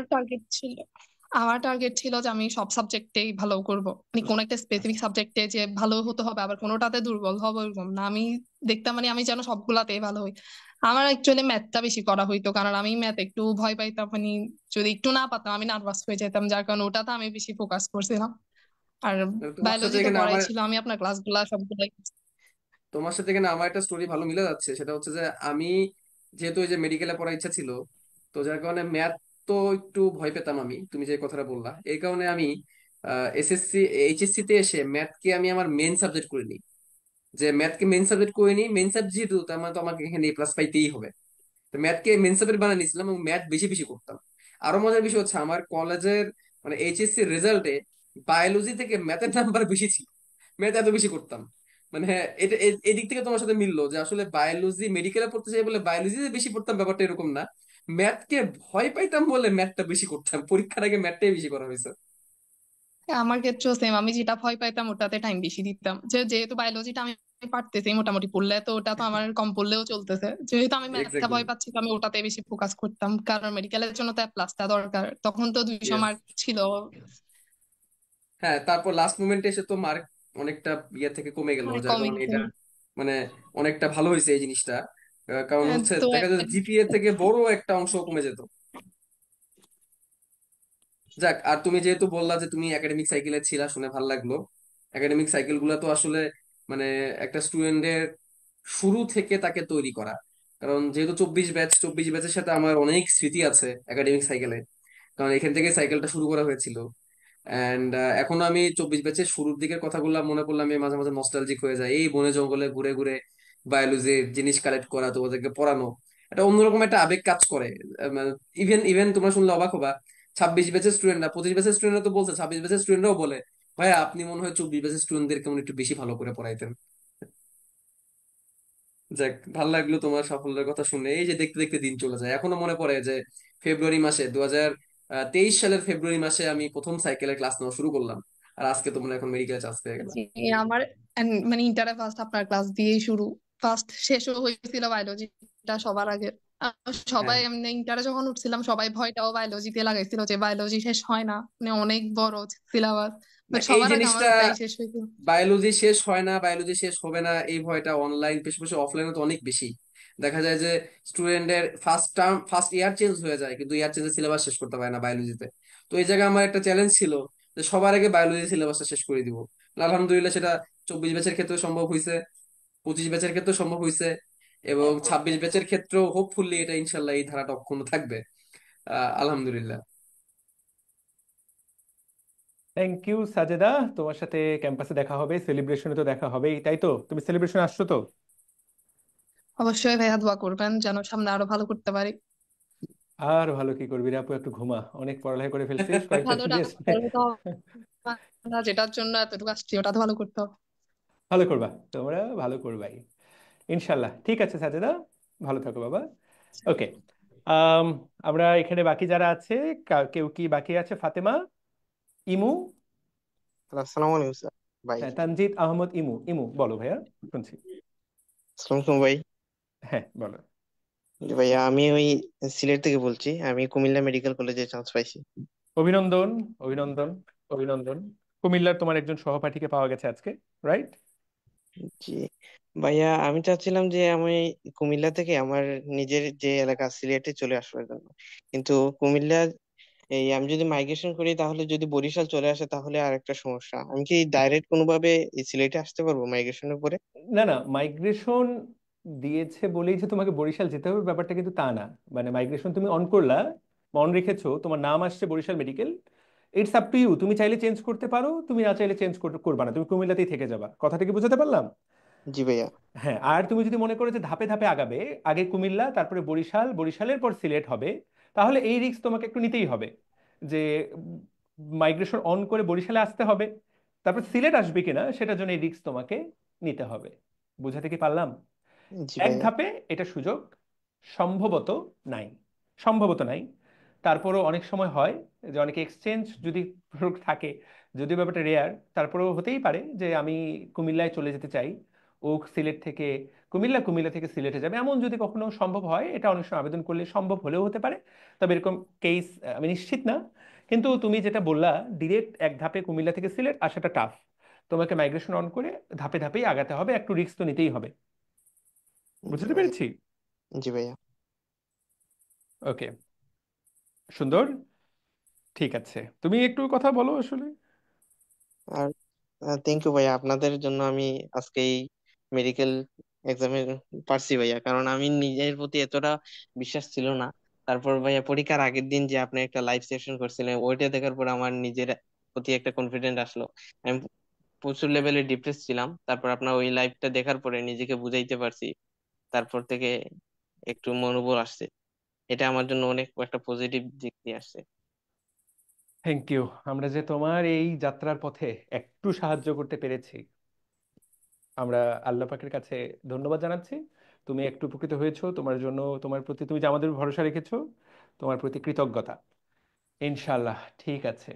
[SPEAKER 14] টার্গেট ছিল যে আমি সব সাবজেক্টেই ভালো করব, মানে কোন একটা স্পেসিফিক সাবজেক্টে যে ভালো হতে হবে আবার কোনোটাতে দুর্বল হবো এরকম না। আমি দেখতাম মানে আমি যেন সবগুলাতেই ভালো হই। আমার অ্যাকচুয়ালি ম্যাথটা বেশি করা হইতো, কারণ আমি ম্যাথ একটু ভয় পাইতাম, মানে যদি একটু না পারতাম আমি নার্ভাস হয়ে যেতাম, যার কারণে ওটাতে আমি বেশি ফোকাস করছিলাম। আর
[SPEAKER 9] তোমার সাথে
[SPEAKER 14] বায়োলজি তো
[SPEAKER 9] এখানে
[SPEAKER 14] পড়াই
[SPEAKER 9] আমার
[SPEAKER 14] ছিল, আমি আপনার ক্লাসগুলা সবগুলাই।
[SPEAKER 9] তোমার সাথে এখানে আমার একটা স্টোরি ভালো মিলে যাচ্ছে। সেটা হচ্ছে যে আমি যেহেতু ওই যে মেডিকেলে পড়ার ইচ্ছা ছিল, তো যার কারণে ম্যাথ তো একটু ভয় পেতাম আমি, তুমি যে কথাটা বললা এই কারণে আমি এসএসসি এইচএসসি তে এসে ম্যাথকে আমি আমার মেন সাবজেক্ট করে নিই। যে ম্যাথকে মেইন সাবজেক্ট করে নিই, মেইন সাবজেক্ট যেহেতু তার মানে তো আমাকে এখানে এ প্লাস পাইতেই হবে। তো ম্যাথকে মেন সাবজেক্ট বানিয়ে নিয়েছিলাম এবং ম্যাথ বেশি বেশি করতাম। আরো মজার বিষয় হচ্ছে আমার কলেজের মানে এইচএসসি রেজাল্টে বায়োলজি থেকে ম্যাথের নাম্বার বেশি ছিল, ম্যাথ এত বেশি করতাম। মানে এটা এদিক থেকে তোমার সাথে মিললো যে আসলে বায়োলজি মেডিকেলে পড়তে চাই বলে বায়োলজি বেশি পড়তাম, ব্যাপারটা এরকম না। ম্যাথকে ভয় পাইতাম বলে ম্যাথটা বেশি করতাম, পরীক্ষার আগে ম্যাথটাই বেশি করা হয়েছে।
[SPEAKER 14] আমার ক্ষেত্রেও সেম, আমি যেটা ভয় পাইতাম ওটাতে টাইম বেশি দিতাম। যেহেতু বায়োলজিটা আমি পারতেছি মোটামুটি পড়লে, তো ওটা তো আমার কম পড়লেও চলতেছে। যেহেতু আমি ম্যাথটা
[SPEAKER 9] এক্স্যাক্টলি।
[SPEAKER 14] ভয় পাচ্ছি, তো আমি ওটাতে বেশি ফোকাস করতাম, কারণ মেডিকেলের জন্য তো প্লাসটা দরকার। তখন তো 200
[SPEAKER 9] ইয়েস।
[SPEAKER 14] মার্ক ছিল।
[SPEAKER 9] হ্যাঁ, তারপর লাস্ট মোমেন্টে এসে তো মার্ক অনেকটা ইয়ে থেকে কমে গেল,
[SPEAKER 14] অনেক
[SPEAKER 9] যার
[SPEAKER 14] কমই
[SPEAKER 9] কারণে এটা
[SPEAKER 14] ছিল।
[SPEAKER 9] মানে অনেকটা ভালো হয়েছে এই জিনিসটা। কারণ হচ্ছে
[SPEAKER 14] তো
[SPEAKER 9] দেখা যায় জিপিএ থেকে বড় একটা অংশ কমে যেত। যাক, আর তুমি যেহেতু বললা যে তুমি একাডেমিক সাইকেলে ছিলা, শুনে ভালো লাগলো। একাডেমিক সাইকেল গুলা তো আসলে মানে একটা স্টুডেন্টের শুরু থেকে তাকে তৈরি করা। কারণ যেহেতু 24 ব্যাচ, 24 ব্যাচের সাথে আমার অনেক স্মৃতি আছে একাডেমিক সাইকেলে, কারণ এখান থেকে সাইকেলটা শুরু করা হয়েছিল। এন্ড এখন আমি 24 ব্যাচের শুরুর দিকের কথাগুলো মনে করলে আমি মাঝে মাঝে নস্টালজিক হয়ে যায়। এই বনে জঙ্গলে ঘুরে ঘুরে বায়োলজির জিনিস কালেক্ট করা, তোমাদেরকে পড়ানো, এটা অন্যরকম একটা আবেগ কাজ করে। ইভেন ইভেন তোমরা শুনলে অবাক হবা, 26 ব্যাচের স্টুডেন্টরা, 25 ব্যাচের স্টুডেন্টরা তো বলছে, 26 ব্যাচের স্টুডেন্টরাও বলে, ভাই আপনি মনে হয় 24 ব্যাচের স্টুডেন্টদের কেমন একটু বেশি ভালো করে পড়াইতেন। যাক, ভালো লাগলো তোমার সাফল্যের কথা শুনে। এই যে দেখতে দেখতে দিন চলে যায়, এখনো মনে পড়ে যে ফেব্রুয়ারি মাসে 2023 সালের ফেব্রুয়ারি মাসে আমি প্রথম সাইকেলের ক্লাস নেওয়া শুরু করলাম, আর আজকে তোমরা এখন মেডিকেল চান্স পেয়ে গেলাম।
[SPEAKER 14] জি, আমার মানে ইন্টারে ফার্স্ট আপনার ক্লাস দিয়েই শুরু, ফার্স্ট শেষও হয়েছিল বায়োলজিটা সবার আগে। সবাই
[SPEAKER 9] হ্যাঁ,
[SPEAKER 14] এমনি ইন্টারে যখন উঠছিলাম সবাই ভয়টাও বায়োলজিতে লাগাইছিল যে বায়োলজি শেষ হয় না, মানে অনেক বড় সিলেবাস,
[SPEAKER 9] না
[SPEAKER 14] বাট
[SPEAKER 9] এই
[SPEAKER 14] সবার আগে আমার
[SPEAKER 9] জিনিসটা,
[SPEAKER 14] ওটাই শেষ হয়েছিল।
[SPEAKER 9] বায়োলজি শেষ হয় না, বায়োলজি শেষ হবে না, এই ভয়টা অনলাইন পাশাপাশি অফলাইনে তো অনেক বেশি। দেখা যায় যে স্টুডেন্টের ফার্স্ট ইয়ার চেঞ্জ হয়ে যায়, কিন্তু ইয়ার চেঞ্জে সিলেবাস শেষ করতে পারে না বায়োলজিতে। তো এই জায়গায় আমার একটা চ্যালেঞ্জ ছিল যে সবার আগে বায়োলজি সিলেবাসটা শেষ করে দিব। আলহামদুলিল্লাহ সেটা 24 ব্যাচের ক্ষেত্রে সম্ভব হয়েছে, 25 ব্যাচের ক্ষেত্রেও সম্ভব হয়েছে, এবং 26 ব্যাচের ক্ষেত্রেও হোপফুলি এটা ইনশাল্লাহ এই ধারাটা অক্ষুণ্ণ থাকবে। আলহামদুলিল্লাহ।
[SPEAKER 1] Thank you Sajeda. তোমার সাথে ক্যাম্পাসে দেখা হবে, সেলিব্রেশনে তো দেখা হবেই, তাই তো? তুমি সেলিব্রেশনে আসছো তো?
[SPEAKER 14] অবশ্যই ভাইয়া দোয়া করবেন যেন সামনে আরো ভালো করতে পারি।
[SPEAKER 1] আর ভালো কি করবি রে আপু, একটু ঘুমা, অনেক পড়ালেখা করে ফেলছিস, কয়েকটা
[SPEAKER 14] ভালো
[SPEAKER 1] রেস্ট নে।
[SPEAKER 14] ডাক্তার হতে হবে না, যেটার জন্য এতটুকু আসছি ওটা তো ভালো করতে হবে।
[SPEAKER 1] ভালো করবা, তোমরা ভালো করবাই ইনশাল্লাহ। ঠিক আছে সাজেদা, ভালো থাকো বাবা। ওকে। আম, আমরা এখানে বাকি যারা আছে, কেউ কি বাকি আছে? ফাতেমা, ইমু,
[SPEAKER 15] আসসালামু আলাইকুম স্যার ভাই।
[SPEAKER 1] হ্যাঁ তানজিদ আহমদ, ইমু। ইমু বলো ভাইয়া, শুনছি।
[SPEAKER 15] আসসালামু আলাইকুম ভাই।
[SPEAKER 1] হ্যাঁ বলো।
[SPEAKER 15] জি ভাইয়া, আমি ওই সিলেট থেকে বলছি, আমি কুমিল্লা মেডিকেল কলেজে চান্স পাইছি।
[SPEAKER 1] অভিনন্দন, অভিনন্দন, অভিনন্দন। কুমিল্লার তোমার একজন সহপাঠীকে পাওয়া গেছে আজকে, রাইট?
[SPEAKER 15] জি ভাইয়া, আমি চাচ্ছিলাম যে আমি কুমিল্লা থেকে আমার নিজের যে এলাকা সিলেটে চলে আসবার জন্য, কিন্তু কুমিল্লা এই আমি যদি মাইগ্রেশন করি তাহলে যদি বরিশাল চলে আসে তাহলে আর একটা সমস্যা। আমি কি ডাইরেক্ট কোনোভাবে এই সিলেটে আসতে পারবো মাইগ্রেশনের পরে?
[SPEAKER 1] না না, মাইগ্রেশন দিয়েছে বলেই যে তোমাকে বরিশাল যেতে হবে ব্যাপারটা কিন্তু তা না। মানে মাইগ্রেশন তুমি অন করলা, অন রেখেছো, তোমার নাম আসছে Barishal medical, it's up to you. তুমি চাইলে চেঞ্জ করতে পারো, তুমি না চাইলে চেঞ্জ করবা না, তুমি কুমিল্লাতেই থেকে যাবা। কথাটা কি বুঝাতে পারলাম?
[SPEAKER 15] জি ভাইয়া।
[SPEAKER 1] হ্যাঁ, আর তুমি যদি মনে করো যে ধাপে ধাপে আগাবে, আগে কুমিল্লা তারপরে বরিশাল, বরিশালের পর সিলেট হবে, তাহলে এই রিস্ক তোমাকে একটু নিতেই হবে যে মাইগ্রেশন অন করে বরিশালে আসতে হবে, তারপর সিলেট আসবে কিনা সেটার জন্য এই রিস্ক তোমাকে নিতে হবে। বুঝাতে কি পারলাম?
[SPEAKER 15] জি
[SPEAKER 1] এক
[SPEAKER 15] ভাইয়া।
[SPEAKER 1] ধাপে এটা সুযোগ সম্ভবত নাই, সম্ভবত নাই। তারপরও অনেক সময় হয় যে অনেকে এক্সচেঞ্জ যদি থাকে, যদিও ব্যাপারটা রেয়ার, তারপরেও হতেই পারে যে আমি কুমিল্লায় চলে যেতে চাই, ও সিলেট থেকে কুমিল্লা, কুমিল্লা থেকে সিলেটে যাবে, এমন যদি কখনো সম্ভব হয়, এটা অনেক সময় আবেদন করলে সম্ভব হলেও হতে পারে। তবে এরকম কেস আমি নিশ্চিত না। কিন্তু তুমি যেটা বললা, ডিরেক্ট এক ধাপে কুমিল্লা থেকে সিলেট আসাটা টাফ। তোমাকে মাইগ্রেশন অন করে ধাপে ধাপেই আগাতে হবে, একটু রিস্ক তো নিতেই হবে।
[SPEAKER 15] জি
[SPEAKER 1] বুঝতে
[SPEAKER 15] ভাইয়া।
[SPEAKER 1] পেরেছি?
[SPEAKER 15] জি ভাইয়া।
[SPEAKER 1] ওকে, সুন্দর। ঠিক আছে, তুমি একটু কথা বলো আসলে।
[SPEAKER 15] আর থ্যাংক ইউ ভাইয়া, আপনাদের জন্য আমি আজকে এই মেডিকেল এক্সামে পারছি ভাইয়া, কারণ আমি নিজের প্রতি এতটা বিশ্বাস ছিল না। তারপর ভাইয়া পরীক্ষার আগের দিন যে আপনি একটা লাইভ সেশন করছিলেন ওইটা দেখার পর আমার নিজের প্রতি একটা কনফিডেন্ট আসলো। আমি প্রচুর লেভেলে ডিপ্রেস ছিলাম, তারপর আপনার ওই লাইভটা দেখার পরে নিজেকে বুঝাইতে পারছি, তারপর থেকে একটু মনোবল আসছে। এটা আমার জন্য অনেক একটা পজিটিভ দিক নিয়ে আসছে।
[SPEAKER 1] Thank you. আমরা যে তোমার এই যাত্রার পথে একটু সাহায্য করতে পেরেছি, আমরা আল্লাহ পাকের কাছে ধন্যবাদ জানাচ্ছি। তুমি একটু উপকৃত হয়েছো, তোমার জন্য, তোমার প্রতি তুমি যে আমাদের ভরসা রেখেছো, তোমার প্রতি কৃতজ্ঞতা। ইনশাল্লাহ ঠিক আছে।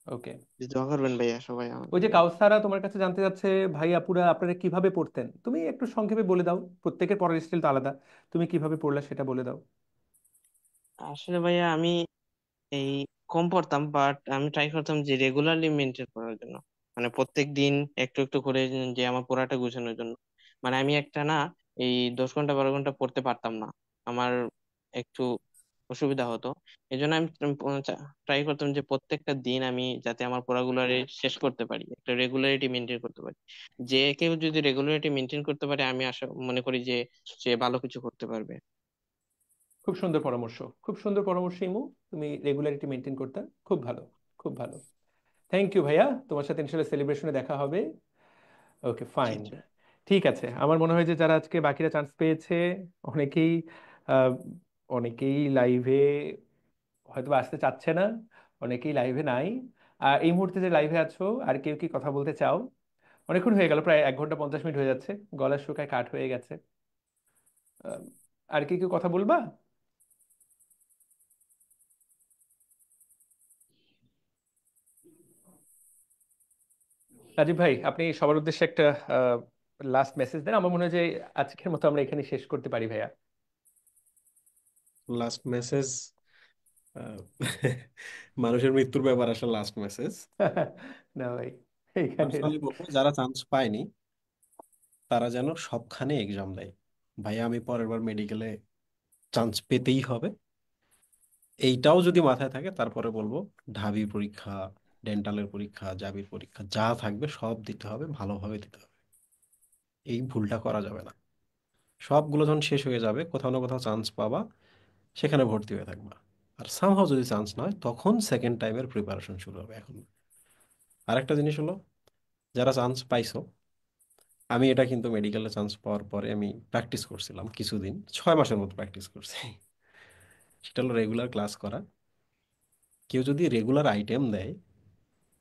[SPEAKER 1] ওকে।
[SPEAKER 15] দোয়া করবেন ভাইয়া সবাই আমার
[SPEAKER 1] ওই যে
[SPEAKER 15] জন্য।
[SPEAKER 1] কাউসারা তোমার কাছে জানতে যাচ্ছে, ভাই আপুরা আপনারা কিভাবে পড়তেন, তুমি একটু সংক্ষেপে বলে দাও। প্রত্যেকের পড়ার স্টাইল তো আলাদা, তুমি কিভাবে পড়লা সেটা বলে দাও।
[SPEAKER 15] আসলে ভাইয়া আমি এই কম পড়তাম, বাট আমি ট্রাই করতাম যে রেগুলারলি মেনটেন করার জন্য, মানে প্রত্যেক দিন একটু একটু করে যে আমার পড়াটা গোছানোর জন্য। মানে আমি একটা না এই 10 ঘন্টা 12 ঘন্টা পড়তে পারতাম না, আমার একটু অসুবিধা হতো। এই জন্য আমি ট্রাই করতাম যে প্রত্যেকটা দিন আমি যাতে আমার পড়াগুলো শেষ করতে পারি, একটা রেগুলারিটি মেনটেন করতে পারি। যে কেউ যদি রেগুলারিটি মেনটেন করতে পারে, আমি আশা মনে করি যে সে ভালো কিছু করতে পারবে।
[SPEAKER 1] খুব সুন্দর পরামর্শ, খুব সুন্দর পরামর্শ ইমু। তুমি রেগুলারিটি মেনটেন করতে, খুব ভালো, খুব ভালো। থ্যাংক ইউ ভাইয়া, তোমার সাথে ইনশাল্লাহ সেলিব্রেশনে দেখা হবে। ওকে
[SPEAKER 15] জি
[SPEAKER 1] ফাইন।
[SPEAKER 15] জি।
[SPEAKER 1] ঠিক আছে, আমার মনে হয় যে যারা আজকে বাকিরা চান্স পেয়েছে, অনেকেই আহ, অনেকেই লাইভে হয়তো বা আসতে চাচ্ছে না, অনেকেই লাইভে নাই। আর এই মুহূর্তে যে লাইভে আছো, আর কেউ কি কথা বলতে চাও? অনেকক্ষণ হয়ে গেল, প্রায় 1 ঘন্টা 50 মিনিট হয়ে যাচ্ছে, গলা শুকায় কাঠ হয়ে গেছে। আহ, আর কি কেউ কথা বলবা? রাজীব ভাই, আপনি সবার উদ্দেশ্যে একটা লাস্ট মেসেজ দেন। আমার মনে হয় যে আজকের মতো আমরা এখানে শেষ করতে পারি ভাইয়া।
[SPEAKER 12] লাস্ট মেসেজ, মানুষের মৃত্যুর ব্যাপার আসলে লাস্ট মেসেজ।
[SPEAKER 1] না ভাই, এইখানে
[SPEAKER 12] পার্সোনালি বলবো যারা চান্স পায়নি তারা যেন সবখানে এক্সাম দেয়। ভাইয়া আমি পরের বার মেডিকেলে চান্স পেতেই হবে, এইটাও যদি মাথায় থাকে, তারপরে বলবো ঢাবি পরীক্ষা, ডেন্টালের পরীক্ষা, জাবির পরীক্ষা যা থাকবে সব দিতে হবে, ভালোভাবে দিতে হবে। এই ভুলটা করা যাবে না। সবগুলো যখন শেষ হয়ে যাবে, কোথাও না কোথাও চান্স পাবা, সেখানে ভর্তি হয়ে থাকবা। আর সামহাও যদি চান্স না হয়, তখন সেকেন্ড টাইমের প্রিপারেশন শুরু হবে। এখন আরেকটা জিনিস হলো, যারা চান্স পাইছো, আমি এটা কিন্তু মেডিকেলে চান্স পাওয়ার পরে আমি প্র্যাকটিস করছিলাম কিছুদিন, 6 মাসের মতো প্র্যাকটিস করছি। সেটা হলো রেগুলার ক্লাস করা। কেউ যদি রেগুলার আইটেম দেয়,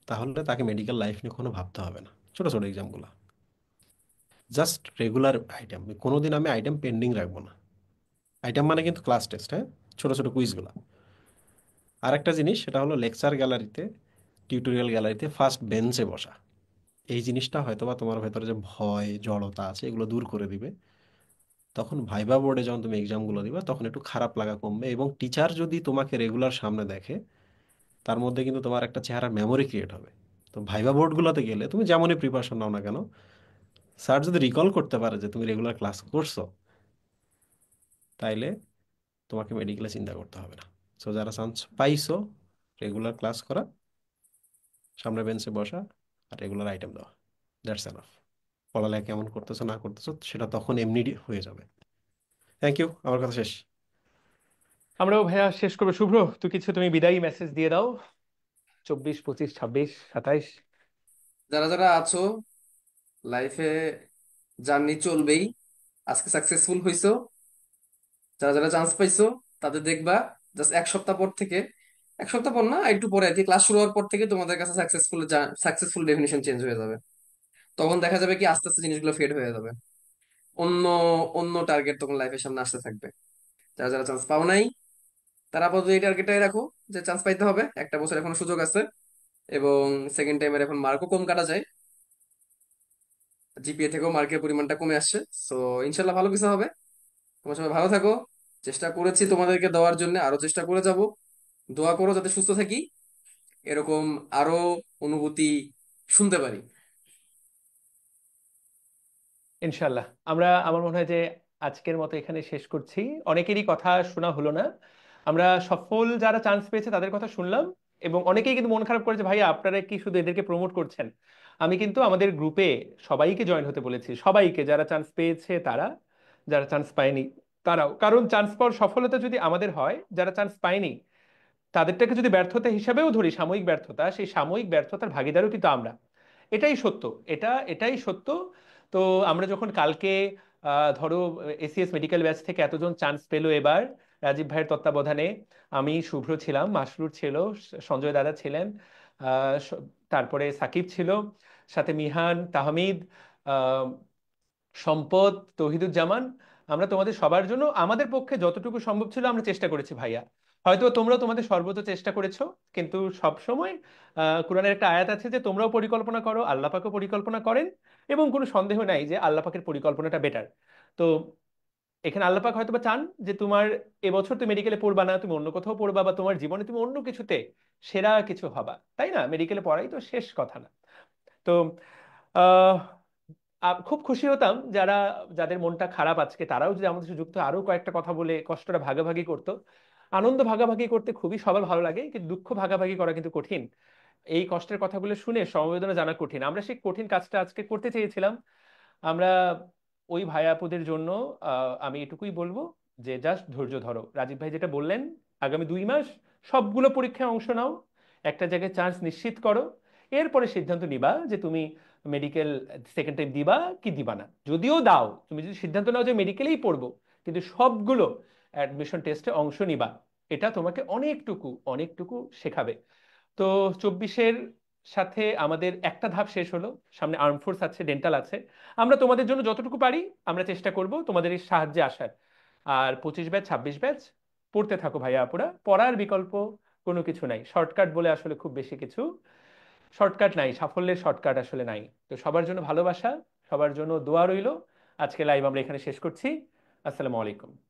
[SPEAKER 12] তাহলে তাকে মেডিকেল লাইফ নিয়ে কোনো ভাবতে হবে না। ছোট ছোট এক্সামগুলো জাস্ট রেগুলার আইটেম, কোনোদিন আমি আইটেম পেন্ডিং রাখবো না। আইটেম মানে কিন্তু ক্লাস টেস্ট, হ্যাঁ, ছোট ছোট কুইজগুলো। আর একটা জিনিস, সেটা হলো লেকচার গ্যালারিতে, টিউটোরিয়াল গ্যালারিতে ফার্স্ট বেঞ্চে বসা। এই জিনিসটা হয়তোবা তোমার ভেতরে যে ভয় জড়তা আছে এগুলো দূর করে দিবে। তখন ভাইবা বোর্ডে যখন তুমি এক্সামগুলো দিবা, তখন একটু খারাপ লাগা কমবে। এবং টিচার যদি তোমাকে রেগুলার সামনে দেখে, তার মধ্যে কিন্তু তোমার একটা চেহারা মেমোরি ক্রিয়েট হবে। তো ভাইবা বোর্ডগুলোতে গেলে তুমি যেমনই প্রিপারেশন নাও না কেন, স্যার যদি রিকল করতে পারে যে তুমি রেগুলার ক্লাস করছো, তাইলে তোমাকে মেডিকেলে চিন্তা করতে হবে না। সো যারা চান্স পাইছো, রেগুলার ক্লাস করা, সামনে বেঞ্চে বসা, আর রেগুলার আইটেম দেওয়া, দ্যাটস এনাফ। পড়ালেখা কেমন করতেছো না করতেছো সেটা তখন এমনি হয়ে যাবে। থ্যাংক ইউ, আমার কথা শেষ।
[SPEAKER 1] আমরাও ভাইয়া শেষ করবো। শুভ্র, তুই কিছু তুমি বিদায়ী মেসেজ দিয়ে দাও। 24, 25, 26, 27।
[SPEAKER 9] যারা যারা আছো লাইফে, জার্নি চলবেই। আজকে সাকসেসফুল হইছো, যারা যারা চান্স পাইছো তাদের দেখবা জাস্ট 1 সপ্তাহ পর থেকে, 1 সপ্তাহ পর না একটু পরে আর কি, ক্লাস শুরু হওয়ার পর থেকে তোমাদের কাছে সাকসেসফুল ডেফিনিশন চেঞ্জ হয়ে যাবে। তখন দেখা যাবে কি আস্তে আস্তে জিনিসগুলো ফেড হয়ে যাবে, অন্য অন্য টার্গেট তখন লাইফের সামনে আসতে থাকবে। যারা যারা চান্স পাও নাই তারা আপাতত এই টার্গেটটাই রাখো যে চান্স পাইতে হবে, একটা বছর এখনো সুযোগ আছে, এবং সেকেন্ড টাইমের এখন মার্কও কম কাটা যায়, জিপিএ থেকেও মার্কের পরিমাণটা কমে আসছে। সো ইনশাল্লাহ ভালো কিছু হবে। তোমার সবাই ভালো থাকো। চেষ্টা করেছি তোমাদেরকে দেওয়ার জন্য, আরো চেষ্টা করে যাব। দোয়া করো যাতে সুস্থ থাকি, এরকম আরো অনুভূতি শুনতে পারি।
[SPEAKER 1] ইনশাল্লাহ। আমার মনে হয় যে আজকের মতো এখানে শেষ করছি। অনেকেরই কথা শোনা হলো না, আমরা সফল যারা চান্স পেয়েছে তাদের কথা শুনলাম। এবং অনেকেই কিন্তু মন খারাপ করেছে, ভাইয়া আপনারা কি শুধু এদেরকে প্রমোট করছেন? আমি কিন্তু আমাদের গ্রুপে সবাইকে জয়েন হতে বলেছি, সবাইকে, যারা চান্স পেয়েছে তারা, যারা চান্স পায়নি তারাও। কারণ চান্স পাওয়ার সফলতা যদি আমাদের হয়, যারা চান্স পায়নি তাদেরটাকে যদি ব্যর্থতা হিসাবেও ধরি, সাময়িক ব্যর্থতা, সেই সাময়িক ব্যর্থতার ভাগিদারও কিন্তু আমরা। এটাই সত্য, এটাই সত্য। তো আমরা যখন কালকে ধরো এসিএস মেডিকেল ব্যাচ থেকে এতজন চান্স পেলো এবার রাজীব ভাইয়ের তত্ত্বাবধানে, আমি শুভ্র ছিলাম, মাসরুর ছিল, সঞ্জয় দাদা ছিলেন, আহ, স- তারপরে সাকিব ছিল, সাথে মিহান, তাহমিদ, আহ, সম্পদ, তৌহিদুজ্জামান। আমরা তোমাদের সবার জন্য আমাদের পক্ষে যতটুকু সম্ভব ছিল আমরা চেষ্টা করেছি ভাইয়া। হয়তো তোমরাও তোমাদের সর্বোচ্চ চেষ্টা করেছো, কিন্তু সব সময় কোরআনের একটা আয়াত আছে যে তোমরাও পরিকল্পনা করো, আল্লাহ পাকও পরিকল্পনা করেন, এবং কোনো সন্দেহ নাই যে আল্লাহ পাকের পরিকল্পনাটা বেটার। তো এখানে আল্লাহ পাক হয়তো বা চান যে তোমার এবছর তুমি মেডিকেলে পড়বা না, তুমি অন্য কোথাও পড়বা, বা তোমার জীবনে তুমি অন্য কিছুতে সেরা কিছু হবা, তাই না? মেডিকেলে পড়াই তো শেষ কথা না। তো আহ খুব খুশি হতাম যাদের মনটা খারাপ আজকে, তারাও যদি আমাদের সাথে যুক্ত হয়ে আরো কয়েকটা কথা বলে কষ্টটা ভাগাভাগি করতো। আনন্দ ভাগাভাগি করতে খুবই সবার ভালো লাগে, কিন্তু দুঃখ ভাগাভাগি করা কিন্তু কঠিন। এই কষ্টের কথাগুলো শুনে সমবেদনা জানা কঠিন। আমরা সেই কঠিন কাজটা আজকে করতে চেয়েছিলাম। আমরা ওই ভাই আপুদের জন্য আমি এটুকুই বলবো যে জাস্ট ধৈর্য ধরো। রাজীব ভাই যেটা বললেন, আগামী 2 মাস সবগুলো পরীক্ষায় অংশ নাও, একটা জায়গায় চান্স নিশ্চিত করো, এরপরে সিদ্ধান্ত নিবা যে তুমি মেডিকেল সেকেন্ড টাইম দিবা কি দিবা না। যদিও দাও, তুমি যদি সিদ্ধান্ত নাও যে মেডিকেলেই পড়বো, কিন্তু সবগুলো অ্যাডমিশন টেস্টে অংশ নিবা, এটা তোমাকে অনেকটুকু অনেকটুকু শেখাবে। তো 24-এর সাথে আমাদের একটা ধাপ শেষ হলো, সামনে আর্ম ফোর্স আছে, ডেন্টাল আছে। আমরা তোমাদের জন্য যতটুকু পারি আমরা চেষ্টা করব তোমাদের এই সাহায্যে আসার। আর 25 ব্যাচ 26 ব্যাচ পড়তে থাকো ভাইয়া আপুরা, পড়ার বিকল্প কোনো কিছু নাই। শর্টকাট বলে আসলে খুব বেশি কিছু শর্টকাট নাই, সাফল্যের শর্টকাট আসলে নাই। তো সবার জন্য ভালোবাসা, সবার জন্য দোয়া রইলো। আজকে লাইভ আমরা এখানে শেষ করছি। আসসালামু আলাইকুম।